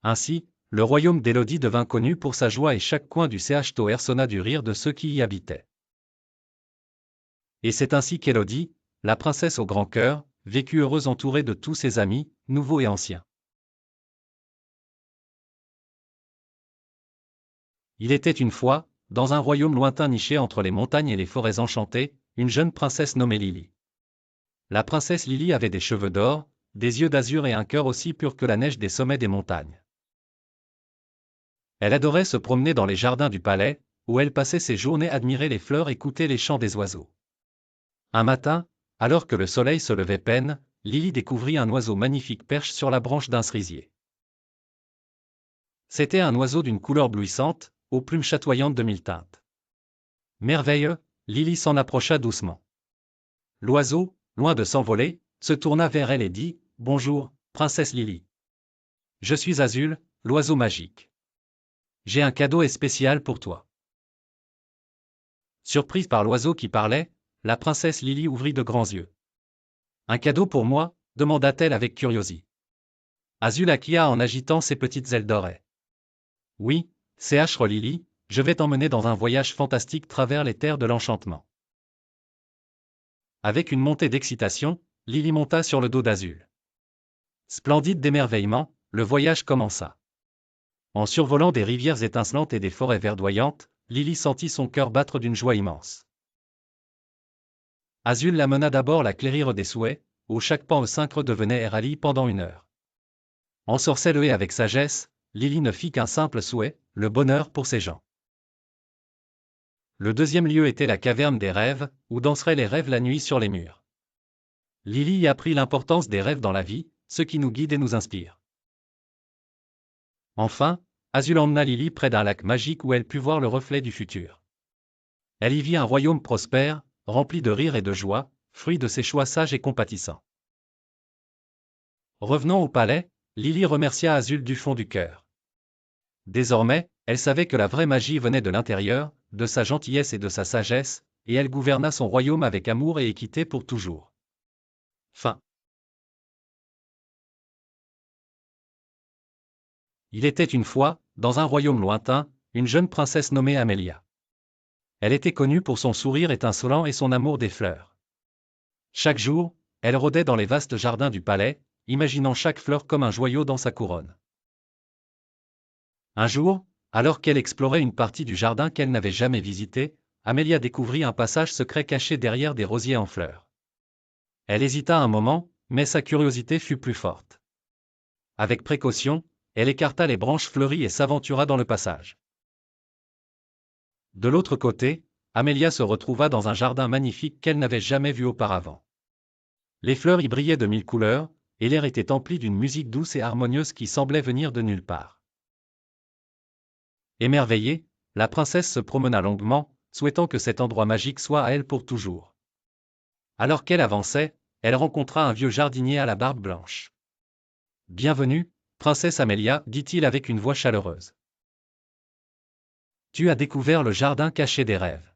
Ainsi, le royaume d'Elodie devint connu pour sa joie et chaque coin du CHTO sonna du rire de ceux qui y habitaient. Et c'est ainsi qu'Elodie, la princesse au grand cœur, vécut heureuse entourée de tous ses amis, nouveaux et anciens. Il était une fois, dans un royaume lointain niché entre les montagnes et les forêts enchantées, une jeune princesse nommée Lily. La princesse Lily avait des cheveux d'or, des yeux d'azur et un cœur aussi pur que la neige des sommets des montagnes. Elle adorait se promener dans les jardins du palais, où elle passait ses journées à admirer les fleurs et écouter les chants des oiseaux. Un matin, alors que le soleil se levait peine, Lily découvrit un oiseau magnifique perche sur la branche d'un cerisier. C'était un oiseau d'une couleur bleuissante, aux plumes chatoyantes de mille teintes. Merveilleux, Lily s'en approcha doucement. L'oiseau, loin de s'envoler, se tourna vers elle et dit « Bonjour, princesse Lily. Je suis Azul, l'oiseau magique. J'ai un cadeau spécial pour toi. » Surprise par l'oiseau qui parlait, la princesse Lily ouvrit de grands yeux. « Un cadeau pour moi ?» demanda-t-elle avec curiosité. Azul acquia en agitant ses petites ailes dorées. « Oui, CH Lily, je vais t'emmener dans un voyage fantastique travers les terres de l'enchantement. » Avec une montée d'excitation, Lily monta sur le dos d'Azul. Splendide d'émerveillement, le voyage commença. En survolant des rivières étincelantes et des forêts verdoyantes, Lily sentit son cœur battre d'une joie immense. Azul l'amena d'abord la clairière des souhaits, où chaque pan au synchre devenait Erali pendant 1 heure. Ensorcelée avec sagesse, Lily ne fit qu'un simple souhait, le bonheur pour ses gens. Le deuxième lieu était la caverne des rêves, où danseraient les rêves la nuit sur les murs. Lily y apprit l'importance des rêves dans la vie, ce qui nous guide et nous inspire. Enfin, Azul emmena Lily près d'un lac magique où elle put voir le reflet du futur. Elle y vit un royaume prospère, rempli de rire et de joie, fruit de ses choix sages et compatissants. Revenant au palais, Lily remercia Azul du fond du cœur. Désormais, elle savait que la vraie magie venait de l'intérieur, de sa gentillesse et de sa sagesse, et elle gouverna son royaume avec amour et équité pour toujours. Fin. Il était une fois, dans un royaume lointain, une jeune princesse nommée Amelia. Elle était connue pour son sourire étincelant et son amour des fleurs. Chaque jour, elle rôdait dans les vastes jardins du palais, imaginant chaque fleur comme un joyau dans sa couronne. Un jour, alors qu'elle explorait une partie du jardin qu'elle n'avait jamais visité, Amelia découvrit un passage secret caché derrière des rosiers en fleurs. Elle hésita un moment, mais sa curiosité fut plus forte. Avec précaution, elle écarta les branches fleuries et s'aventura dans le passage. De l'autre côté, Amelia se retrouva dans un jardin magnifique qu'elle n'avait jamais vu auparavant. Les fleurs y brillaient de 1000 couleurs, et l'air était empli d'une musique douce et harmonieuse qui semblait venir de nulle part. Émerveillée, la princesse se promena longuement, souhaitant que cet endroit magique soit à elle pour toujours. Alors qu'elle avançait, elle rencontra un vieux jardinier à la barbe blanche. « Bienvenue, princesse Amelia, dit-il avec une voix chaleureuse. Tu as découvert le jardin caché des rêves.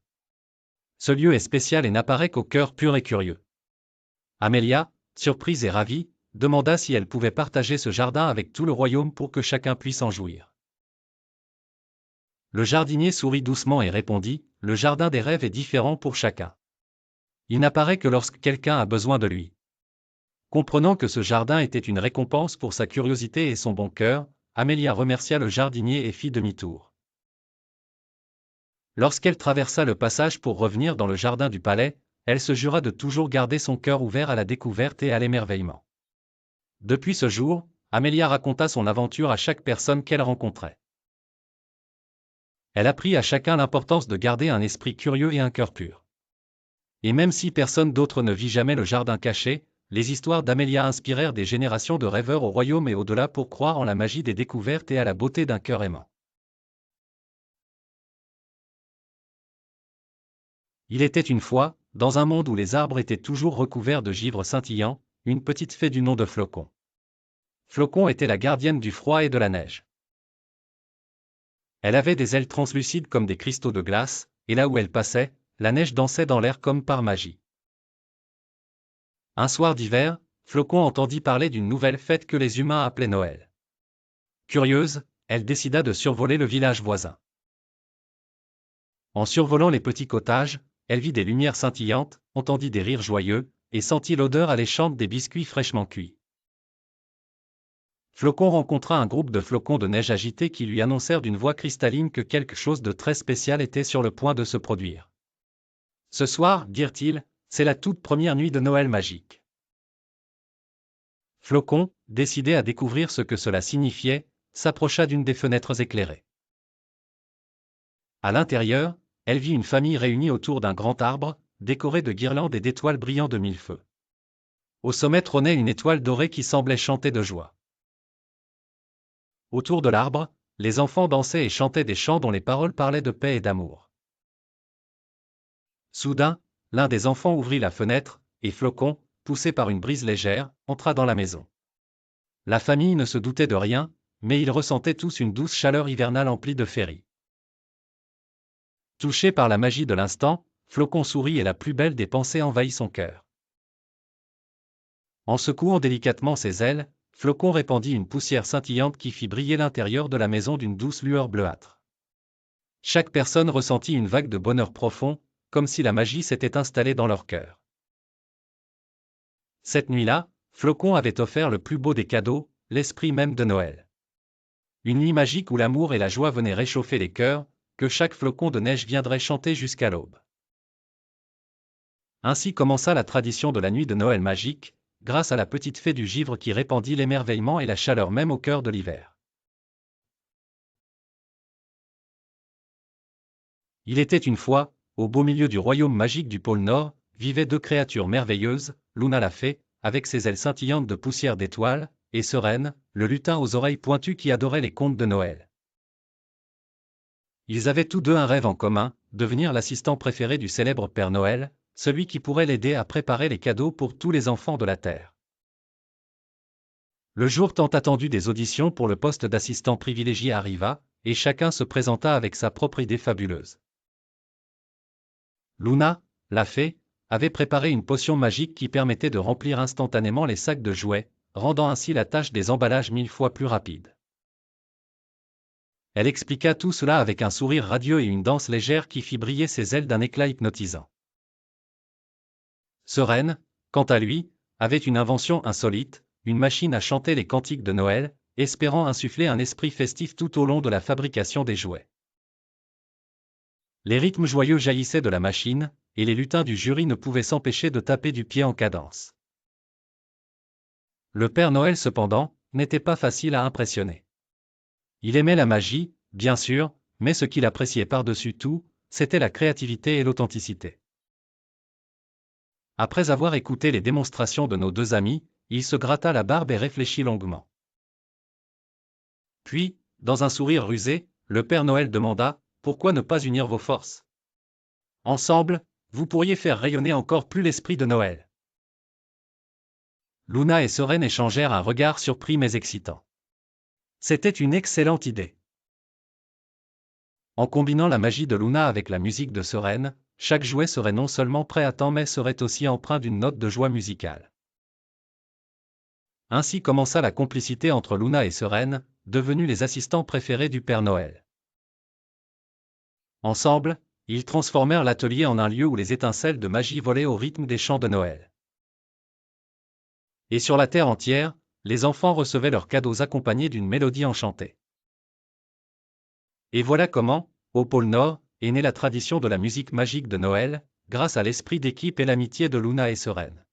Ce lieu est spécial et n'apparaît qu'au cœur pur et curieux. » Amelia, surprise et ravie, demanda si elle pouvait partager ce jardin avec tout le royaume pour que chacun puisse en jouir. Le jardinier sourit doucement et répondit, « Le jardin des rêves est différent pour chacun. Il n'apparaît que lorsque quelqu'un a besoin de lui. Comprenant que ce jardin était une récompense pour sa curiosité et son bon cœur, Amelia remercia le jardinier et fit demi-tour. Lorsqu'elle traversa le passage pour revenir dans le jardin du palais, elle se jura de toujours garder son cœur ouvert à la découverte et à l'émerveillement. Depuis ce jour, Amelia raconta son aventure à chaque personne qu'elle rencontrait. Elle apprit à chacun l'importance de garder un esprit curieux et un cœur pur. Et même si personne d'autre ne vit jamais le jardin caché, les histoires d'Amelia inspirèrent des générations de rêveurs au royaume et au-delà pour croire en la magie des découvertes et à la beauté d'un cœur aimant. Il était une fois, dans un monde où les arbres étaient toujours recouverts de givre scintillant, une petite fée du nom de Flocon. Flocon était la gardienne du froid et de la neige. Elle avait des ailes translucides comme des cristaux de glace, et là où elle passait, la neige dansait dans l'air comme par magie. Un soir d'hiver, Flocon entendit parler d'une nouvelle fête que les humains appelaient Noël. Curieuse, elle décida de survoler le village voisin. En survolant les petits cottages, elle vit des lumières scintillantes, entendit des rires joyeux, et sentit l'odeur alléchante des biscuits fraîchement cuits. Flocon rencontra un groupe de flocons de neige agités qui lui annoncèrent d'une voix cristalline que quelque chose de très spécial était sur le point de se produire. Ce soir, dirent-ils, c'est la toute première nuit de Noël magique. Flocon, décidé à découvrir ce que cela signifiait, s'approcha d'une des fenêtres éclairées. À l'intérieur, elle vit une famille réunie autour d'un grand arbre, décoré de guirlandes et d'étoiles brillant de mille feux. Au sommet trônait une étoile dorée qui semblait chanter de joie. Autour de l'arbre, les enfants dansaient et chantaient des chants dont les paroles parlaient de paix et d'amour. Soudain, l'un des enfants ouvrit la fenêtre, et Flocon, poussé par une brise légère, entra dans la maison. La famille ne se doutait de rien, mais ils ressentaient tous une douce chaleur hivernale emplie de féerie. Touché par la magie de l'instant, Flocon sourit et la plus belle des pensées envahit son cœur. En secouant délicatement ses ailes, Flocon répandit une poussière scintillante qui fit briller l'intérieur de la maison d'une douce lueur bleuâtre. Chaque personne ressentit une vague de bonheur profond, comme si la magie s'était installée dans leur cœur. Cette nuit-là, Flocon avait offert le plus beau des cadeaux, l'esprit même de Noël. Une nuit magique où l'amour et la joie venaient réchauffer les cœurs, que chaque flocon de neige viendrait chanter jusqu'à l'aube. Ainsi commença la tradition de la nuit de Noël magique, grâce à la petite fée du givre qui répandit l'émerveillement et la chaleur même au cœur de l'hiver. Il était une fois, au beau milieu du royaume magique du pôle Nord, vivaient deux créatures merveilleuses, Luna la fée, avec ses ailes scintillantes de poussière d'étoiles, et Serène, le lutin aux oreilles pointues qui adorait les contes de Noël. Ils avaient tous deux un rêve en commun, devenir l'assistant préféré du célèbre Père Noël, celui qui pourrait l'aider à préparer les cadeaux pour tous les enfants de la Terre. Le jour tant attendu des auditions pour le poste d'assistant privilégié arriva, et chacun se présenta avec sa propre idée fabuleuse. Luna, la fée, avait préparé une potion magique qui permettait de remplir instantanément les sacs de jouets, rendant ainsi la tâche des emballages 1000 fois plus rapide. Elle expliqua tout cela avec un sourire radieux et une danse légère qui fit briller ses ailes d'un éclat hypnotisant. Serène, quant à lui, avait une invention insolite, une machine à chanter les cantiques de Noël, espérant insuffler un esprit festif tout au long de la fabrication des jouets. Les rythmes joyeux jaillissaient de la machine, et les lutins du jury ne pouvaient s'empêcher de taper du pied en cadence. Le Père Noël cependant, n'était pas facile à impressionner. Il aimait la magie, bien sûr, mais ce qu'il appréciait par-dessus tout, c'était la créativité et l'authenticité. Après avoir écouté les démonstrations de nos deux amis, il se gratta la barbe et réfléchit longuement. Puis, dans un sourire rusé, le Père Noël demanda, « Pourquoi ne pas unir vos forces? Ensemble, vous pourriez faire rayonner encore plus l'esprit de Noël. » Luna et Serène échangèrent un regard surpris mais excitant. C'était une excellente idée. En combinant la magie de Luna avec la musique de Serène, chaque jouet serait non seulement prêt à temps mais serait aussi empreint d'une note de joie musicale. Ainsi commença la complicité entre Luna et Serène, devenus les assistants préférés du Père Noël. Ensemble, ils transformèrent l'atelier en un lieu où les étincelles de magie volaient au rythme des chants de Noël. Et sur la terre entière, les enfants recevaient leurs cadeaux accompagnés d'une mélodie enchantée. Et voilà comment, au pôle Nord, est née la tradition de la musique magique de Noël, grâce à l'esprit d'équipe et l'amitié de Luna et Seren.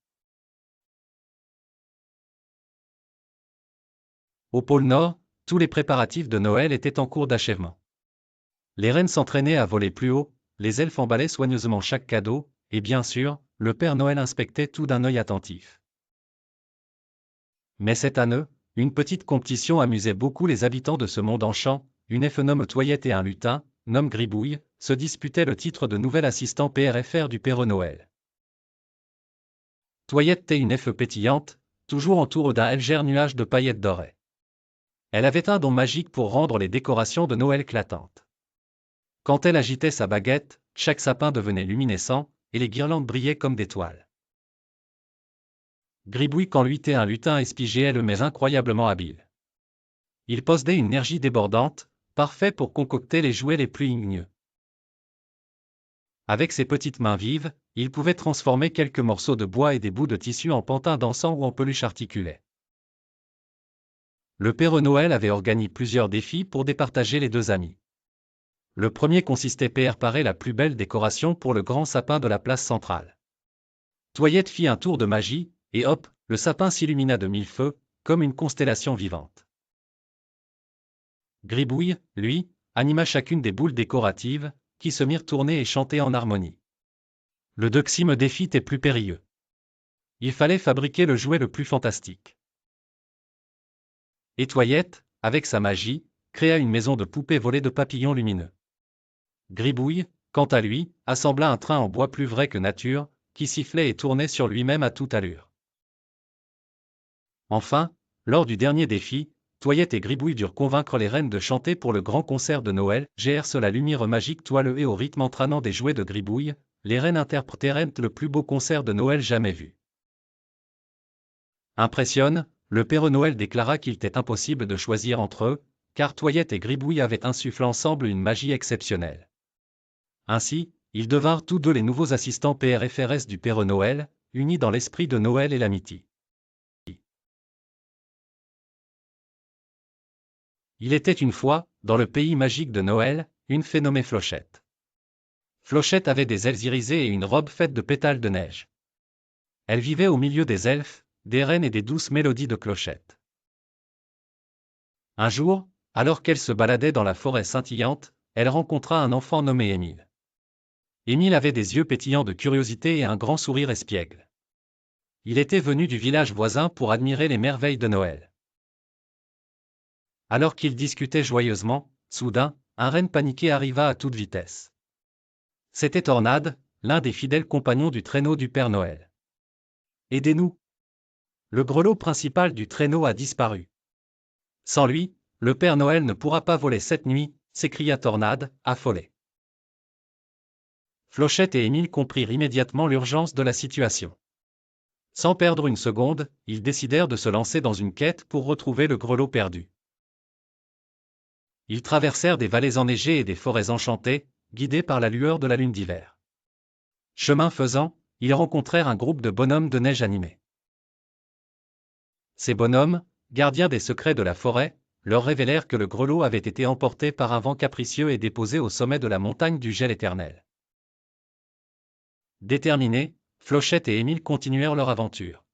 Au pôle Nord, tous les préparatifs de Noël étaient en cours d'achèvement. Les reines s'entraînaient à voler plus haut, les elfes emballaient soigneusement chaque cadeau, et bien sûr, le Père Noël inspectait tout d'un œil attentif. Mais cette année, une petite compétition amusait beaucoup les habitants de ce monde en chant. Une elfe nomme Toyette et un lutin, nomme Gribouille, se disputaient le titre de nouvel assistant PRFR du Père Noël. Toyette était une elfe pétillante, toujours entourée d'un légère nuage de paillettes dorées. Elle avait un don magique pour rendre les décorations de Noël éclatantes. Quand elle agitait sa baguette, chaque sapin devenait luminescent, et les guirlandes brillaient comme des toiles. Gribouille quand lui était un lutin espigeait mais incroyablement habile. Il possédait une énergie débordante, parfait pour concocter les jouets les plus ingénieux. Avec ses petites mains vives, il pouvait transformer quelques morceaux de bois et des bouts de tissu en pantins dansants ou en peluches articulées. Le Père Noël avait organisé plusieurs défis pour départager les deux amis. Le premier consistait à préparer la plus belle décoration pour le grand sapin de la place centrale. Toyette fit un tour de magie, et hop, le sapin s'illumina de mille feux, comme une constellation vivante. Gribouille, lui, anima chacune des boules décoratives, qui se mirent tourner et chanter en harmonie. Le deuxième défi était plus périlleux. Il fallait fabriquer le jouet le plus fantastique. Et Toyette, avec sa magie, créa une maison de poupées volée de papillons lumineux. Gribouille, quant à lui, assembla un train en bois plus vrai que nature, qui sifflait et tournait sur lui-même à toute allure. Enfin, lors du dernier défi, Toyette et Gribouille durent convaincre les reines de chanter pour le grand concert de Noël. Gerce la lumière magique toile et au rythme entraînant des jouets de Gribouille, les reines interprétèrent le plus beau concert de Noël jamais vu. Impressionne, le Père Noël déclara qu'il était impossible de choisir entre eux, car Toyette et Gribouille avaient insufflé ensemble une magie exceptionnelle. Ainsi, ils devinrent tous deux les nouveaux assistants PRFRS du Père Noël, unis dans l'esprit de Noël et l'amitié. Il était une fois, dans le pays magique de Noël, une fée nommée Flochette. Flochette avait des ailes irisées et une robe faite de pétales de neige. Elle vivait au milieu des elfes, des reines et des douces mélodies de clochettes. Un jour, alors qu'elle se baladait dans la forêt scintillante, elle rencontra un enfant nommé Émile. Émile avait des yeux pétillants de curiosité et un grand sourire espiègle. Il était venu du village voisin pour admirer les merveilles de Noël. Alors qu'ils discutaient joyeusement, soudain, un renne paniqué arriva à toute vitesse. C'était Tornade, l'un des fidèles compagnons du traîneau du Père Noël. Aidez-nous! Le grelot principal du traîneau a disparu. Sans lui, le Père Noël ne pourra pas voler cette nuit, s'écria Tornade, affolé. Flochette et Émile comprirent immédiatement l'urgence de la situation. Sans perdre une seconde, ils décidèrent de se lancer dans une quête pour retrouver le grelot perdu. Ils traversèrent des vallées enneigées et des forêts enchantées, guidés par la lueur de la lune d'hiver. Chemin faisant, ils rencontrèrent un groupe de bonhommes de neige animés. Ces bonhommes, gardiens des secrets de la forêt, leur révélèrent que le grelot avait été emporté par un vent capricieux et déposé au sommet de la montagne du gel éternel. Déterminés, Flochette et Émile continuèrent leur aventure.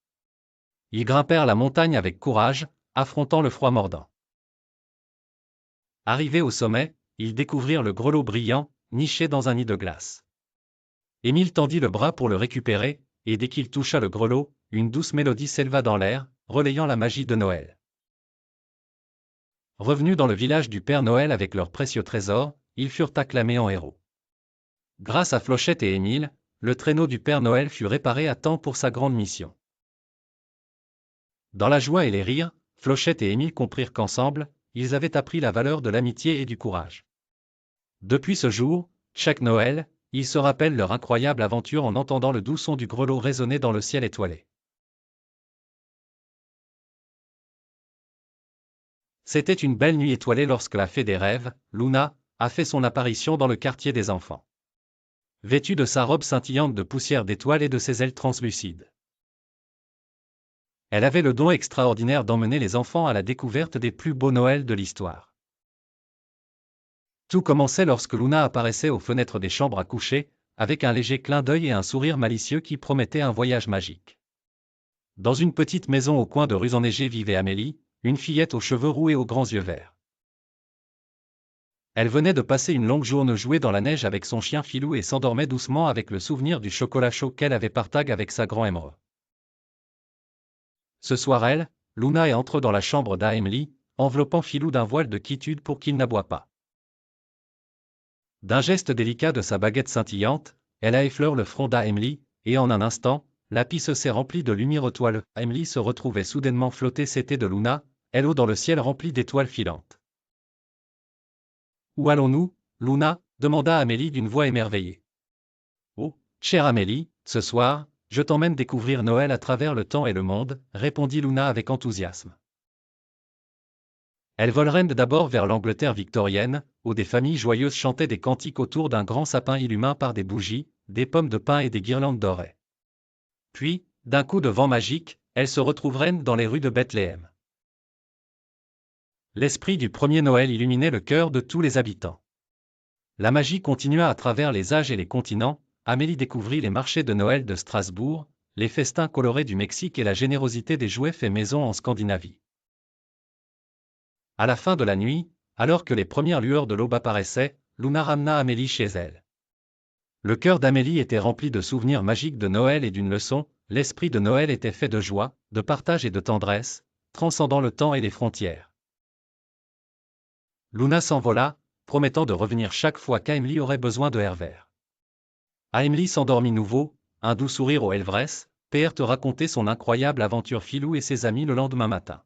Ils grimpèrent la montagne avec courage, affrontant le froid mordant. Arrivés au sommet, ils découvrirent le grelot brillant, niché dans un nid de glace. Émile tendit le bras pour le récupérer, et dès qu'il toucha le grelot, une douce mélodie s'éleva dans l'air, relayant la magie de Noël. Revenus dans le village du Père Noël avec leurs précieux trésors, ils furent acclamés en héros. Grâce à Flochette et Émile, le traîneau du Père Noël fut réparé à temps pour sa grande mission. Dans la joie et les rires, Flochette et Émile comprirent qu'ensemble, ils avaient appris la valeur de l'amitié et du courage. Depuis ce jour, chaque Noël, ils se rappellent leur incroyable aventure en entendant le doux son du grelot résonner dans le ciel étoilé. C'était une belle nuit étoilée lorsque la fée des rêves, Luna, a fait son apparition dans le quartier des enfants. Vêtue de sa robe scintillante de poussière d'étoiles et de ses ailes translucides. Elle avait le don extraordinaire d'emmener les enfants à la découverte des plus beaux Noëls de l'histoire. Tout commençait lorsque Luna apparaissait aux fenêtres des chambres à coucher, avec un léger clin d'œil et un sourire malicieux qui promettait un voyage magique. Dans une petite maison au coin de rues enneigées vivait Amélie, une fillette aux cheveux roux et aux grands yeux verts. Elle venait de passer une longue journée jouée dans la neige avec son chien Filou et s'endormait doucement avec le souvenir du chocolat chaud qu'elle avait partagé avec sa grand-mère. Ce soir Luna entre dans la chambre d'Amélie, enveloppant Filou d'un voile de quiétude pour qu'il n'aboie pas. D'un geste délicat de sa baguette scintillante, elle effleure le front d'Amélie, et en un instant, la piste s'est remplie de lumière étoile. Amélie se retrouvait soudainement flottée c'était de Luna, elle haut dans le ciel rempli d'étoiles filantes. Où allons-nous, Luna demanda Amélie d'une voix émerveillée. Oh, chère Amélie, ce soir, je t'emmène découvrir Noël à travers le temps et le monde, répondit Luna avec enthousiasme. Elle volerait d'abord vers l'Angleterre victorienne, où des familles joyeuses chantaient des cantiques autour d'un grand sapin illumé par des bougies, des pommes de pin et des guirlandes dorées. Puis, d'un coup de vent magique, elle se retrouverait dans les rues de Bethléem. L'esprit du premier Noël illuminait le cœur de tous les habitants. La magie continua à travers les âges et les continents. Amélie découvrit les marchés de Noël de Strasbourg, les festins colorés du Mexique et la générosité des jouets faits maison en Scandinavie. À la fin de la nuit, alors que les premières lueurs de l'aube apparaissaient, Luna ramena Amélie chez elle. Le cœur d'Amélie était rempli de souvenirs magiques de Noël et d'une leçon. L'esprit de Noël était fait de joie, de partage et de tendresse, transcendant le temps et les frontières. Luna s'envola, promettant de revenir chaque fois qu'Amélie aurait besoin de Hervère. Amélie s'endormit nouveau, un doux sourire aux Elvresse, Père te racontait son incroyable aventure Filou et ses amis le lendemain matin.